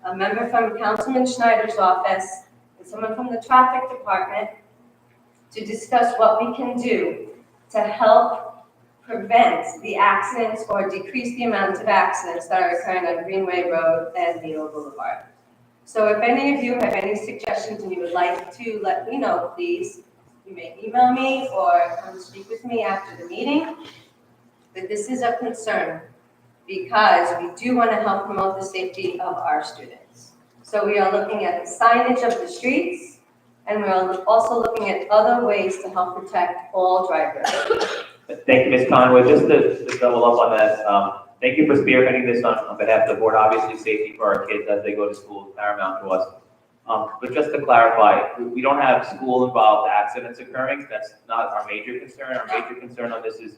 a member from Councilman Schneider's office, and someone from the Traffic Department, to discuss what we can do to help prevent the accidents or decrease the amount of accidents that are occurring on Greenway Road and Leo Boulevard. So if any of you have any suggestions and you would like to let me know, please, you may email me or come speak with me after the meeting. But this is a concern. because we do want to help promote the safety of our students. So we are looking at the signage of the streets, and we are also looking at other ways to help protect all drivers. Thank you, Ms. Conway. Just to double up on that, thank you for spearheading this on behalf of the board. Obviously, safety for our kids as they go to school is paramount to us. But just to clarify, we don't have school-involved accidents occurring. That's not our major concern. Our major concern on this is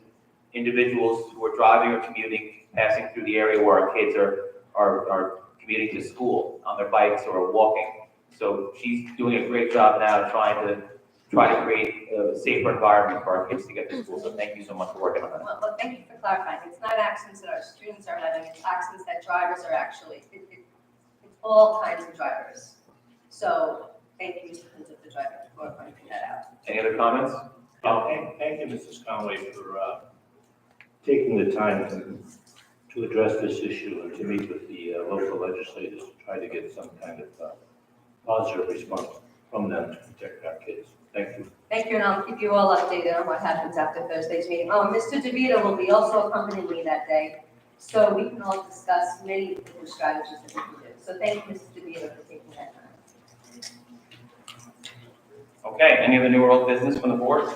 individuals who are driving or commuting, passing through the area where our kids are commuting to school on their bikes or walking. So she's doing a great job now trying to create a safer environment for our kids to get to school. So thank you so much for working on that. Well, thank you for clarifying. It's not accidents that our students are having, it's accidents that drivers are actually, it's all kinds of drivers. So thank you, Mr. Prince, for driving, for pointing that out. Any other comments? Thank you, Mrs. Conway, for taking the time to address this issue and to meet with the local legislators to try to get some kind of positive response from them to protect our kids. Thank you. Thank you, and I'll keep you all updated on what happens after Thursday's meeting. Oh, Mr. DeVito will be also accompanying me that day, so we can all discuss many different strategies that we can do. So thank you, Mr. DeVito, for taking that time. Okay, any other new or old business from the board?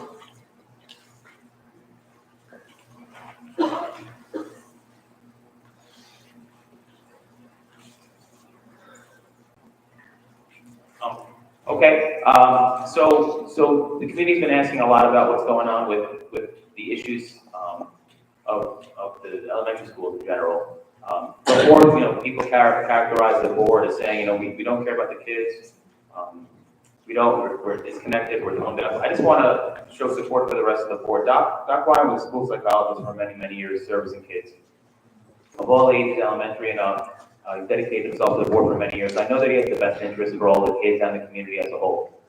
Okay, so the committee's been asking a lot about what's going on with the issues of the elementary schools in general. The board, people characterize the board as saying, we don't care about the kids. We're disconnected, we're tone deaf. I just want to show support for the rest of the board. Doc Ryan was a school psychologist for many, many years, servicing kids of all ages, elementary and up. He dedicated himself to the board for many years. I know that he has the best interest for all the kids and the community as a whole.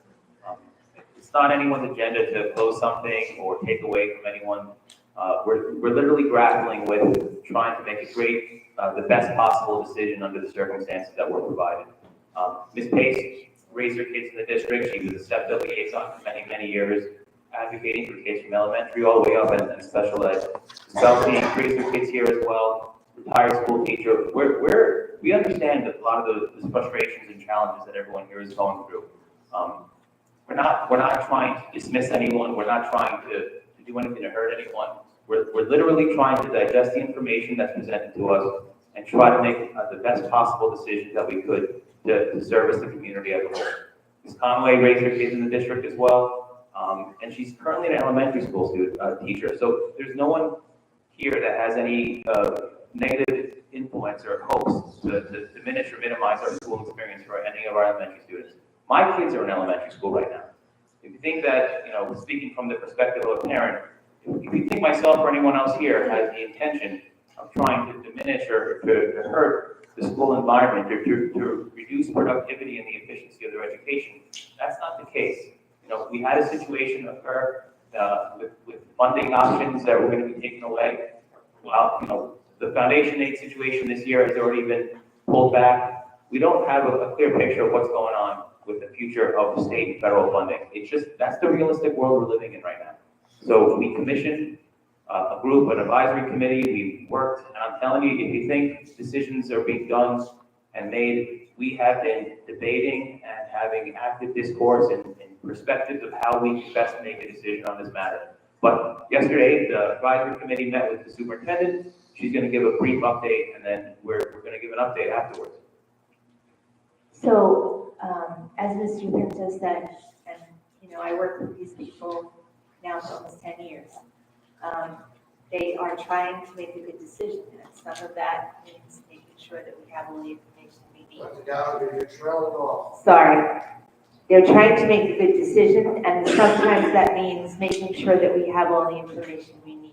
It's not anyone's agenda to close something or take away from anyone. We're literally grappling with trying to make the best possible decision under the circumstances that we're provided. Ms. Pace raised her kids in the district. She was a stepped-up liaison for many, many years, advocating for kids from elementary all the way up and special ed. Chelsea raised her kids here as well, retired school teacher. We understand a lot of the frustrations and challenges that everyone here is going through. We're not trying to dismiss anyone. We're not trying to do anything to hurt anyone. We're literally trying to digest the information that's presented to us and try to make the best possible decisions that we could to service the community as a whole. Ms. Conway raised her kids in the district as well, and she's currently an elementary school teacher. So there's no one here that has any negative influence or hopes to diminish or minimize our school experience for any of our elementary students. My kids are in elementary school right now. If you think that, speaking from the perspective of a parent, if you think myself or anyone else here has the intention of trying to diminish or to hurt the school environment or to reduce productivity and the efficiency of their education, that's not the case. We had a situation occur with funding options that were going to be taken away. Well, the foundation aid situation this year has already been pulled back. We don't have a clear picture of what's going on with the future of state and federal funding. That's the realistic world we're living in right now. So we commissioned a group, an advisory committee, we worked, and I'm telling you, if you think decisions are being done and made, we have been debating and having active discourse and perspectives of how we can best make a decision on this matter. But yesterday, the advisory committee met with the superintendent. She's going to give a brief update, and then we're going to give an update afterwards. So, as Mr. Prince has said, and I work with these people now for almost 10 years. They are trying to make a good decision, and some of that means making sure that we have all the information we need. Sorry. They're trying to make a good decision, and sometimes that means making sure that we have all the information we need.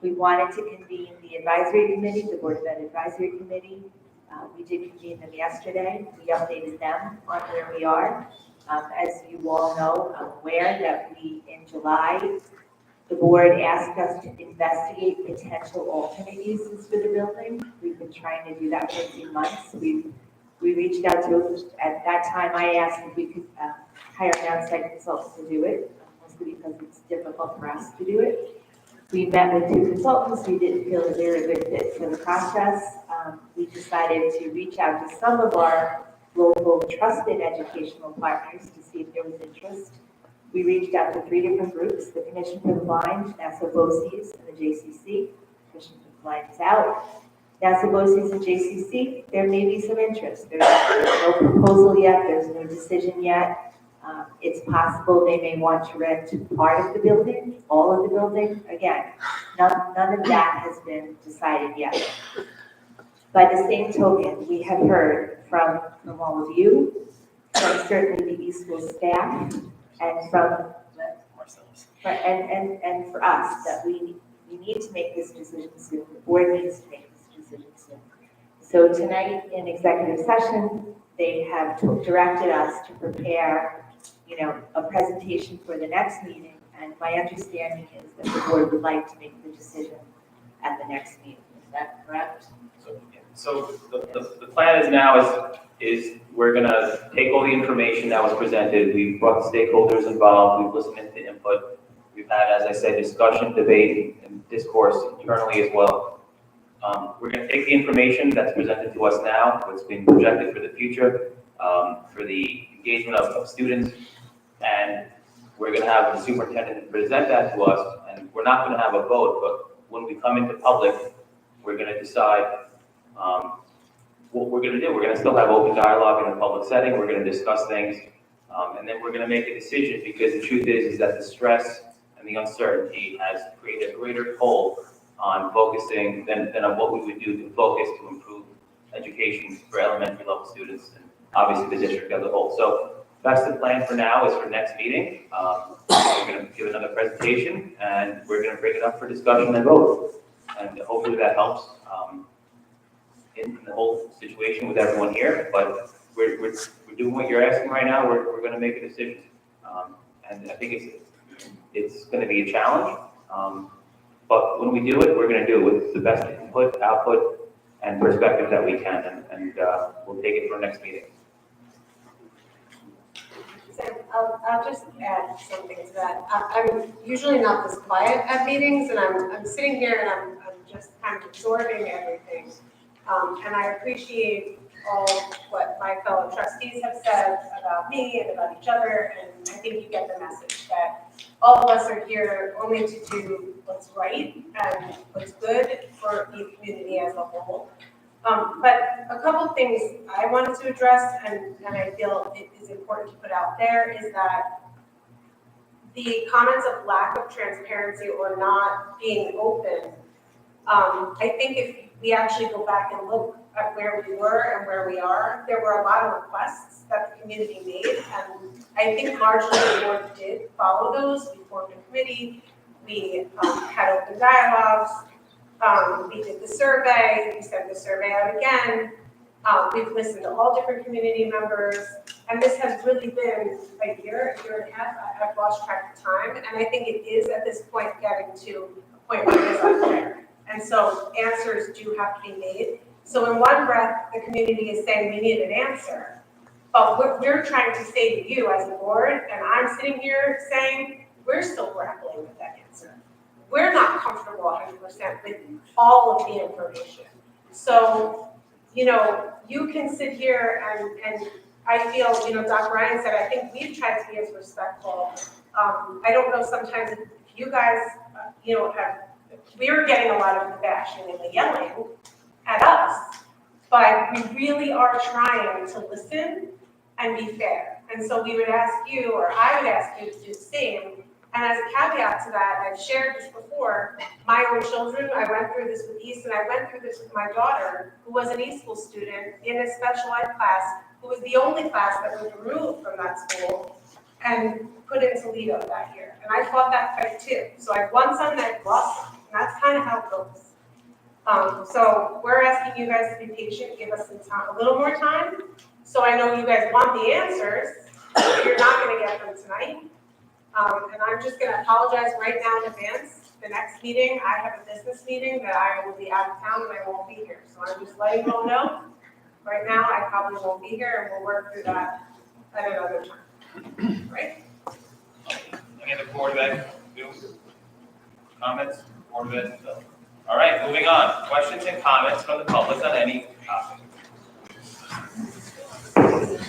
We wanted to convene the advisory committee, the Board of Ed Advisory Committee. We did convene them yesterday. We updated them on where we are. As you all know, I'm aware that in July, the board asked us to investigate potential alternate uses for the building. We've been trying to do that for a few months. We reached out to, at that time, I asked if we could hire an outside consultant to do it, mostly because it's difficult for us to do it. We met with 2 consultants. We didn't feel that they were a good fit for the process. We decided to reach out to some of our local trusted educational partners to see if there was interest. We reached out to 3 different groups: the Commission for the Blind, NASA BOCES, and the JCC. Commission for the Blind is out. NASA BOCES and JCC, there may be some interest. There's no proposal yet. There's no decision yet. It's possible they may want to rent part of the building, all of the building. Again, none of that has been decided yet. By the same token, we have heard from all of you, from certainly the East School staff, and from and for us, that we need to make this decision soon. The board needs to make this decision soon. So tonight in executive session, they have directed us to prepare, a presentation for the next meeting. And my understanding is that the board would like to make the decision at the next meeting. Is that correct? So the plan is now is we're gonna take all the information that was presented. We've brought the stakeholders involved. We've listened to input. We've had, as I said, discussion, debate, and discourse internally as well. We're gonna take the information that's presented to us now, what's been projected for the future, for the engagement of students, and we're gonna have the superintendent present that to us, and we're not gonna have a vote, but when we come into public, we're gonna decide what we're gonna do. We're gonna still have open dialogue in a public setting. We're gonna discuss things, and then we're gonna make a decision, because the truth is that the stress and the uncertainty has created a greater toll on focusing than on what we would do to focus to improve education for elementary level students and obviously the district as a whole. So that's the plan for now, is for next meeting. We're gonna give another presentation, and we're gonna bring it up for discussion and vote. And hopefully that helps in the whole situation with everyone here. But we're doing what you're asking right now. We're gonna make a decision. And I think it's gonna be a challenge. But when we do it, we're gonna do it with the best input, output, and perspective that we can. And we'll take it for our next meeting. I'll just add something to that. I'm usually not this quiet at meetings, and I'm sitting here and I'm just kind of absorbing everything. And I appreciate all what my fellow trustees have said about me and about each other, and I think you get the message that all of us are here only to do what's right and what's good for the community as a whole. But a couple of things I wanted to address, and I feel it is important to put out there, is that the comments of lack of transparency or not being open, I think if we actually go back and look at where we were and where we are, there were a lot of requests that the community made, and I think largely the board did follow those. We formed a committee, we had open dialogues, we did the survey, we sent the survey out again, we've listened to all different community members, and this has really been a year and a half. I've lost track of time, and I think it is at this point getting to a point where it is unclear. And so answers do have to be made. So in one breath, the community is saying we need an answer, but what we're trying to say to you as a board, and I'm sitting here saying, we're still grappling with that answer. We're not comfortable 100% with all of the information. So, you can sit here and I feel, Dr. Ryan said, I think we've tried to be as respectful. I don't know sometimes if you guys, we were getting a lot of the bashing and the yelling at us, but we really are trying to listen and be fair. And so we would ask you, or I would ask you to do the same. And as a caveat to that, I've shared this before, my own children, I went through this with East, and I went through this with my daughter, who was an East School student in a special ed class, who was the only class that was removed from that school and put in Toledo that year. And I fought that fight too. So I won some and I lost some, and that's kind of how it goes. So we're asking you guys to be patient, give us some time, a little more time. So I know you guys want the answers, but you're not gonna get them tonight. And I'm just gonna apologize right now in advance. The next meeting, I have a business meeting that I will be out of town and I won't be here. So I'm just letting you all know. Right now, I probably won't be here, and we'll work through that at another time, right? Any other board comments? Board of Ed. All right, moving on. Questions and comments from the public on any topic.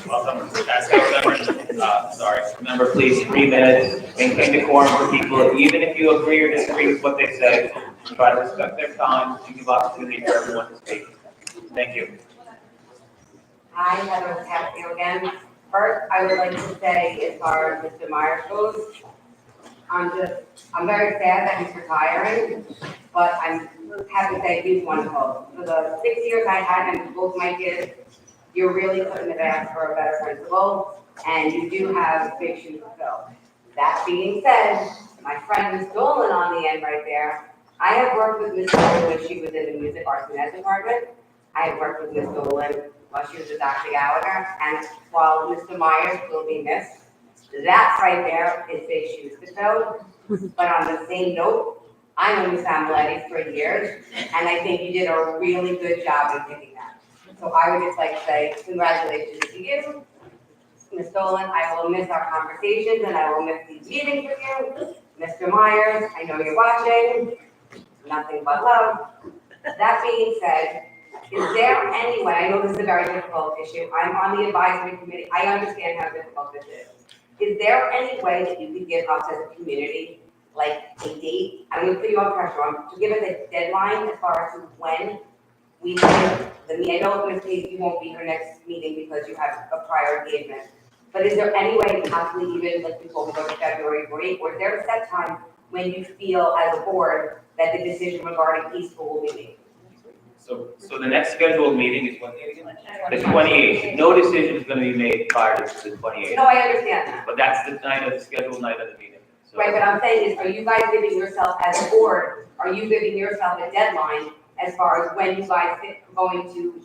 Welcome, Pascal member. Sorry, remember, please, 3 minutes. Maintain the quorum for people, even if you agree or disagree with what they say. Try to respect their time and give opportunity for everyone to speak. Thank you. Hi, Heather Castillo again. First, I would like to say, as far as Mr. Myers goes, I'm very sad that he's retiring, but I'm happy to say he's wonderful. For the 6 years I had him with both my kids, you really couldn't have asked for a better principal, and you do have big shoes to fill. That being said, my friend Ms. Dolan on the end right there, I have worked with Ms. Dolan when she was in the music arts and ed department. I have worked with Ms. Dolan while she was with Dr. Gallagher, and while Mr. Myers will be missed, that right there is big shoes to fill. But on the same note, I know Ms. Amaletti for years, and I think you did a really good job in picking that. So I would just like to say congratulations to you, Ms. Dolan. I will miss our conversations and I will miss these meetings with you. Mr. Myers, I know you're watching. Nothing but love. That being said, is there any way, I know this is a very difficult issue, I'm on the advisory committee, I understand how difficult this is. Is there any way that you could give us as a community, like a date, I'm gonna put you on pressure, to give us a deadline as far as to when we can, I know Ms. Case, you won't be here next meeting because you have a prior engagement, but is there any way possibly even like before we go to February break, or is there a set time when you feel as a board that the decision regarding East School will be made? So the next scheduled meeting is what date again? The 28th. No decision is going to be made prior to the 28th. No, I understand that. But that's the night of the scheduled night of the meeting. So, Right, but I'm saying is, are you guys giving yourself as a board, are you giving yourself a deadline as far as when you guys are going to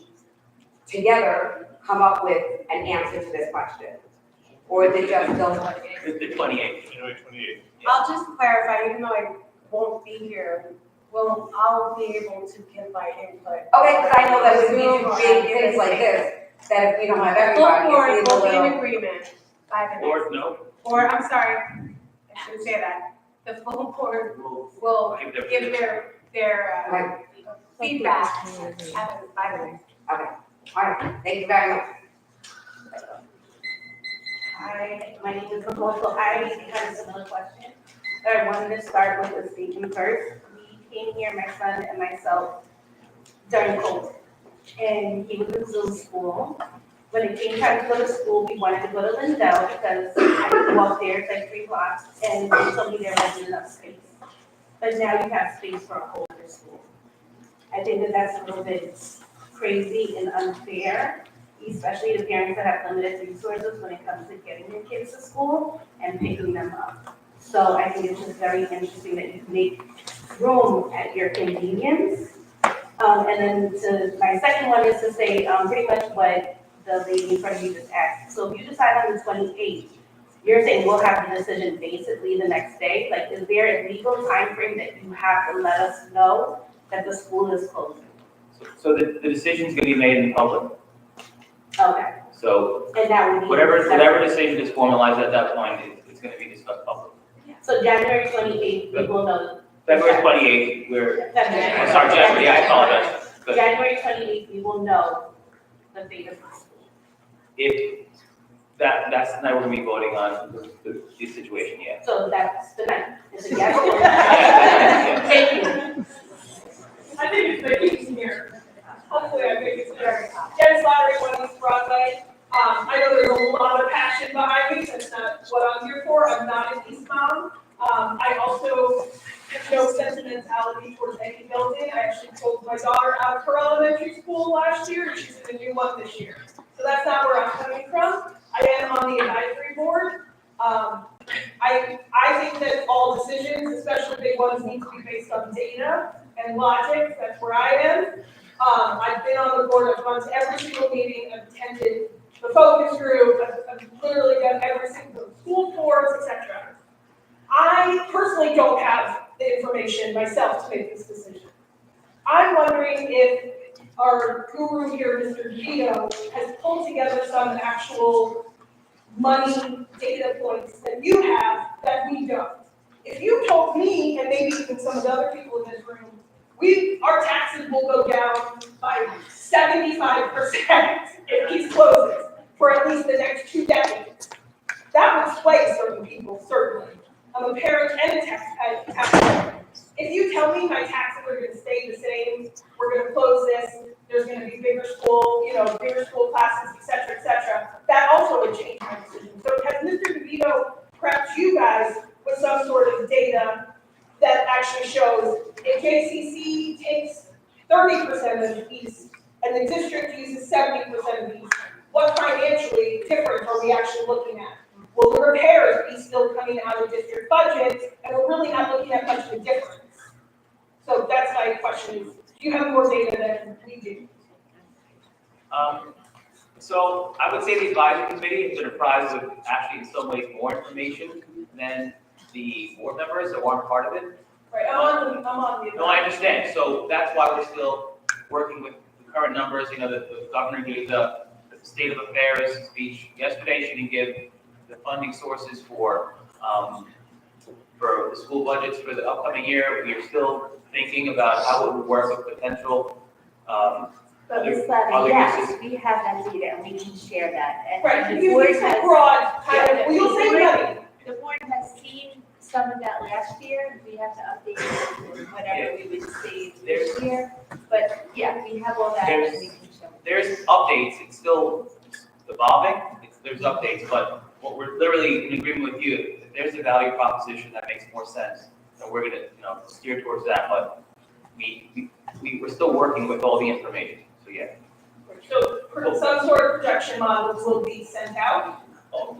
together come up with an answer to this question? Or is it just still? It's the 28th. January 28th. I'll just clarify, even though I won't be here, well, I'll be able to give my input. Okay, because I know that when we do big things like this, that if we don't have everybody, Full board it's a will be in little. agreement by the Or next. no? Or, I'm sorry, I shouldn't say that. The full board will give their feedback by the next. Okay, all right, thank you very much. Hi, my name is Nicole. So I had a similar question, but I wanted to start with the statement first. We came here, my son and myself, during COVID, and he was in Zoom school. When it came time to go to school, we wanted to go to Lindell because I could walk there, it's like 3 blocks, and they told me there wasn't enough space. But now you have space for a whole other school. I think that that's a little bit crazy and unfair, especially the parents that have limited resources when it comes to getting their kids to school and picking them up. So I think it's just very interesting that you make room at your convenience. And then to my second one is to say pretty much what the lady in front of you just asked. So if you decide on the 28th, you're saying we'll have the decision basically the next day? Like, is there a legal time frame that you have to let us know that the school is closing? So the decision's going to be made in public. Okay. So And that would be. whatever decision is formalized at that point, it's going to be discussed publicly. So January 28th, we will know. February 28th, we're, February. oh, sorry, January, I apologize. Good. January 28th, we will know the fate of the school. If that's the night we're going to be voting on the situation, yeah. So that's the night. Is it yes or no? Yeah. Thank you. I think it's the heat here. Hopefully I think it's there. Dennis Lottery, 1 East Broadway. I know there's a lot of passion behind me, that's not what I'm here for, I'm not an East Mom. I also have no sentimentality towards any building. I actually pulled my daughter out of her elementary school last year, and she's in a new one this year. So that's not where I'm coming from. I am on the advisory board. I think that all decisions, especially big ones, need to be based on data and logic. That's where I am. I've been on the board, I've gone to every single meeting, I've attended the focus group, I've literally done every single school boards, etc. I personally don't have the information myself to make this decision. I'm wondering if our guru here, Mr. Vito, has pulled together some actual money data points that you have that we don't. If you told me, and maybe even some of the other people in this room, our taxes will go down by 75% if these closes for at least the next 2 decades, that would sway certain people, certainly. I'm a parent and a taxpayer. If you tell me my taxes are gonna stay the same, we're gonna close this, there's gonna be bigger school, bigger school classes, et cetera, that also would change my decision. So has Mr. DeVito prepped you guys with some sort of data that actually shows if JCC takes 30% of the fees and the district uses 70% of these, what financially difference are we actually looking at? Will the repairs be still coming out of district budgets, and we're really not looking at much of a difference? So that's my question is, do you have more data than we do? So I would say the advisory committee has been apprised with actually in some ways more information than the board members that weren't part of it. Right, I'm on the. No, I understand. So that's why we're still working with the current numbers. The governor gave the state of affairs speech yesterday. She didn't give the funding sources for the school budgets for the upcoming year. We are still thinking about how it would work with potential But Ms. Levy, yes, we have that data and we can share that. And Right, the you board use has- a broad kind of, yeah, well, you'll save money. The board has seen some of that last year. We have to update it with whatever we would save this year. But yeah, we have all that and we can show. There's updates. It's still evolving. There's updates, but what we're literally in agreement with you, if there's a value proposition that makes more sense, then we're gonna, steer towards that. But we're still working with all the information. So yeah. So some sort of projection models will be sent out. Oh,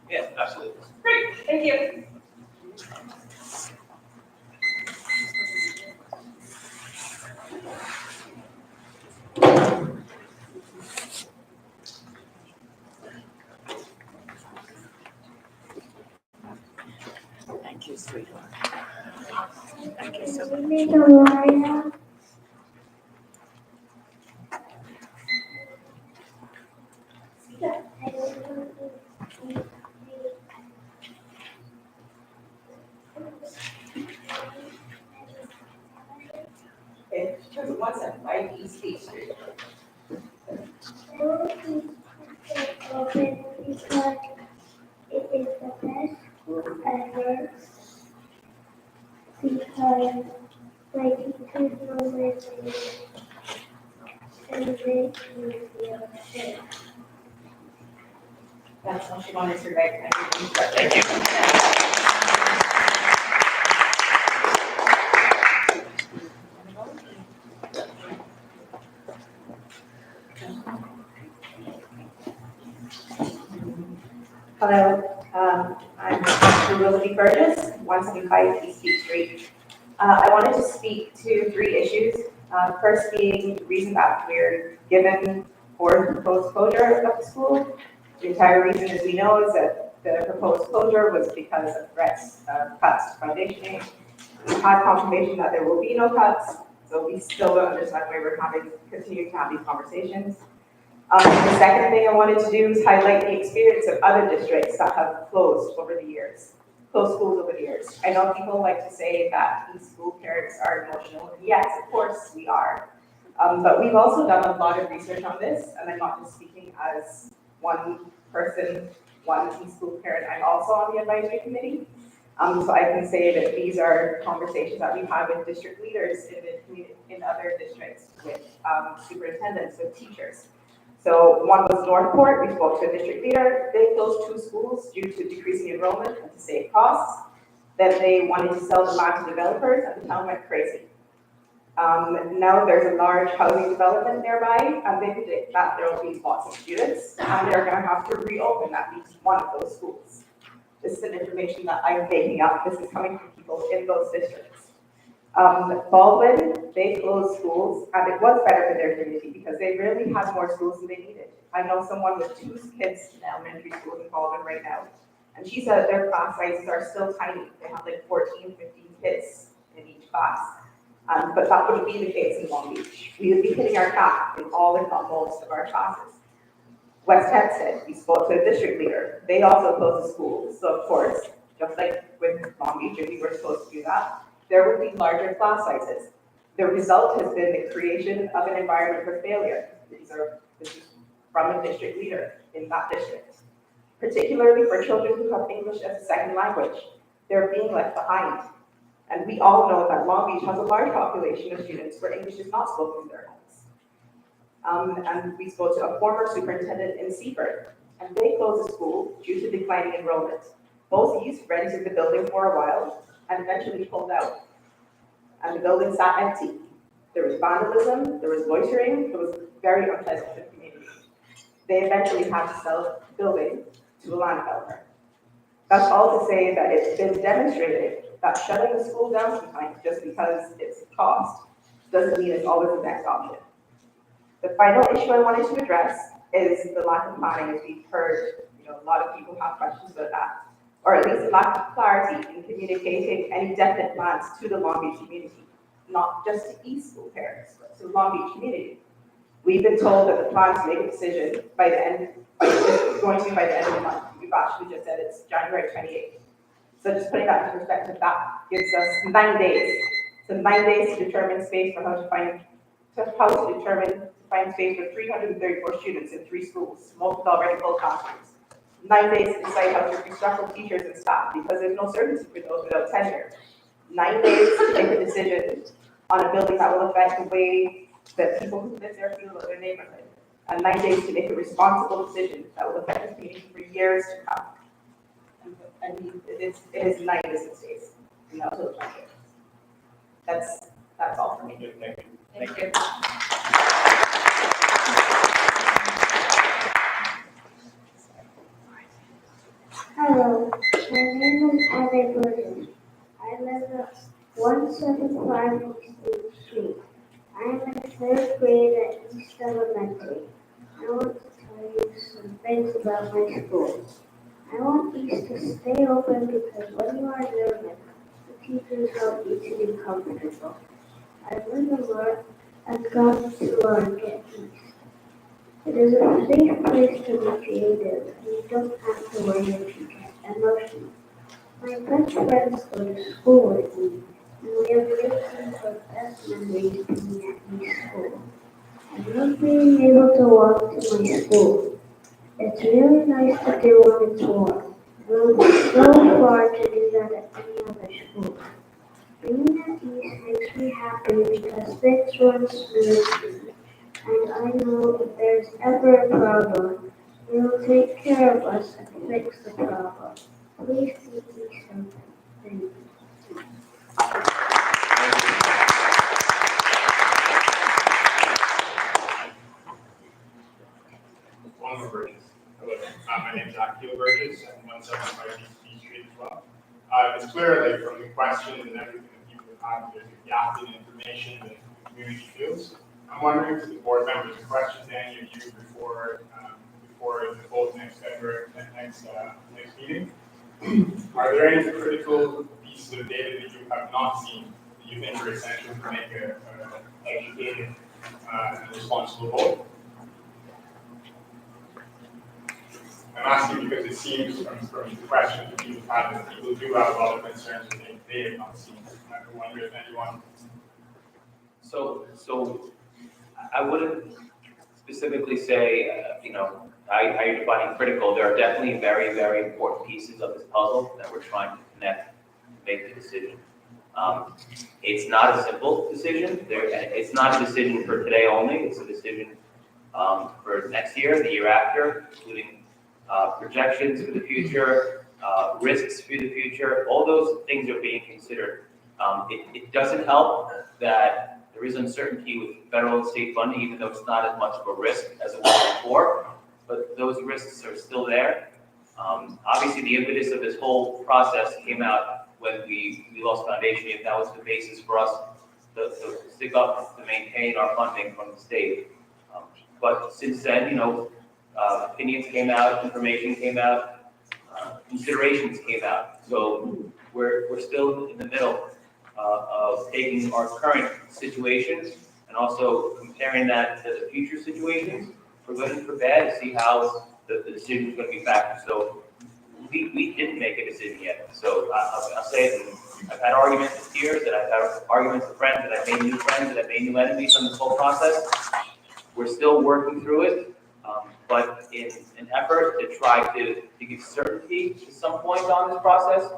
yeah, absolutely. Great, thank you. Thank you, sweetheart. Thank you so much. Okay, just 1 second, right, East Beach Street. Because it is the best school ever. Because my teachers know my name and they make me feel safe. That's all she wanted to write. Thank you. Hello, I'm Rosalie Burgess, 175 East Beach Street. I wanted to speak to 3 issues. First being the reason that we're given for the proposed closure of the school. The entire reason, as we know, is that the proposed closure was because of threats of cuts to foundation aid. We've had confirmation that there will be no cuts, so we still don't understand why we're continuing to have these conversations. The second thing I wanted to do is highlight the experience of other districts that have closed schools over the years. I know people like to say that these school parents are emotional, and yes, of course we are. But we've also done a lot of research on this, and I'm not just speaking as one person, one school parent, I'm also on the advisory committee. So I can say that these are conversations that we've had with district leaders in other districts, with superintendents, with teachers. So one was Northport, we spoke to a district leader, they closed 2 schools due to decreasing enrollment and to save costs. Then they wanted to sell the land to developers and the town went crazy. Now there's a large housing development nearby and they predict that there will be lots of students and they're going to have to reopen at least one of those schools. This is an information that I'm making up, this is coming from people in those districts. Baldwin, they closed schools, and it was better for their community because they really had more schools than they needed. I know someone with 2 kids in elementary school in Baldwin right now, and she said their class sizes are still tiny. They have like 14, 15 kids in each class. But that wouldn't be the case in Long Beach. We would be hitting our cap in all, if not most, of our classes. West Hempstead, we spoke to a district leader. They also closed the schools, so of course, just like with Long Beach, if we were supposed to do that, there would be larger class sizes. The result has been the creation of an environment for failure. This is from a district leader in that district. Particularly for children who have English as a second language, they're being left behind. And we all know that Long Beach has a large population of students where English is not spoken in their homes. And we spoke to a former superintendent in Seaford, and they closed the school due to declining enrollment. BOCES rented the building for a while and eventually pulled out. And the building sat empty. There was vandalism, there was loitering, it was very unpleasant for the community. They eventually had to sell the building to a land developer. That's all to say that it's been demonstrated that shutting the school down sometimes just because it's cost doesn't mean it's always the next option. The final issue I wanted to address is the lack of planning, as we've heard, a lot of people have questions about that, or at least a lack of clarity in communicating any definite plans to the Long Beach community, not just to East School parents, but to the Long Beach community. We've been told that the plan to make a decision by the end, it's going to be by the end of the month. We've actually just said it's January 28th. So just putting that into perspective, that gives us 9 days. So 9 days to determine space for find space for 334 students in 3 schools, most with already full classrooms. 9 days to decide how to restructure teachers and staff because there's no certainty for those without tenure. 9 days to make a decision on a building that will affect the way that people who live there feel about their neighborhood. And 9 days to make a responsible decision that will affect the community for years to come. And it is 9 business days. And that was that's all for me. Thank you. Thank you. Hello, my name is Abby Burgess. I live at 175 East Street. I am in 3rd grade at East Elementary. I want to tell you some things about my school. I want East to stay open because when you are learning, the teachers help you to be comfortable. I live and work and gone to learn at East. It is a safe place to be creative, and you don't have to worry if you get emotional. My best friends go to school with me, and we have made some of the best memories being at East School. I love being able to walk to my school. It's really nice to do when it's warm. It will be so far to do that at any other school. Being at East makes me happy because things run smoothly. And I know if there's ever a problem, they will take care of us and fix the problem. Please keep me open. Thank you. One more Burgess. Hello, my name is Akil Burgess. I'm 175 East Street as well. It's clear, from the question and everything that people have, there's a gap in information that the community feels. I'm wondering to the board members, a question to any of you before the vote next meeting. Are there any critical pieces of data that you have not seen that you think are essential to make an educated and responsible vote? I'm asking because it seems from the questions that people have that people do have a lot of concerns that they have not seen. I wonder if anyone. So I wouldn't specifically say, how you're defining critical. There are definitely very, very important pieces of this puzzle that we're trying to connect to make the decision. It's not a simple decision. It's not a decision for today only. It's a decision for next year, the year after, including projections for the future, risks for the future. All those things are being considered. It doesn't help that there is uncertainty with federal and state funding, even though it's not as much of a risk as it was before, but those risks are still there. Obviously, the impetus of this whole process came out when we lost foundation, and that was the basis for us to stick up to maintain our funding from the state. But since then, opinions came out, information came out, considerations came out. So we're still in the middle of taking our current situations and also comparing that to the future situations, for good and for bad, to see how the decision is going to be factored. So we didn't make a decision yet. So I'll say it, I've had arguments with peers, and I've had arguments with friends, and I've made new friends, and I've made new enemies on this whole process. We're still working through it, but in an effort to try to give certainty at some point on this process,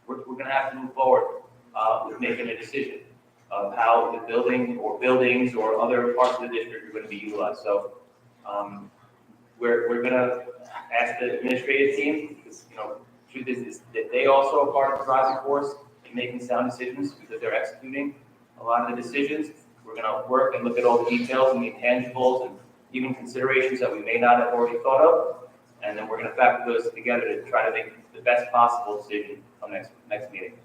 we're gonna have to move forward with making a decision of how the building or buildings or other parts of the district are gonna be utilized. So, we're gonna ask the administrative team, because, truth is that they also are part of the driving force in making sound decisions, because they're executing a lot of the decisions. We're gonna work and look at all the details and the intangibles and even considerations that we may not have already thought of, and then we're gonna factor those together to try to make the best possible decision on next meeting.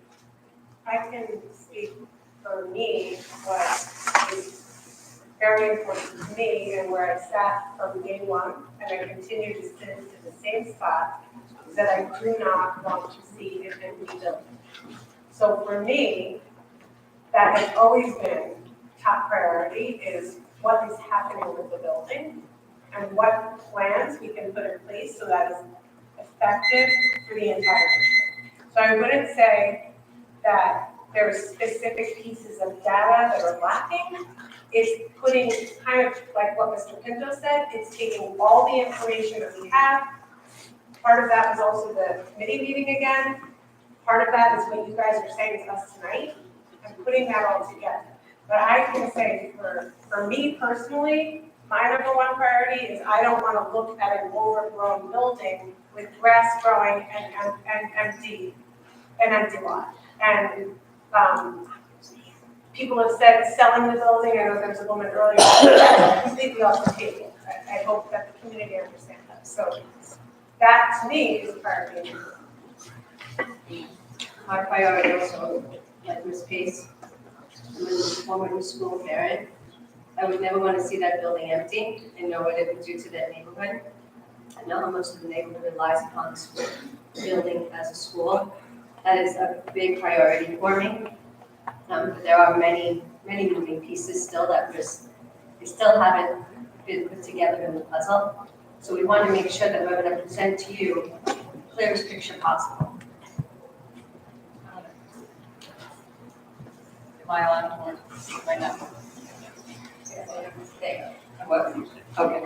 I can speak for me, what is very important to me and where I sat from day one, and I continue to sit in the same spot, is that I do not want to see an empty building. So for me, that has always been top priority, is what is happening with the building and what plans we can put in place so that is effective for the entire district. So I wouldn't say that there are specific pieces of data that are lacking. It's putting, kind of like what Mr. Pinto said, it's taking all the information that we have. Part of that was also the committee meeting again. Part of that is what you guys are saying to us tonight, and putting that all together. But I can say for me personally, my number one priority is I don't want to look at an overgrown building with grass growing and empty lot. And people have said selling the building. I know there was a woman earlier, that's completely off the table. I hope that the community understands that. So that to me is a priority. Our priority also, like Ms. Pace, who is a former school parent, I would never want to see that building empty and know what it would do to that neighborhood. I know how much of the neighborhood relies upon the school building as a school. That is a big priority for me. There are many moving pieces still that we still haven't been put together in the puzzle. So we want to make sure that we're going to present to you the clearest picture possible. Am I on right now? Okay.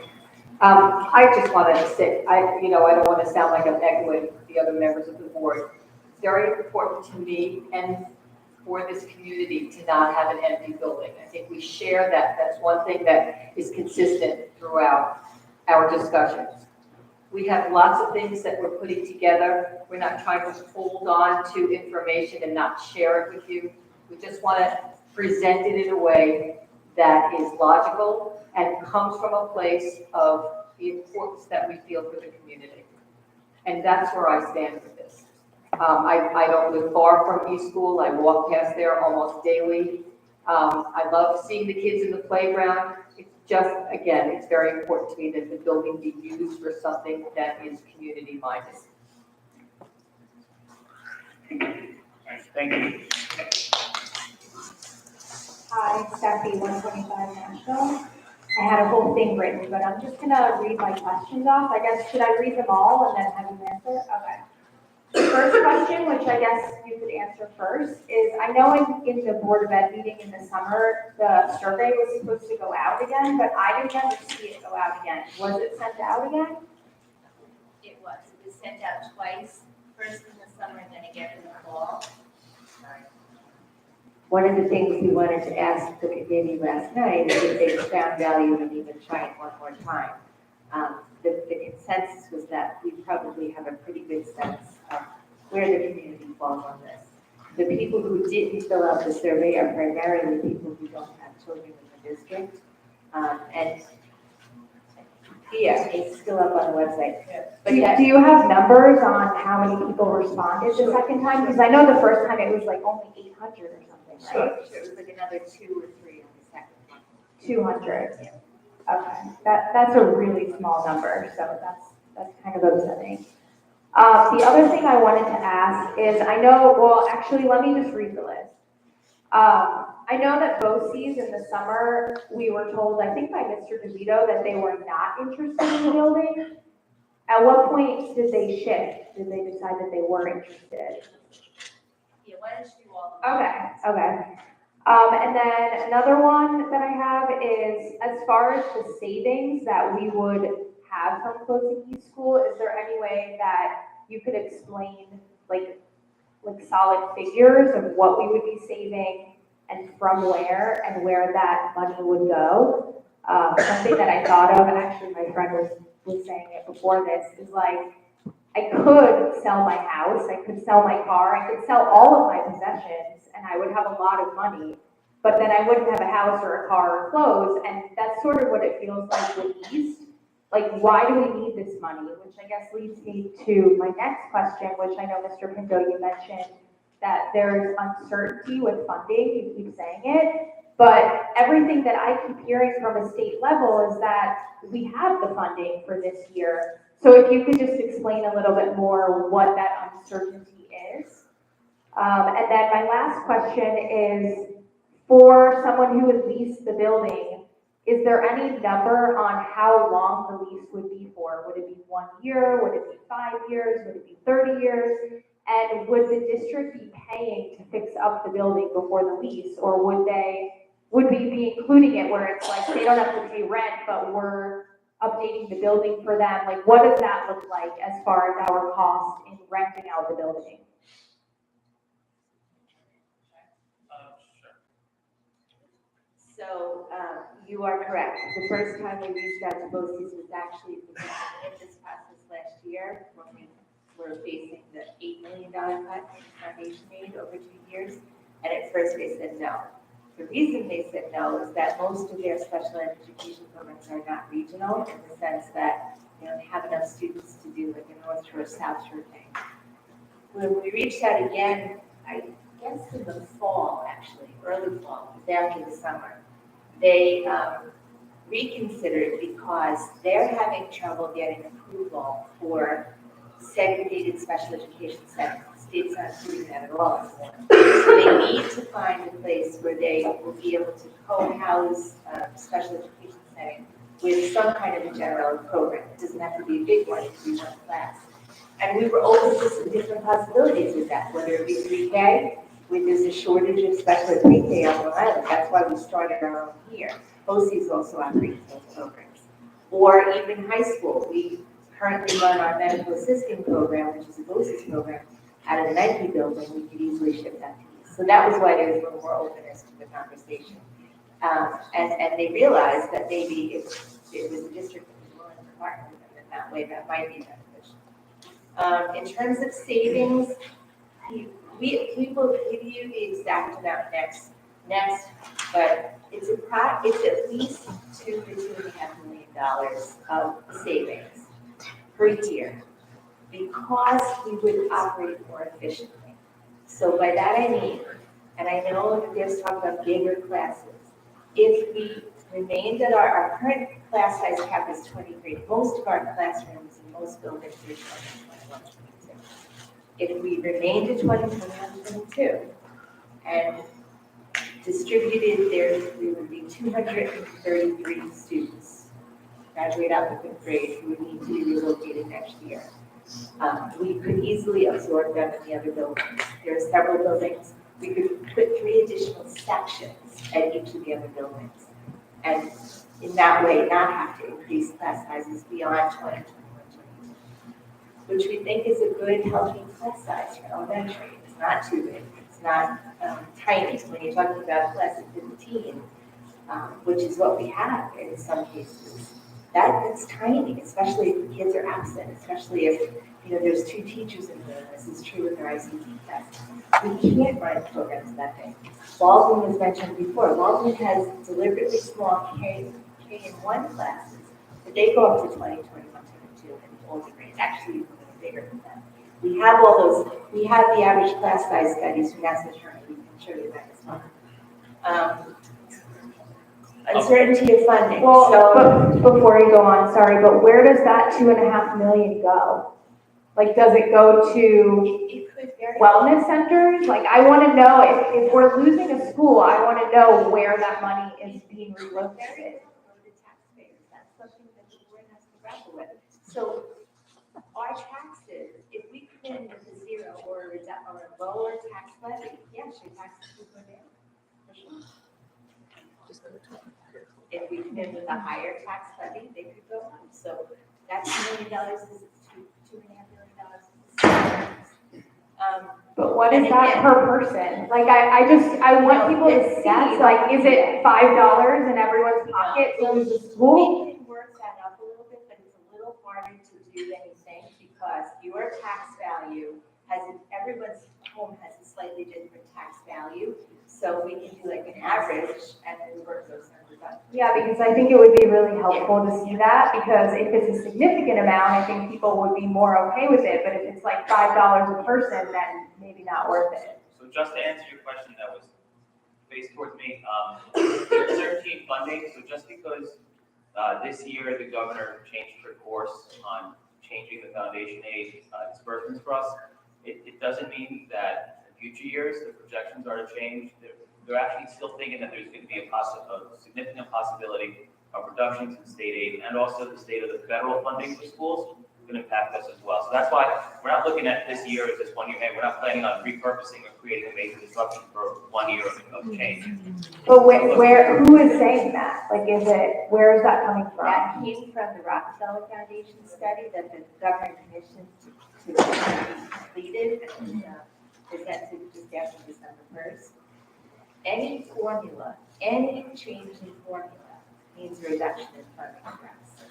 I just wanted to say, I don't want to sound like I'm echoing the other members of the board. It's very important to me and for this community to not have an empty building. I think we share that. That's one thing that is consistent throughout our discussions. We have lots of things that we're putting together. We're not trying to hold on to information and not share it with you. We just want to present it in a way that is logical and comes from a place of the importance that we feel for the community. And that's where I stand with this. I don't live far from East School. I walk past there almost daily. I love seeing the kids in the playground. It's just, again, it's very important to me that the building be used for something that is community-minded. Thank you. Hi, Stephanie, 125 Nashville. I had a whole thing written, but I'm just gonna read my questions off. I guess, should I read them all and then have you answer? Okay. The first question, which I guess you could answer first, is I know in the Board of Ed meeting in the summer, the survey was supposed to go out again, but I didn't ever see it go out again. Was it sent out again? It was sent out twice, first in the summer and then again in the fall. One of the things we wanted to ask the committee last night is if they found value in even trying one more time. The consensus was that we probably have a pretty good sense of where the community falls on this. The people who didn't fill out the survey are primarily people who don't have children in the district. And yeah, it's still up on the website. But Do you have numbers on how many people responded the second time? Because I know the first time it was like only 800 or something, right? Sure, it was like another 2 or 3 on the second one. 200. Yeah. Okay, that's a really small number, so that's kind of upsetting. The other thing I wanted to ask is, I know, well, actually, let me just read the list. I know that BOCES in the summer, we were told, I think by Mr. DeVito, that they were not interested in the building. At what point did they shift? Did they decide that they were interested? Yeah, why don't you do all? Okay. And then another one that I have is, as far as the savings that we would have from closing East School, is there any way that you could explain, like solid figures of what we would be saving and from where and where that money would go? Something that I thought of, and actually my friend was saying it before this, is like, I could sell my house, I could sell my car, I could sell all of my possessions, and I would have a lot of money, but then I wouldn't have a house or a car or clothes, and that's sort of what it feels like with East. Like, why do we need this money? Which I guess leads me to my next question, which I know, Mr. Pinto, you mentioned that there's uncertainty with funding, you keep saying it, but everything that I keep hearing from a state level is that we have the funding for this year. So if you could just explain a little bit more what that uncertainty is. And then my last question is, for someone who would lease the building, is there any number on how long the lease would be for? Would it be 1 year? Would it be 5 years? Would it be 30 years? And would the district be paying to fix up the building before the lease? Or would we be including it where it's like they don't have to pay rent, but we're updating the building for them? Like, what does that look like as far as our cost in renting out the building? So, you are correct. The first time we reached out to BOCES was actually in this process last year, when we were facing the $8 million cut in foundation aid over 2 years. And at first they said no. The reason they said no is that most of their special education programs are not regional, in the sense that they don't have enough students to do like a North Shore, South Shore thing. When we reached out again, I guess in the fall, actually, early fall, it was after the summer, they reconsidered because they're having trouble getting approval for segregated special education settings. The state's not doing that at all anymore. So they need to find a place where they will be able to co-house a special education setting with some kind of a general program. It doesn't have to be a big one, it can be one class. And we were open to some different possibilities with that, whether it be 3K, when there's a shortage of special ed 3K on Long Island. That's why we started our own here. BOCES also operates those programs. Or even high school. We currently run our medical assisting program, which is a BOCES program, out of the Nike building. We could easily ship that to you. So that was why there was a little more openness to the conversation. And they realized that maybe if it was a district that was willing to partner with them in that way, that might be beneficial. In terms of savings, we will give you the exact amount next, but it's at least $2 to $2.5 million of savings per year, because we would operate more efficiently. So by that I mean, and I know that there's talk about bigger classes. If we remained at our current class size cap is 23, most of our classrooms in most buildings are 20, 21, 22. If we remained at 20, 21, 22, and distributed there, we would be 233 students graduate out of 5th grade who would need to be relocated next year. We could easily absorb them in the other buildings. There are several buildings. We could put 3 additional sections at each of the other buildings. And in that way, not have to increase class sizes beyond 20, 21, 22, which we think is a good, healthy class size for elementary. It's not too big. It's not tiny. When you're talking about a class of 15, which is what we have in some cases, that's tiny, especially if the kids are absent, especially if there's 2 teachers in the room. This is true with our ICT class. We can't run programs that big. Baldwin was mentioned before. Baldwin has deliberately small K and 1 classes, but they go up to 20, 21, 22 in older grades, actually even bigger than that. We have all those. We have the average class size studies from National Journal. We can show you that as well. Uncertainty of funding. Well, so before you go on, sorry, but where does that $2.5 million go? Like, does it go to wellness centers? Like, I want to know if we're losing a school, I want to know where that money is being relocated. That's something that the board has to grapple with. So in with a zero or a lower tax levy, yes, your taxes would go down. For sure. If we come in with a higher tax levy, they could go up. So that's $1 million, is $2.5 million. But what is that per person? Like, I want people to see, like, is it $5 in everyone's pocket to use the school? We can work that up a little bit, but it's a little harder to do than you think because your tax value everyone's home has a slightly different tax value. So we can do like an average and then work those numbers up. Yeah, because I think it would be really helpful to see that, because if it's a significant amount, I think people would be more okay with it, but if it's like $5 a person, then maybe not worth it. So just to answer your question that was faced towards me, there's 13 funding, so just because this year the governor changed her course on changing the foundation aid disbursements for us, it doesn't mean that in future years the projections are to change. They're actually still thinking that there's going to be a significant possibility of reductions in state aid, and also the state of the federal funding for schools can impact us as well. So that's why we're not looking at this year as just 1 year. Hey, we're not planning on repurposing or creating a major disruption for 1 year of change. But who is saying that? Like, where is that coming from? That came from the Rockefeller Foundation study that the governor commissioned to be completed and presented just after December 1st. Any formula, any change in formula means a reduction in funding for us.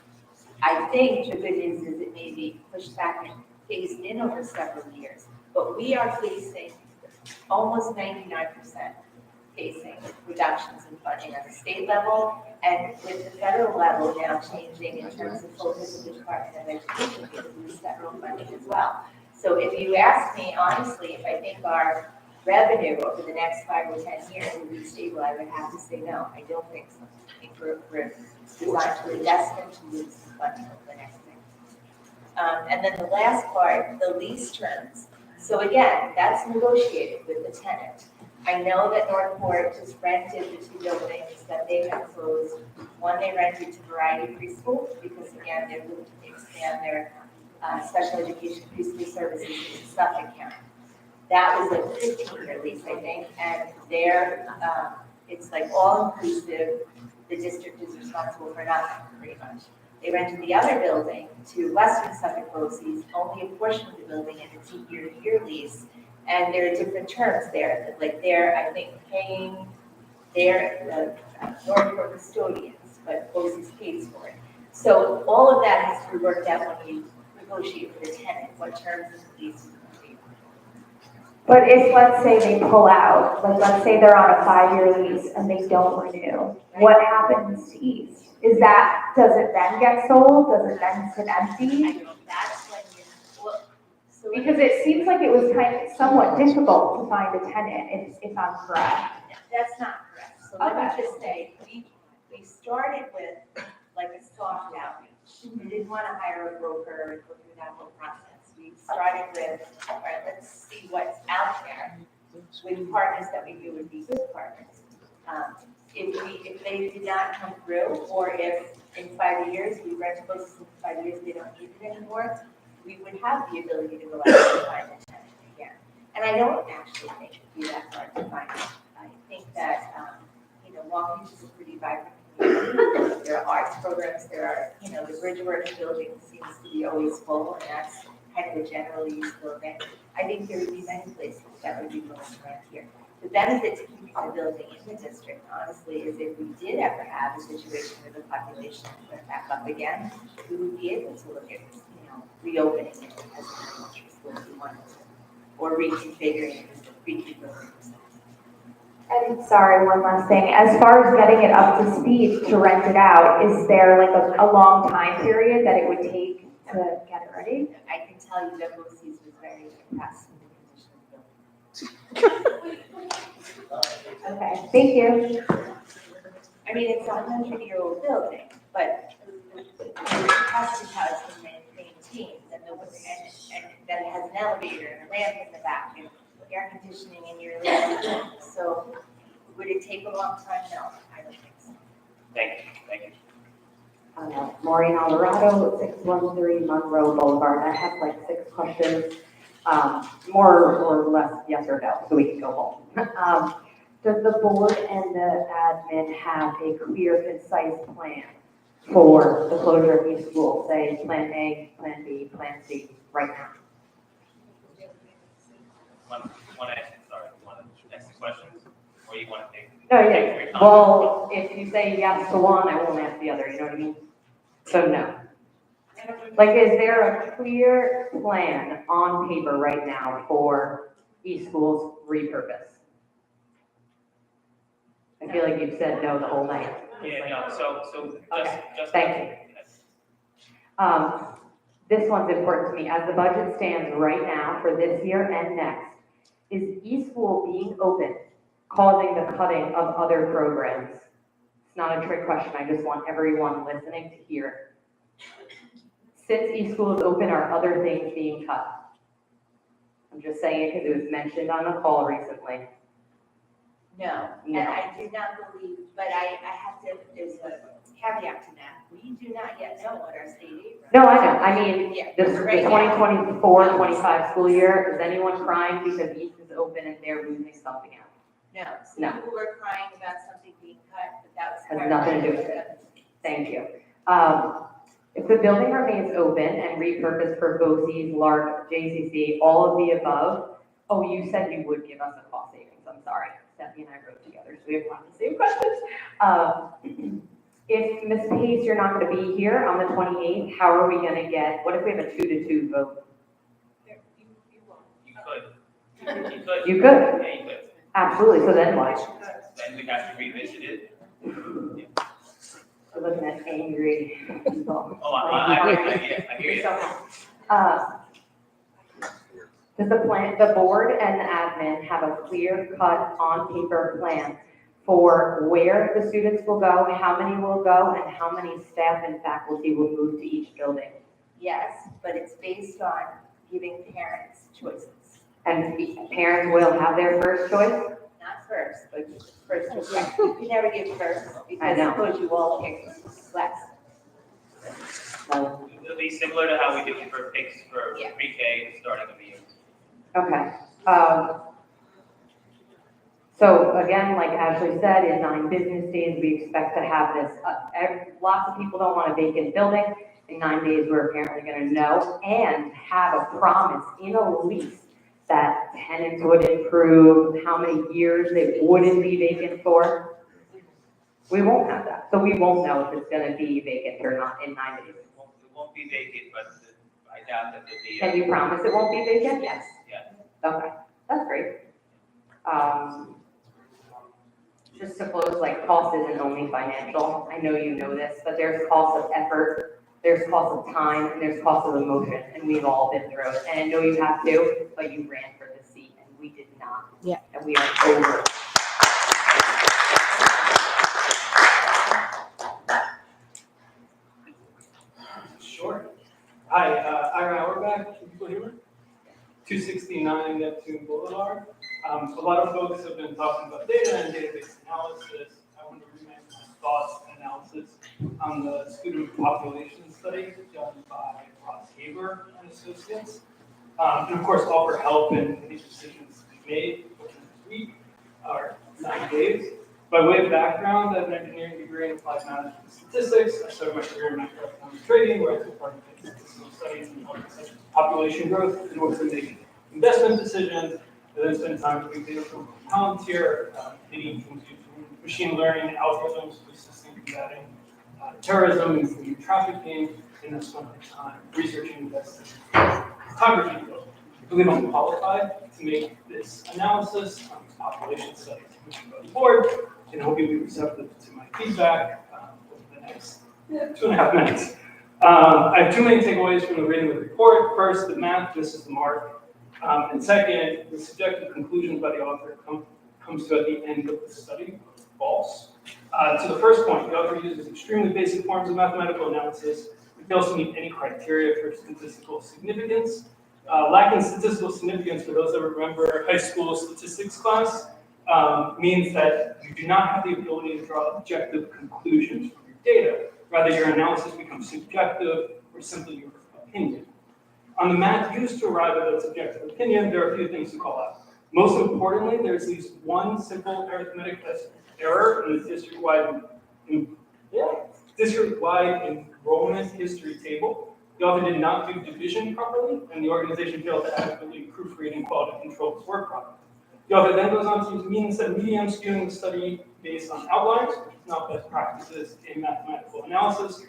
I think the good news is it may be pushed back and phased in over several years, but we are facing almost 99% facing reductions in funding at the state level, and with the federal level now changing in terms of focus of the Department of Education, because of this federal funding as well. So if you ask me honestly, if I think our revenue over the next 5 or 10 years will be stable, I would have to say no, I don't think so. I think we're designed for investment to lose some funding over the next thing. And then the last part, the lease terms. So again, that's negotiated with the tenant. I know that Northport just rented the 2 buildings that they have closed. One they rented to Variety Preschool, because again, they're looking to expand their special education preschool services in Suffolk County. That was a 15-year lease, I think, and there, it's like all-inclusive. The district is responsible for nothing, pretty much. They rented the other building to Western Suffolk BOCES, only a portion of the building, and it's a year-to-year lease. And there are different terms there, like they're, I think, paying their Northport custodians, but BOCES pays for it. So all of that has to be worked out when you negotiate with the tenant, what terms of the lease. But if, let's say, they pull out, like, let's say they're on a 5-year lease and they don't renew, what happens to East? Does it then get sold? Does it then sit empty? That's when so because it seems like it was kind of somewhat difficult to find a tenant, if I'm correct. That's not correct. So let me just say, we started with like a soft outreach. We didn't want to hire a broker and go through that whole process. We started with, all right, let's see what's out there with partners that we knew would be good partners. If they did not come through, or if in 5 years, we rent places in 5 years, they don't need it anymore, we would have the ability to go out and find a tenant again. And I don't actually think it'd be that hard to find. I think that, Long Beach is a pretty vibrant community. There are arts programs, there are, the Bridgewater building seems to be always full, and that's kind of a general use building. I think there would be many places that would be willing to rent here. The benefit to keeping the building in the district, honestly, is if we did ever have a situation where the population went back up again, we would be able to look at, reopening it as an elementary school if we wanted to, or reconfiguring it as a pre-K building. And sorry, one last thing. As far as getting it up to speed to rent it out, is there like a long time period that it would take to get it ready? I can tell you that BOCES was very impressed with the condition of the building. Okay, thank you. I mean, it's a 100-year-old building, but the custom house is maintained, and that it has an elevator and a ramp in the back, and air conditioning in your living room. So would it take a long time? No, I don't think so. Thank you. Maureen Alvarado, 613 Monroe Boulevard. I have like 6 questions. More or less yes or no, so we can go home. Does the board and the admin have a clear, concise plan for the closure of each school? Say plan A, plan B, plan C, right now? Want to ask the questions, or you want to take? No, take yeah, your time? well, if you say yes to one, I won't ask the other, you know what I mean? So no. Like, is there a clear plan on paper right now for East School's repurpose? I feel like you've said no the whole night. Yeah, no, so Okay, just. thank you. This one's important to me. As the budget stands right now for this year and next, is East School being open causing the cutting of other programs? It's not a trick question. I just want everyone listening to hear. Since East School is open, are other things being cut? I'm just saying it because it was mentioned on a call recently. No, No. and I do not believe, but I have to, there's a caveat to that. We do not yet know what our state aid. No, I know. I mean, Yeah, the right now. 2024-25 school year, is anyone crying because East is open and they're losing something out? No, some No. people were crying about something being cut, but that was. Has nothing to do with it. Thank you. If the building remains open and repurposed for BOCES, LARC, JCC, all of the above, oh, you said you would give us a cost savings. I'm sorry. Stephanie and I wrote together, so we have a lot of the same questions. If Ms. Pace, you're not going to be here on the 28th, how are we going to get, what if we have a 2-2 vote? You could. You could? Yeah, you could. Absolutely, so then what? Then we'd have to revisit it. We're looking at angry people. Oh, I hear you. Does the board and the admin have a clear cut on paper plan for where the students will go, how many will go, and how many staff and faculty will move to each building? Yes, but it's based on giving parents choices. And parents will have their first choice? Not first, but first and second. You can never give first I because know. suppose you all pick last. It'll be similar to how we do for picks for pre-K starting of the year. Okay. So again, like Ashley said, in 9 business days, we expect to have this. Lots of people don't want a vacant building. In 9 days, we're apparently going to know and have a promise in a lease that tenants would improve, how many years it wouldn't be vacant for. We won't have that. So we won't know if it's going to be vacant or not in 9 days. It won't be vacant, but I doubt that there'll be. Can you promise it won't be vacant? Yes. Yeah. Okay, that's great. Just to close, like, cost isn't only financial. I know you know this, but there's cost of effort, there's cost of time, and there's cost of emotion, and we've all been through it. And I know you have to, but you ran for the seat, and we did not. Yeah. And we are over. Sure. Hi, Ira Auerbach, can people hear me? 269 Neptune Boulevard. A lot of folks have been talking about data and database analysis. I want to remake my thoughts and analysis on the student population study done by Ross Haber and Associates. And of course, offer help in any decisions to be made within this week or 9 days. By way of background, I have an engineering degree in applied management and statistics. I started my career in macroeconomic trading, where I took part in statistical studies and such as population growth in order to make investment decisions. I then spent time doing data from Palantir, leading into machine learning algorithms for assisting combating terrorism and human trafficking, and I spent my time researching investing photography. I believe I'm qualified to make this analysis on these population studies by the board, and I hope you'll be receptive to my feedback over the next 2.5 minutes. I have 2 main takeaways from the reading of the report. First, the math, this is the mark. And second, the subjective conclusions by the author comes to at the end of the study, false. To the first point, the author uses extremely basic forms of mathematical analysis, which fails to meet any criteria for statistical significance. Lacking statistical significance, for those that remember high school statistics class, means that you do not have the ability to draw objective conclusions from your data. Rather, your analysis becomes subjective or simply your opinion. On the math used to arrive at that subjective opinion, there are a few things to call out. Most importantly, there's at least one simple arithmetic error in the district-wide enrollment history table. The author did not do division properly, and the organization failed to adequately proofread and quality control its work product. The author then goes on to use mean and median, skewing the study based on outliers, which is not best practices in mathematical analysis.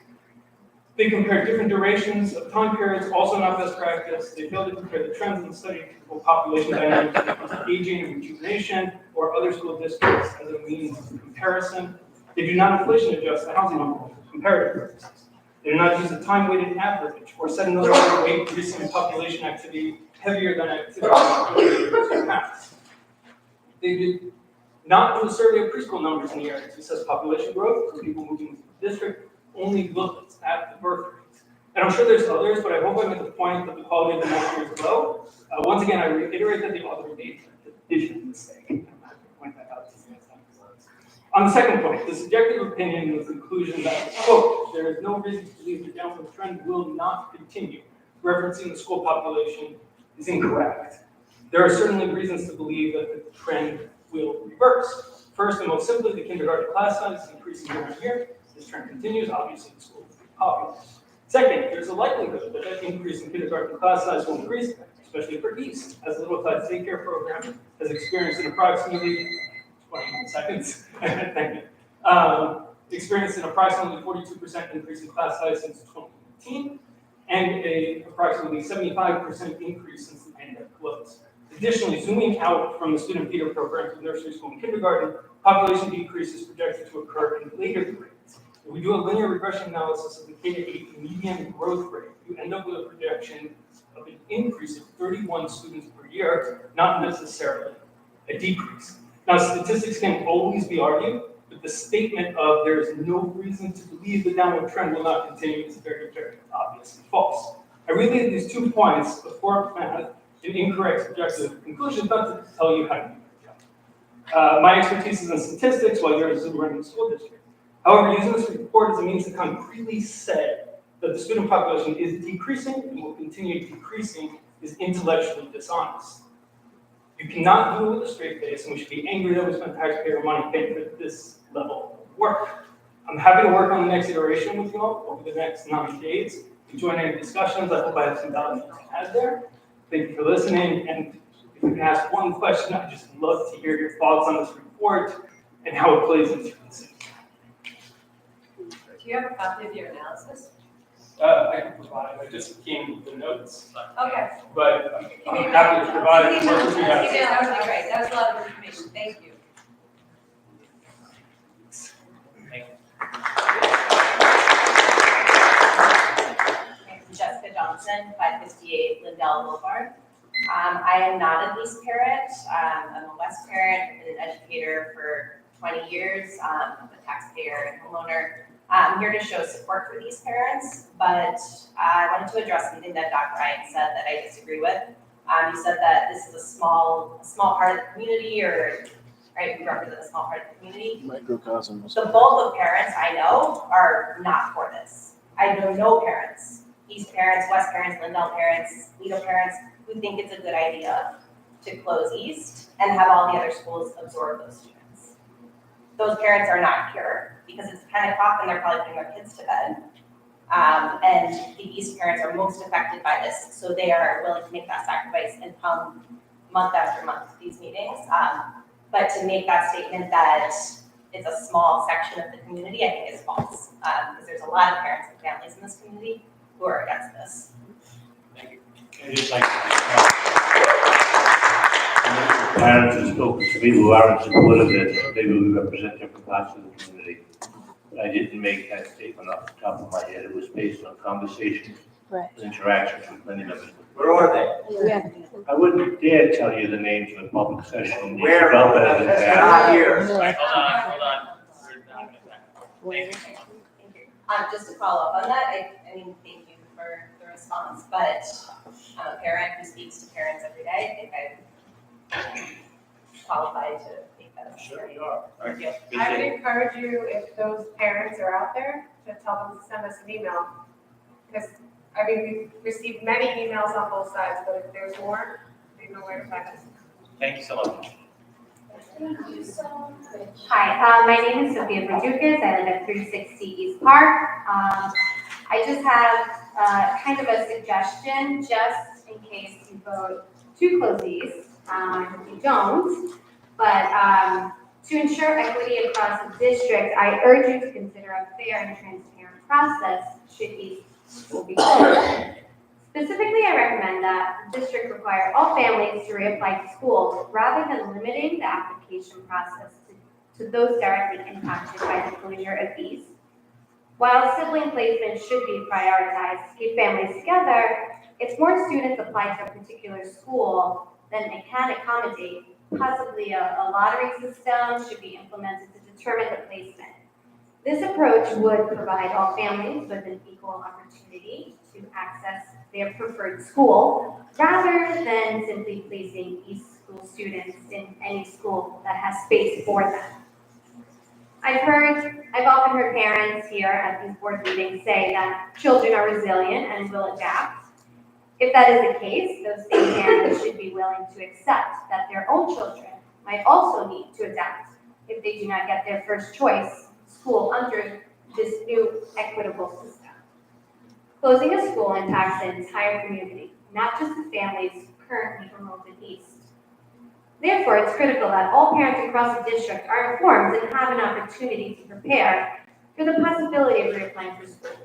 They compare different durations of time periods, also not best practice. They fail to compare the trends in the study to population dynamics, aging and rejuvenation, or other school districts as a means of comparison. They do not inflation adjust the housing envelope for comparative purposes. They do not use a time-weighted average, or set another way of increasing population activity heavier than activity in the past. They did not do a survey of preschool numbers in the area to assess population growth for people moving into the district, only looked at the birth rates. And I'm sure there's others, but I hope I made the point that the quality of the measure is low. Once again, I reiterate that the author made a division mistake. I'm happy to point that out to you. On the second point, the subjective opinion was the conclusion that, quote, there is no reason to believe the downward trend will not continue. Referencing the school population is incorrect. There are certainly reasons to believe that the trend will reverse. First, and most simply, the kindergarten class size is increasing year on year. This trend continues, obviously the school will be popular. Second, there's a likelihood that that increase in kindergarten class size will increase, especially for East, as the Little Tides daycare program has experienced an approximately 20 seconds. Thank you. Experienced an approximately 42% increase in class size since 2018, and a approximately 75% increase since the pandemic closed. Additionally, zooming out from the student feeder program to nursery school and kindergarten, population decrease is projected to occur in later grades. If we do a linear regression analysis of the K-8 median growth rate, you end up with a projection of an increase of 31 students per year, not necessarily a decrease. Now, statistics can always be argued, but the statement of there is no reason to believe the downward trend will not continue is very, very obviously false. I relate these 2 points of poor math and incorrect subjective conclusions, not to tell you how to do your job. My expertise is in statistics, while yours is in running the school district. However, using this report as a means to concretely say that the student population is decreasing and will continue decreasing is intellectually dishonest. You cannot do it with a straight face, and we should be angry that we spend taxpayer money paying for this level of work. I'm happy to work on the next iteration with you all over the next 9 days. If you join any discussions, I hope I have some value to add there. Thank you for listening, and if you can ask one question, I'd just love to hear your thoughts on this report and how it plays into the city. Do you have a copy of your analysis? I can provide, I just came with the notes. Okay. But I'm happy to provide it. That would be great. That was a lot of information. Thank you. Jessica Johnson, 558 Lindell Boulevard. I am not a lease parent. I'm a West parent. I've been an educator for 20 years. I'm a taxpayer and homeowner. I'm here to show support for these parents, but I wanted to address something that Dr. Ryan said that I disagree with. You said that this is a small part of the community, or right, we represent a small part of the community. Microcosm. The bulk of parents I know are not for this. I know no parents, East parents, West parents, Lindell parents, Lido parents, who think it's a good idea to close East and have all the other schools absorb those students. Those parents are not here because it's 10 o'clock and they're probably putting their kids to bed. And the East parents are most affected by this, so they are willing to make that sacrifice and come month after month to these meetings. But to make that statement that it's a small section of the community, I think is false. Because there's a lot of parents and families in this community who are against this. Thank you. I'd just like to parents who spoke to me who are in support of this, maybe we represent different parts of the community. But I didn't make that statement off the top of my head. It was based on conversations and interactions with many members. Where are they? Yeah. I wouldn't dare tell you the names in a public session. Where? That's not here. Hold on. Just to follow up on that, I mean, thank you for the response, but I'm a parent who speaks to parents every day. I think I'm qualified to make that assessment. Sure you are. Thank you. I would encourage you, if those parents are out there, to tell them to send us an email. Because I mean, we've received many emails on both sides, but if there's more, they know where to find us. Thank you so much. Hi, my name is Sophia Verdukas. I live at 360 East Park. I just have kind of a suggestion, just in case you vote to close these. You don't, but to ensure equity across the district, I urge you to consider a fair and transparent process should each school be closed. Specifically, I recommend that the district require all families to reapply to school rather than limiting the application process to those directly impacted by the closure of these. While sibling placement should be prioritized to keep families together, if more students apply to a particular school than it can accommodate, possibly a lottery system should be implemented to determine the placement. This approach would provide all families with an equal opportunity to access their preferred school, rather than simply placing East School students in any school that has space for them. I've often heard parents here at these board meetings say that children are resilient and will adapt. If that is the case, those same parents should be willing to accept that their own children might also need to adapt if they do not get their first choice school under this new equitable system. Closing a school impacts the entire community, not just the families currently enrolled in East. Therefore, it's critical that all parents across the district are informed and have an opportunity to prepare for the possibility of reapplying for schools.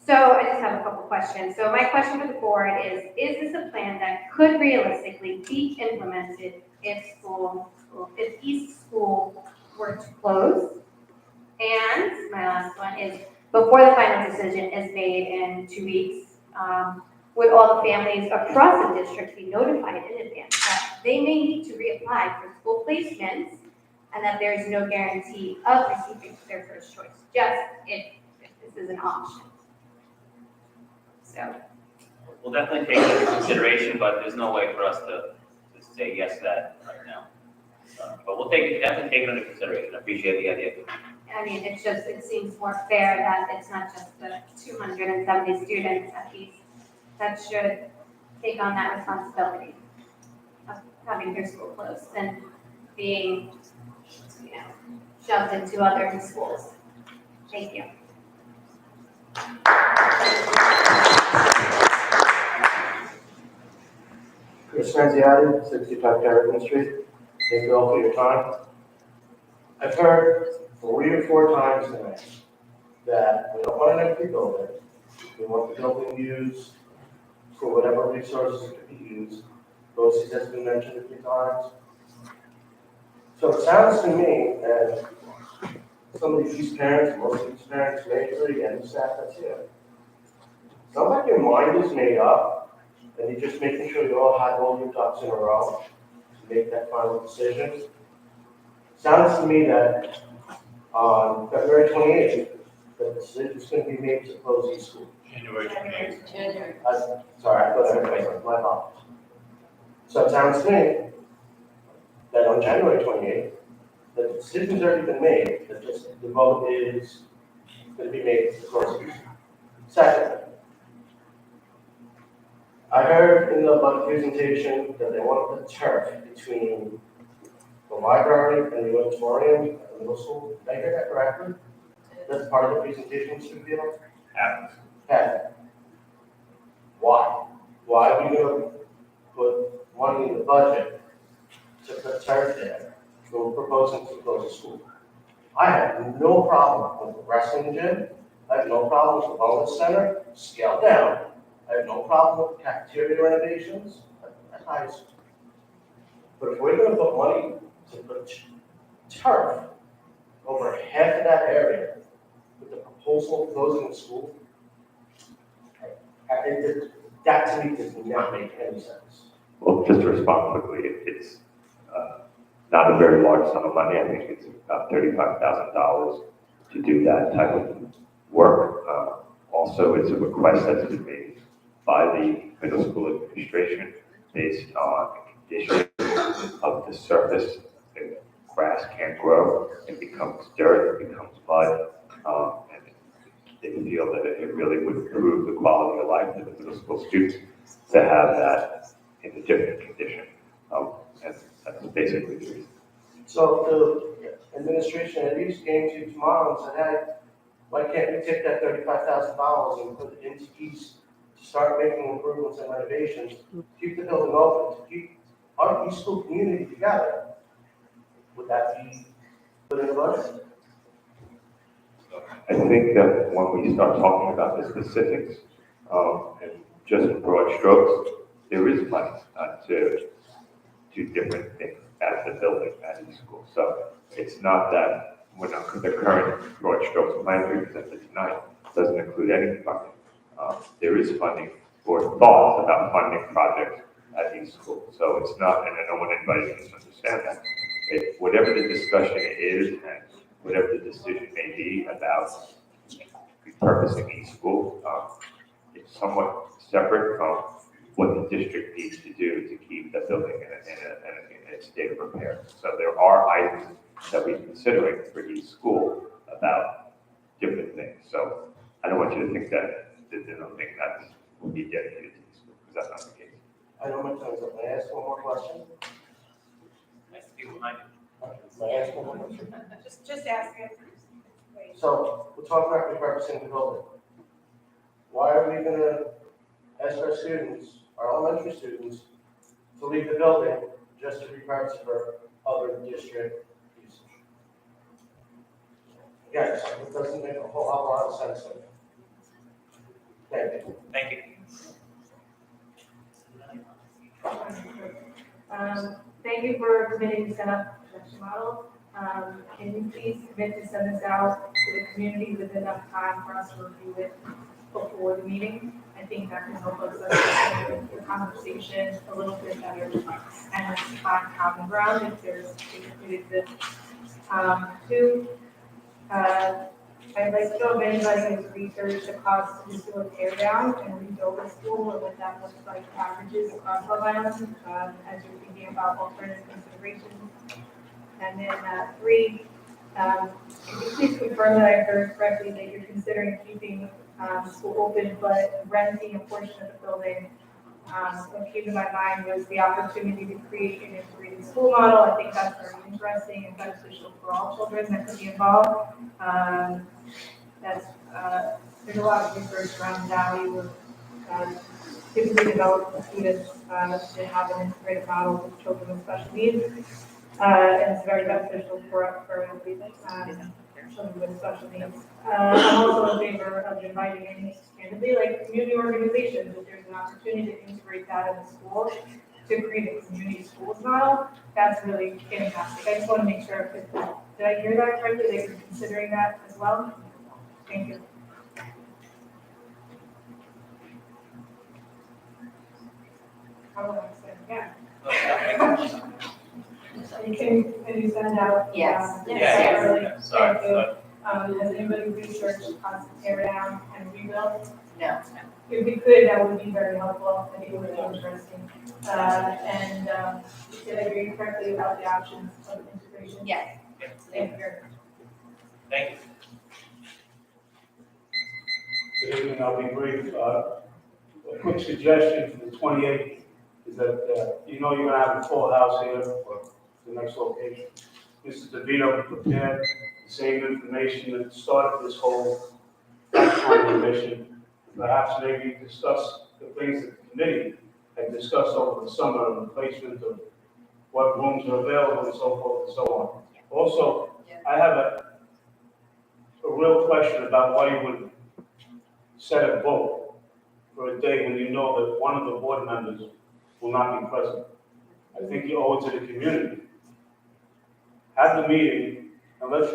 So I just have a couple questions. So my question for the board is this a plan that could realistically be implemented if East School were to close? And my last one is, before the final decision is made in 2 weeks, would all the families across the district be notified in advance that they may need to reapply for school placements and that there is no guarantee of receiving their first choice, just if this is an option? So. We'll definitely take it into consideration, but there's no way for us to say yes to that right now. But we'll definitely take it into consideration. I appreciate the idea. I mean, it seems more fair that it's not just the 270 students at East that should take on that responsibility of having their school closed and being, shoved into other schools. Thank you. Chris Manziotti, 65 Carrington Street. Thank you all for your time. I've heard 3 or 4 times tonight that we don't want an empty building. We want the building used for whatever resources it could be used. BOCES has been mentioned a few times. So it sounds to me, and some of these parents, most of these parents, may agree, and the staff that's here. Sounds like your mind is made up, and you're just making sure you all have all your ducks in a row to make that final decision. Sounds to me that on February 28th, the decision is going to be made to close East School. January 28th. Sorry, I thought everybody was my fault. So it sounds to me that on January 28th, the decision's already been made, that just the vote is going to be made to close East School. Second, I heard in the budget presentation that they want to put turf between the library and the auditorium at the middle school. Did I hear that correctly? That's part of the presentation, Mr. Field? Happens. Why? Why are we going to put money in the budget to put turf there? We're proposing to close the school. I have no problem with the wrestling gym. I have no problem with the wellness center, scaled down. I have no problem with cafeteria renovations at high school. But if we're going to put money to put turf over half of that area with the proposal of closing the school, that to me does not make any sense. Well, just to respond quickly, it's not a very large sum of money. I think it's about $35,000 to do that type of work. Also, it's a request that's been made by the middle school administration based on conditions of the surface. The grass can't grow, it becomes dirt, it becomes mud, and they feel that it really would improve the quality of life of the middle school students to have that in a different condition. And that's basically the reason. So if the administration at least came to you tomorrow and said, hey, why can't we take that $35,000 and put it into East to start making improvements and renovations, keep the building open, to keep our East School community together? Would that be put in the budget? I think that when we start talking about the specifics, and just in broad strokes, there is money to do different things at the building at the school. So it's not that we're not, the current broad strokes plan we presented tonight doesn't include any funding. There is funding or thoughts about funding projects at these schools. So it's not, and I don't want anybody to misunderstand that. Whatever the discussion is and whatever the decision may be about repurposing each school, it's somewhat separate from what the district needs to do to keep the building in a state of repair. So there are items that we're considering for each school about different things. So I don't want you to think that they don't think that will be dedicated to each school, because that's not the case. I know my time's up. May I ask one more question? Nice to be behind you. May I ask one more question? Just ask it. So we're talking about repurposing the building. Why are we gonna ask our students, our elementary students, to leave the building just to repurpose it for other district uses? Yes, it doesn't make a whole lot of sense to me. Thank you. Thank you. Thank you for committing to set up production models. Can you please commit to send this out to the community with enough time for us to review it before the meeting? I think that can help us understand the conversation a little bit better and find common ground if there's, if it exists. Two, I'd like to know if anybody has researched the cost to do a tear down and rebuild the school and what that looks like averages across Long Island, as you're thinking about alternative considerations. And then three, can you please confirm that I heard correctly that you're considering keeping the school open but renting a portion of the building? What came to my mind was the opportunity to create an integrated school model. I think that's very interesting and beneficial for all children that could be involved. There's a lot of research around the value of typically developed students to have an integrated model with children with special needs. And it's very beneficial for children with special needs. I'm also in favor of inviting in, candidly, like community organizations, if there's an opportunity to integrate that in the school to create a community schools model, that's really fantastic. I just want to make sure, did I hear that correctly, that you're considering that as well? Thank you. How will I say it again? Can you send out? Yes. Yeah. Sorry. Has anybody researched cost of tear down and rebuild? No. If we could, that would be very helpful. I think it would be interesting. Did I hear you correctly about the options of integration? Yes. Thank you very much. Thank you. Good evening, I'll be brief. A quick suggestion for the 28th is that, you know you're gonna have a full house here for the next location. Mr. DeVito prepared the same information that started this whole platform mission. Perhaps maybe discuss the things that the committee had discussed over the summer, and the placement of what rooms are available and so forth and so on. Also, I have a real question about why you would set a vote for a day when you know that one of the board members will not be present. I think you owe it to the community. Have the meeting, and let's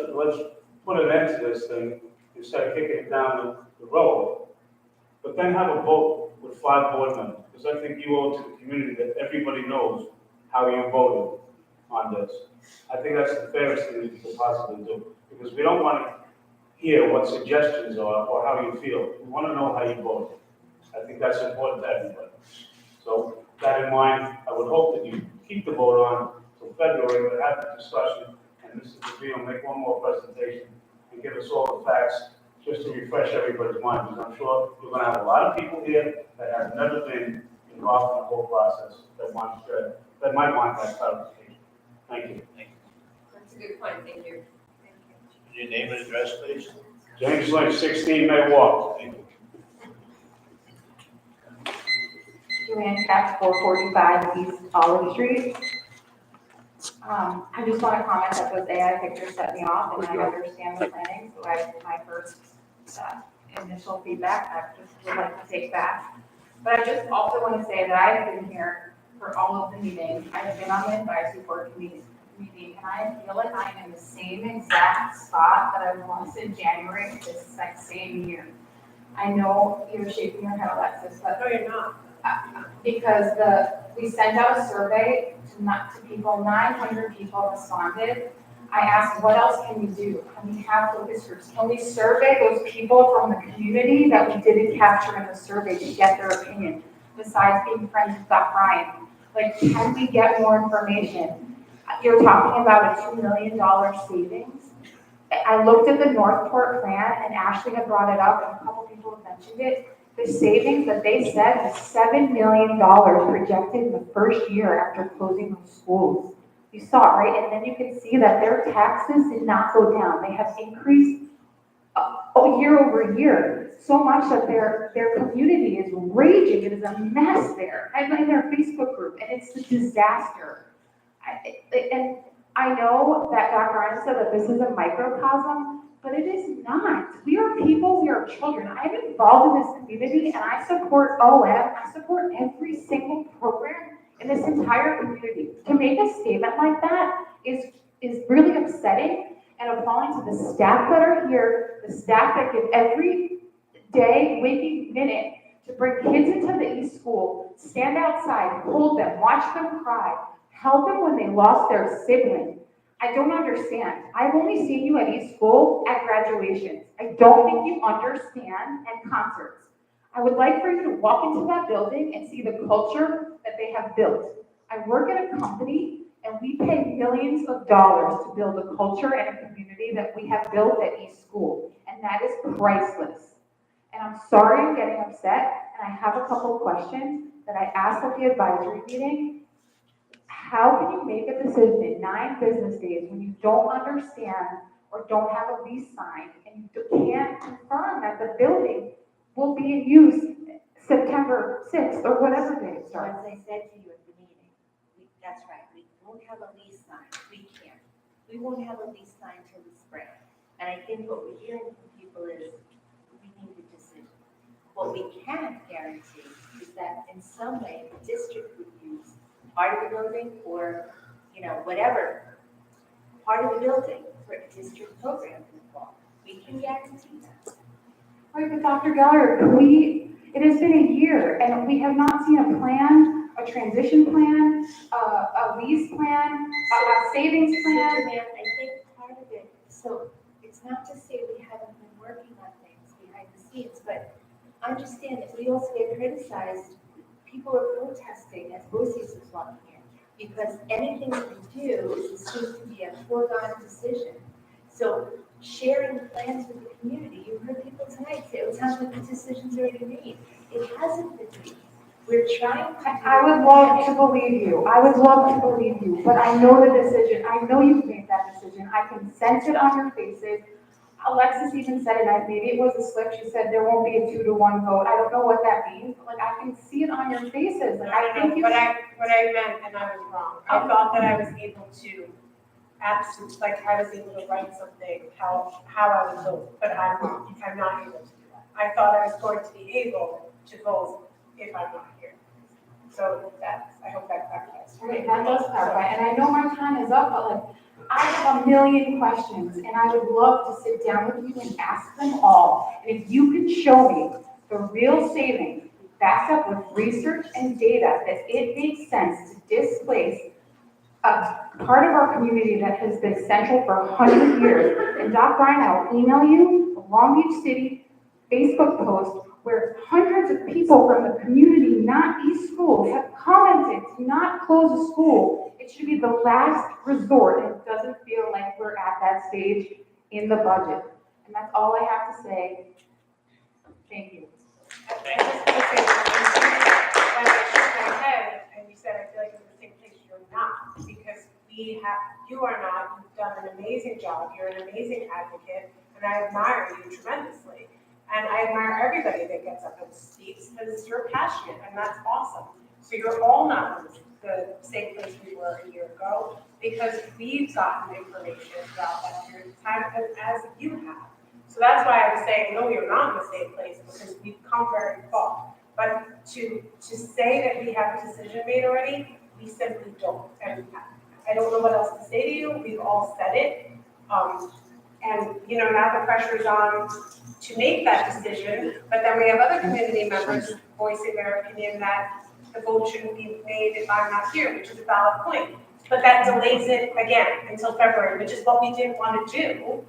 put an end to this thing instead of kicking it down the road. But then have a vote with 5 board members, because I think you owe it to the community that everybody knows how you voted on this. I think that's the fairest thing you could possibly do, because we don't want to hear what suggestions are or how you feel. We want to know how you voted. I think that's important to everybody. So with that in mind, I would hope that you keep the vote on till February, but have the discussion, and Mr. DeVito make one more presentation and give us all the facts just to refresh everybody's mind, because I'm sure we're gonna have a lot of people here that have never been involved in the whole process, that might want that clarification. Thank you. That's a good point, thank you. Your name and address, please. James Lynch, 16 May Walk. Joanne Katz, 445 East Olive Street. I just want to comment that those AI pictures set me off, and I understand the planning, so my first initial feedback, I just would like to take back. But I just also want to say that I've been here for all of the meetings. I've been on the advisory board meeting, and I feel like I'm in the same exact spot that I was in January this same year. I know you're shaking your head, Alexis, but No, you're not. because we sent out a survey to people, 900 people responded. I asked, what else can we do? Can we have focus groups? Can we survey those people from the community that we didn't capture in the survey to get their opinion, besides being friends with Dr. Ryan? Like, can we get more information? You're talking about a $2 million savings. I looked at the Northport plan, and Ashley had brought it up, and a couple people have mentioned it. The savings that they said was $7 million projected in the first year after closing those schools. You saw it, right? And then you can see that their taxes did not go down. They have increased year over year, so much that their community is raging. It is a mess there. I'm in their Facebook group, and it's a disaster. And I know that Dr. Ryan said that this is a microcosm, but it is not. We are people, we are children. I'm involved in this community, and I support OM. I support every single program in this entire community. To make a statement like that is really upsetting and appalling to the staff that are here, the staff that give every day, waking minute to bring kids into the East School, stand outside, hold them, watch them cry, help them when they lost their sibling. I don't understand. I've only seen you at East School at graduations. I don't think you understand at concerts. I would like for you to walk into that building and see the culture that they have built. I work at a company, and we pay millions of dollars to build a culture and a community that we have built at East School, and that is priceless. And I'm sorry I'm getting upset, and I have a couple questions that I asked at the advisory meeting. How can you make a decision in 9 business days when you don't understand or don't have a lease signed, and you can't confirm that the building will be in use September 6th or whatever day it starts? As I said to you at the meeting, that's right, we won't have a lease signed, we can't. We won't have a lease signed till the spring. And I think what we're hearing from people is, we need a decision. What we can't guarantee is that in some way, the district would use part of the building or, whatever, part of the building for a district program in the fall. We can guarantee that. Right, but Dr. Geller, it has been a year, and we have not seen a plan, a transition plan, a lease plan, a savings plan. So, Joanne, I think part of it, so it's not to say we haven't been working on things behind the scenes, but understand that we also get criticized. People are protesting, as BOCES is walking here, because anything that we do is assumed to be a foregone decision. So sharing plans with the community, you heard people tonight say, it sounds like the decision's already made. It hasn't been made. We're trying to. I would love to believe you. I would love to believe you, but I know the decision. I know you've made that decision. I can sense it on your faces. Alexis even said it, maybe it was a slip. She said there won't be a 2-to-1 vote. I don't know what that means. Like, I can see it on your faces. Like, I think you. What I meant, and I was wrong. I thought that I was able to I was able to write something how I would vote, but I'm not able to do that. I thought I was going to be able to vote if I'm not here. So I hope that clarifies. Right, that does clarify, and I know my time is up, but like, I have a million questions, and I would love to sit down with you and ask them all. And if you can show me the real savings, backed up with research and data, that it makes sense to displace a part of our community that has been central for 100 years. And Doc Ryan, I will email you a Long Beach City Facebook post where hundreds of people from the community, not East School, have commented to not close a school. It should be the last resort. It doesn't feel like we're at that stage in the budget. And that's all I have to say. Thank you. I'm just gonna say, when I shook my head and you said, I feel like I'm in the same place, you're not, because you are not, you've done an amazing job, you're an amazing advocate, and I admire you tremendously. And I admire everybody that gets up and speaks, because you're passionate, and that's awesome. So you're all not in the same place we were a year ago, because we've gotten information throughout that period of time, as you have. So that's why I was saying, no, you're not in the same place, because we've come very far. But to say that we have a decision made already, we simply don't. And I don't know what else to say to you, we've all said it. And, you know, now the pressure's on to make that decision, but then we have other community members voicing their opinion that the vote shouldn't be made if I'm not here, which is a valid point. But that delays it again until February, which is what we didn't want to do,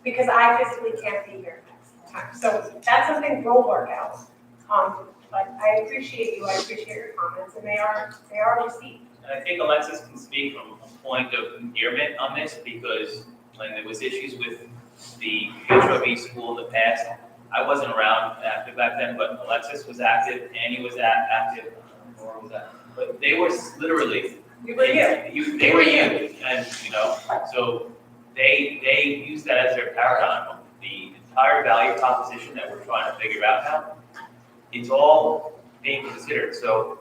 because I physically can't be here next time. So that's something we'll work out. But I appreciate you, I appreciate your comments, and they are received. And I think Alexis can speak from a point of endearment on this, because when there was issues with the HOV school in the past, I wasn't around active back then, but Alexis was active, Annie was active, Nora was active. But they were literally. We were you. They were you, and, you know, so they use that as their paradigm. The entire value proposition that we're trying to figure out now, it's all being considered. So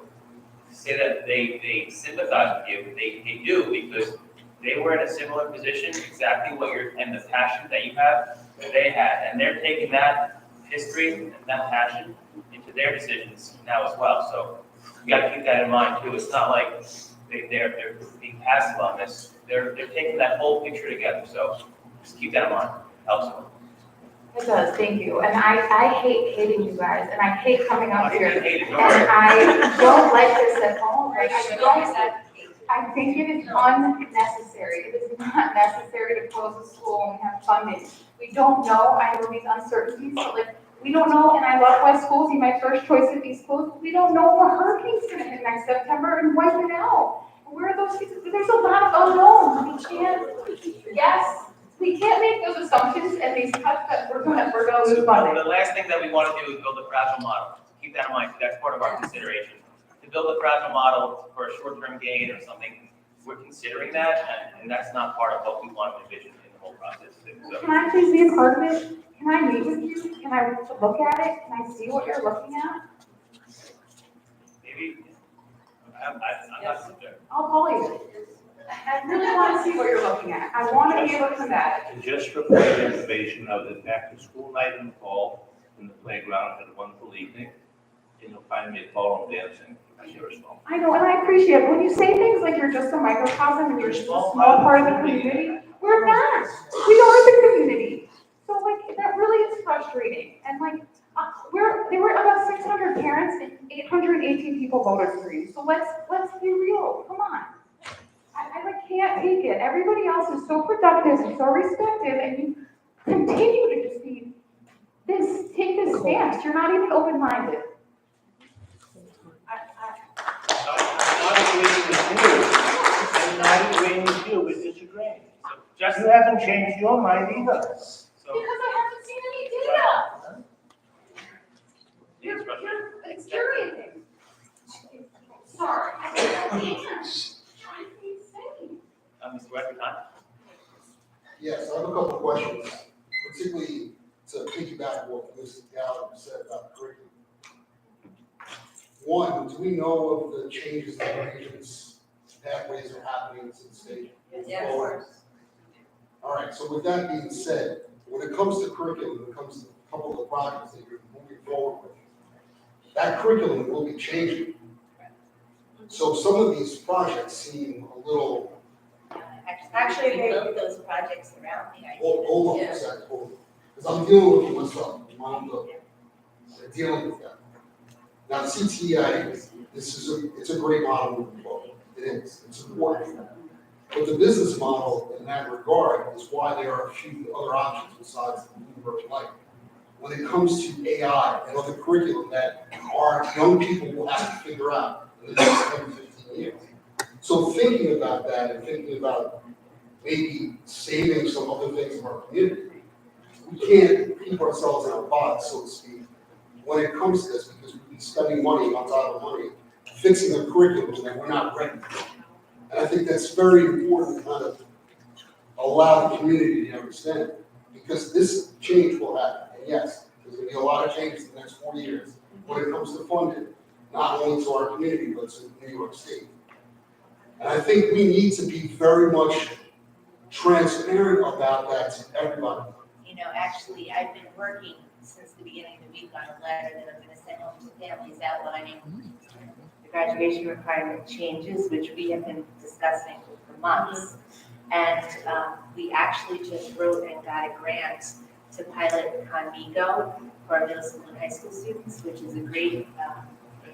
to say that they sympathize with you, they do, because they were in a similar position, exactly what and the passion that you have, they had, and they're taking that history and that passion into their decisions now as well. So you got to keep that in mind too. It's not like they're being passive on this. They're taking that whole picture together. So just keep that in mind. Helps them. It does, thank you. And I hate hating you guys, and I hate coming up here. And Hated, I don't like this at all. Like, I think it is unnecessary. It is not necessary to close the school when we have funding. We don't know, I know these uncertainties, but like, we don't know, and I love my schools, be my first choice at these schools, but we don't know if a hurricane's gonna hit next September and wipe it out. Where are those kids? There's a lot of unknowns. We can't make those assumptions and these cuts that we're gonna lose funding. The last thing that we want to do is build a fragile model. Keep that in mind. That's part of our consideration. To build a fragile model for a short-term gain or something, we're considering that, and that's not part of what we want to envision in the whole process. So, Can I please be a part of it? Can I meet with you? Can I look at it? Can I see what you're looking at? maybe, I'm not there. I'll call you. I really want to see what you're looking at. I want to be able to combat it. And just for point of information, I was at back to school night in the fall in the playground, had a wonderful evening. And you'll find me at ballroom dancing. I share a small. I know, and I appreciate it. When you say things like you're just a microcosm and you're just a small part of the community, we're not. We are the community. So like, that really is frustrating. And like, there were about 600 parents and 818 people voted for you. So let's be real. Come on. I can't take it. Everybody else is so productive and so respected, and you continue to just be take this stance. You're not even open-minded. I'm not agreeing with you, we're disagreeing. You haven't changed your mind either. Because I haven't seen any data. You're infuriating. Sorry. Mr. Westbrook? Yes, I have a couple of questions, particularly to piggyback on what Mrs. Gallagher said about the curriculum. One, do we know of the changes in arrangements, pathways are happening since the state? Yes. All right, so with that being said, when it comes to curriculum, when it comes to a couple of the projects that you're moving forward with, that curriculum will be changing. So some of these projects seem a little. Actually, they move those projects around the idea. Hold on a second, hold on. Because I'm dealing with it myself, I'm dealing with that. Now, the CTEI, it's a great model moving forward. It is, it's important. But the business model in that regard is why there are a few other options besides the Bloomberg Light. When it comes to AI and other curriculum that our young people will have to figure out in the next 10, 15 years. So thinking about that and thinking about maybe saving some other things in our community, we can't keep ourselves in a box, so to speak, when it comes to this, because we be spending money on top of money, fixing a curriculum that we're not ready for. And I think that's very important to kind of allow the community to understand, because this change will happen. And yes, there's gonna be a lot of changes in the next 4 years when it comes to funding, not only to our community, but to New York State. And I think we need to be very much transparent about that to everybody. You know, actually, I've been working since the beginning of the week on a letter that I'm gonna send home to families outlining the graduation requirement changes, which we have been discussing for months. And we actually just wrote and got a grant to pilot Conmigo for our middle school and high school students, which is a great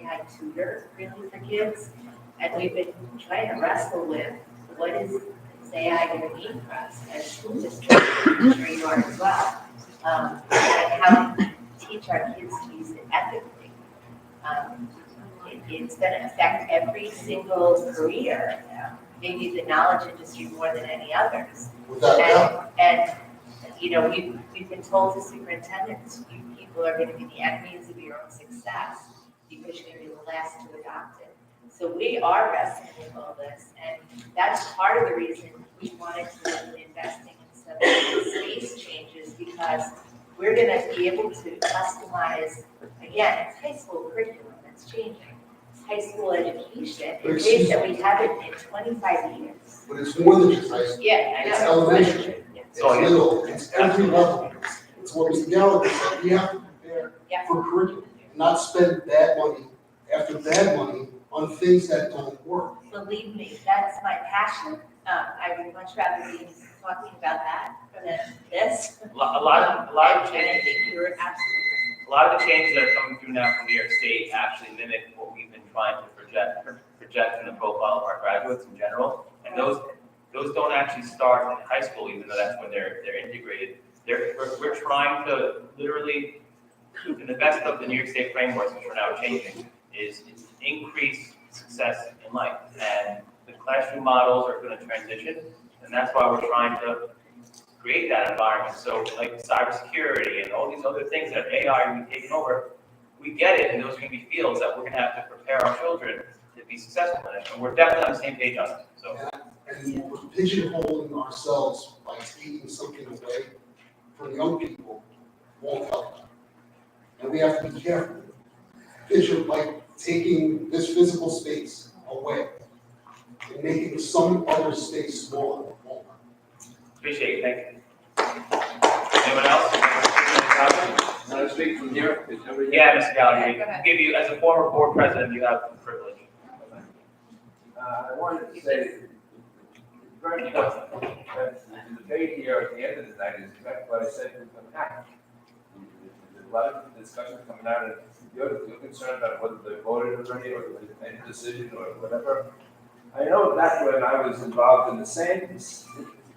AI tutor really for kids. And we've been trying to wrestle with what is AI going to mean for us as school districts, I'm sure you are as well, and how to teach our kids to use it ethically. It's going to affect every single career, maybe the knowledge industry more than any others. And you know, we've been told as superintendents, you people are going to be the enemies of your own success because you're going to be the last to adopt it. So we are wrestling with all this, and that's part of the reason we wanted to look at investing in some of these space changes, because we're going to be able to customize, again, it's high school curriculum that's changing. It's high school education in ways that we haven't in 25 years. But it's more than just high school. Yeah, I know. It's elementary, it's middle, it's every level. It's what Mr. Gallagher said, we have to prepare for curriculum, not spend bad money after bad money on things that don't work. Believe me, that's my passion. I would much rather be talking about that than this. A lot of And I changes. think you're absolutely right. A lot of the changes that are coming through now from New York State actually mimic what we've been trying to project in the profile of our graduates in general. And those don't actually start in high school, even though that's when they're integrated. We're trying to literally, in the best of the New York State frameworks, which are now changing, is increase success in life. And the classroom models are going to transition, and that's why we're trying to create that environment. So like cybersecurity and all these other things that AI are going to be taking over, we get it, and those are going to be fields that we're going to have to prepare our children to be successful in it. And we're definitely on the same page on it. So. And we're pigeonholing ourselves by taking something away from young people won't help. And we have to be careful. Like taking this physical space away and making some other space smaller. Appreciate it, thank you. Anyone else? Can I speak from here? Yeah, Mr. Gallagher, I'll give you, as a former board president, you have the privilege. I wanted to say, it's very important that the debate here at the end of the night is exactly what I said was going to happen. There's a lot of discussion coming out, and you're concerned about whether they voted already or whether they made a decision or whatever. I know back when I was involved in the same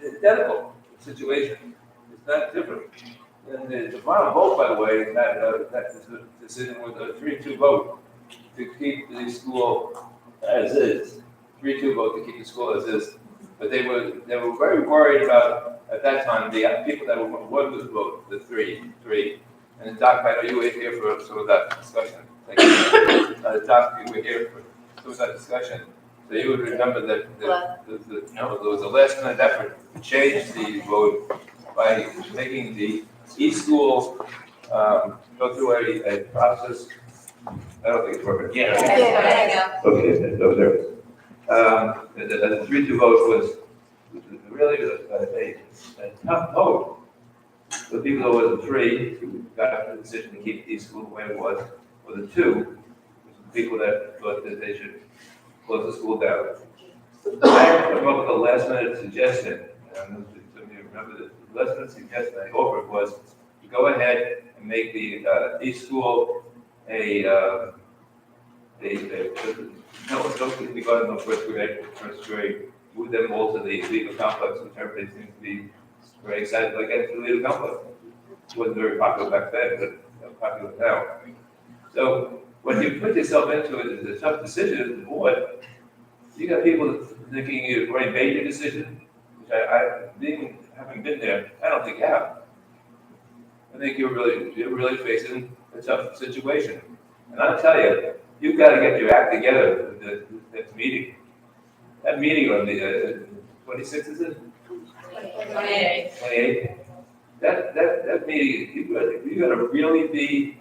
identical situation. It's not different. And the final vote, by the way, that decision was a 3-2 vote to keep the school as is. 3-2 vote to keep the school as is. But they were very worried about, at that time, the people that won this vote, the three. And Doc, I know you were here for some of that discussion. Thank you. Doc, you were here for some of that discussion. So you would remember that there was a last minute effort to change the vote by making the e-school go through a process. I don't think it's working. Yeah. Okay, so there it is. The 3-2 vote was really a tough vote. The people who were the 3 who got the decision to keep e-school the way it was, or the 2, people that thought that they should close the school down. I came up with a last minute suggestion, and some of you remember this, the last minute suggestion I offered was to go ahead and make the e-school no, don't be going to first grade, move them all to the legal complex, which everybody seems to be very excited about getting to the legal complex. It wasn't very popular back then, but popular now. So when you put yourself into it, it's a tough decision as a board. You got people thinking you've already made your decision, which having been there, I don't think you have. I think you're really facing a tough situation. And I'll tell you, you've got to get your act together for the next meeting. That meeting on the 26th, is it? 28. 28th. That meeting, you gotta really be,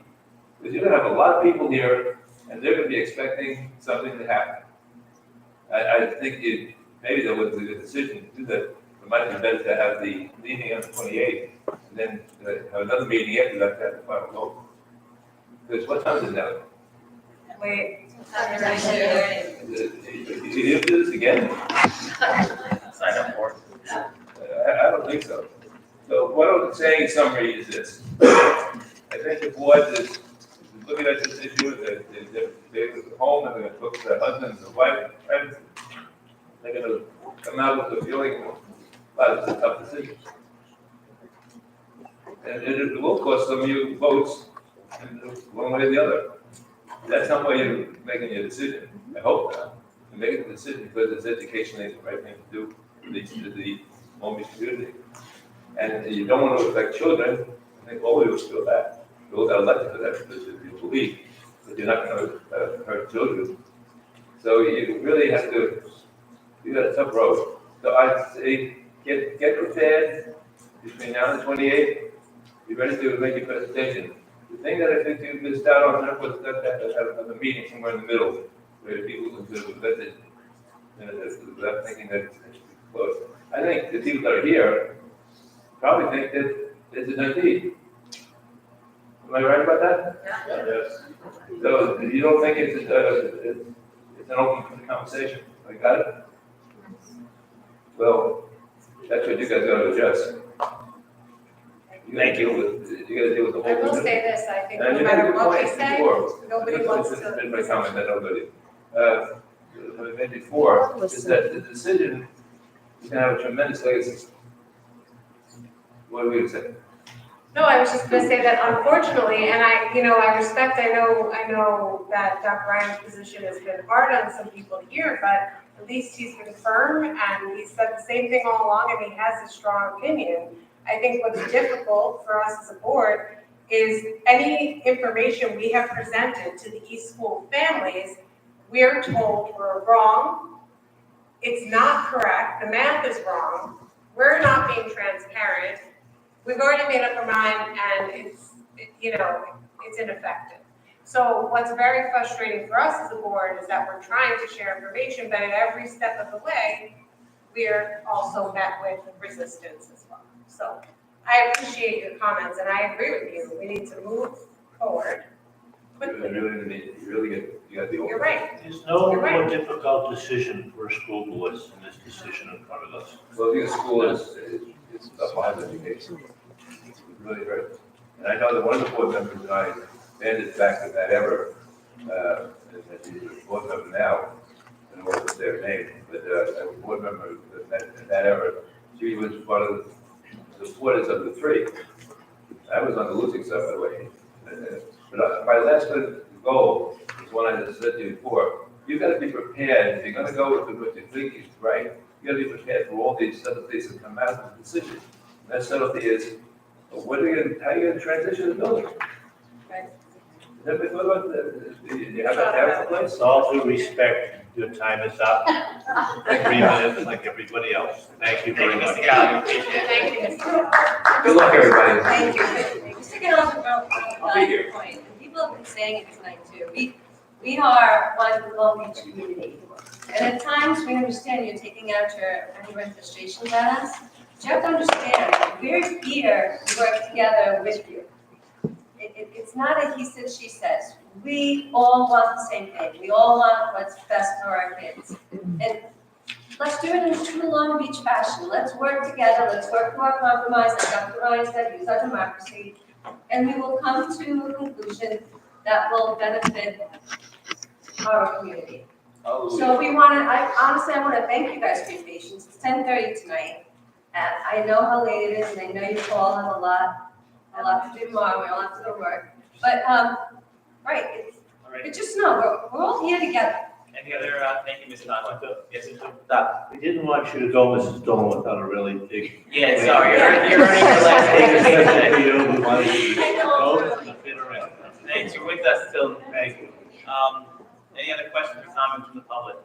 because you're gonna have a lot of people here, and they're gonna be expecting something to happen. I think maybe that was a good decision to do that. It might be better to have the meeting on the 28th, and then have another meeting after that, to have the final vote. Because what time is it now? Wait. You have to do this again? Sign up for it. I don't think so. So what I'm saying in summary is this. I think the board is looking at this issue, they're home, and they're gonna talk to their husband and their wife, and they're gonna come out with a feeling, wow, this is a tough decision. And it will cost some of you votes, one way or the other. That's not why you're making your decision. I hope not. You're making the decision because it's educationally the right thing to do for the Long community. And you don't want to affect children. I think all of us feel that. Those are elected for that because you believe that you're not going to hurt children. So you really have to, you got a tough road. So I'd say get prepared between now and the 28th. Be ready to make your presentation. The thing that I think you missed out on was that have another meeting somewhere in the middle where people can sort of visit, without thinking that it's close. I think the people that are here probably think that it's an empty. Am I right about that? Yeah. Yes. So you don't think it's an open conversation? I got it? Well, that's what you guys gotta adjust. Thank you. You gotta deal with the whole. I will say this, I think And no you made a matter good what we point say, before. nobody wants to. That's my comment, that nobody. What I made before is that the decision is gonna have a tremendous legacy. What are we gonna say? No, I was just gonna say that unfortunately, and I respect, I know that Dr. Ryan's position has been hard on some people here, but at least he's been firm and he said the same thing all along and he has a strong opinion. I think what's difficult for us as a board is any information we have presented to the East School families, we're told we're wrong, it's not correct, the math is wrong, we're not being transparent, we've already made up our mind and it's ineffective. So what's very frustrating for us as a board is that we're trying to share information, but at every step of the way, we're also met with resistance as well. So I appreciate your comments and I agree with you. We need to move forward quickly. You gotta be open. You're right. There's no You're right. more difficult decision for school boards than this decision in front of us. Well, the school is up behind education. It's really great. And I know that one of the board members and I banded back to that ever, that she's a board member now, I don't know what was their name, but a board member that ever, she was one of the supporters of the three. I was on the losing side, by the way. But my last goal is one I just said to you before. You've got to be prepared. If you're going to go with what you think is right, you got to be prepared for all these subtleties that come out of the decision. And that subtlety is, how are you going to transition the building? Right. What about do you have a tariff place? With all due respect, your time is up. 3 minutes like everybody else. Thank you very much. Thank you. Good luck, everybody. Thank you. Just to get on I'll be here. the point, and people have been saying it tonight too, we are one Long Beach community. And at times, we understand you're taking out your anger and frustrations at us. But you have to understand, we're here to work together with you. It's not a he says, she says. We all want the same thing. We all want what's best for our kids. And let's do it in true Long Beach fashion. Let's work together. Let's work to our compromise. Like Dr. Ryan said, use our democracy. And we will come to a conclusion that will benefit our community. So we want to, I want to thank you guys for your patience. It's 10:30 tonight. And I know how late it is, and I know you all have a lot to do tomorrow. We all have to go to work. But, right, but just know, we're all here together. Any other, thank you, Mr. Donovan. Yes, Doc. We didn't want you to go, Mrs. Dolan, without a really big. Yeah, sorry, you're earning your last day. Thank you. We wanted you to go and fit around. Thanks, you're with us till, thank you. Any other questions or comments from the public?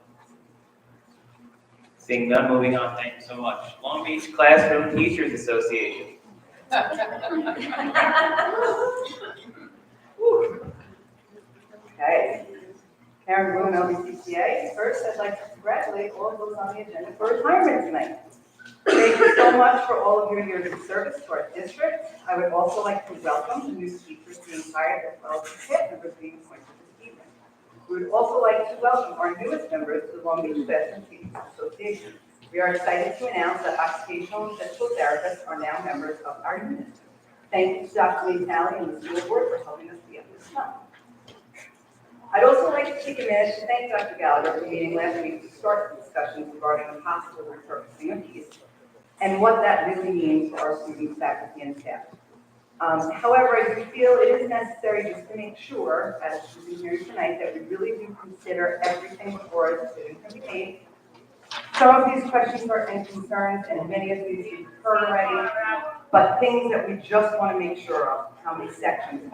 Seeing none, moving on, thank you so much. Long Beach Classroom Teachers Association. Okay. Karen Boone, LBCTA. First, I'd like to congratulate all of those on the agenda for retirement tonight. Thank you so much for all of your years of service to our district. I would also like to welcome the new speakers being hired as well as the staff members being appointed this evening. We would also like to welcome our newest members to the Long Beach Classroom Teachers Association. We are excited to announce that occupational and physical therapists are now members of our unit. Thank you to Dr. Lee Talley and the school board for helping us get this done. I'd also like to take a minute to thank Dr. Gallagher for meeting last week to start the discussions regarding the possible repurposing of these and what that really means for our students, faculty, and staff. However, I do feel it is necessary just to make sure, as we've been hearing tonight, that we really do consider everything before a decision can be made. Some of these questions and concerns, and many of these you've heard already, but things that we just want to make sure of: how many sections,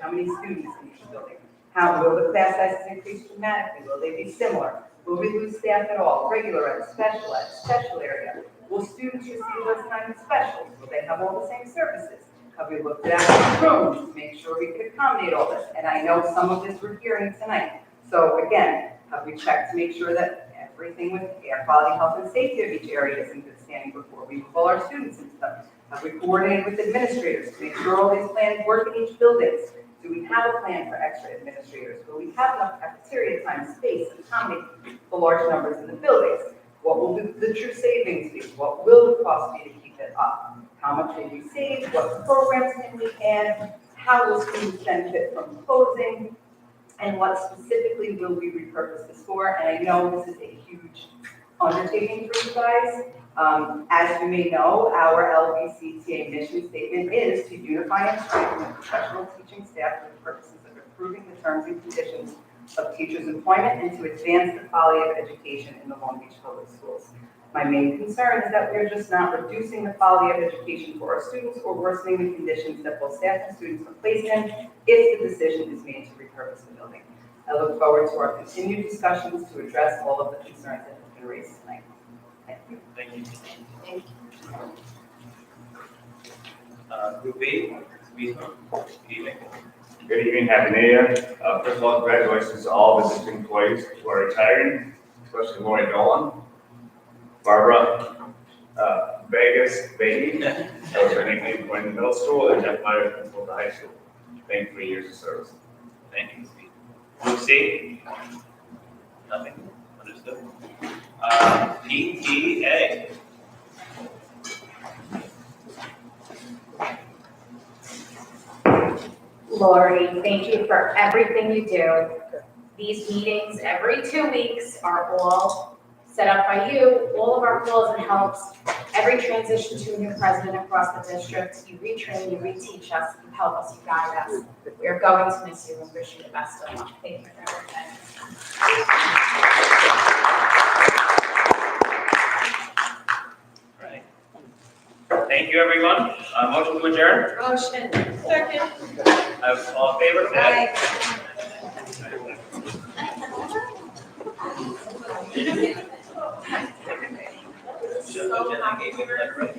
how many students in each building, how will the class sizes increase dramatically, will they be similar, will we lose staff at all, regular ed, special area, will students receive less time in specials, will they have all the same services? Have we looked at our rooms to make sure we could accommodate all this? And I know some of this we're hearing tonight. So again, have we checked to make sure that everything with air quality, health, and safety of each area is in good standing before we pull our students into them? Have we coordinated with administrators to make sure all these plans work in each building? Do we have a plan for extra administrators? Will we have enough cafeteria time, space, to accommodate the large numbers in the buildings? What will the true savings be? What will the cost be to keep it up? How much will we save? What programs can we add? How will students benefit from closing? And what specifically will we repurpose this for? And I know this is a huge undertaking for you guys. As you may know, our LBCTA mission statement is to unify and strengthen professional teaching staff for the purposes of improving the terms and conditions of teachers' employment and to advance the quality of education in the Long Beach Public Schools. My main concern is that we're just not reducing the quality of education for our students or worsening the conditions that both staff and students are placed in if the decision is made to repurpose the building. I look forward to our continued discussions to address all of the concerns that have been raised tonight. Thank you. Thank you. Thank you. Group B, good evening. Good evening, happy new year. First of all, congratulations to all the district employees who are retiring, especially Lori Dolan, Barbara Vegas Beatty, that was her nickname going to middle school, and Jeff Meyer, principal at the high school. Thank you for your years of service. Thank you, Steve. Group C? Nothing? Understood. PTA. Lori, thank you for everything you do. These meetings every 2 weeks are all set up by you, all of our calls and helps, every transition to a new president across the district. You retrain, you reteach us, you help us, you guide us. We are going to miss you and wish you the best of luck. Thank you for everything. Thank you, everyone. Motion to adjourn? Motion. Second. All in favor? Aye. Jenna gave me the letter.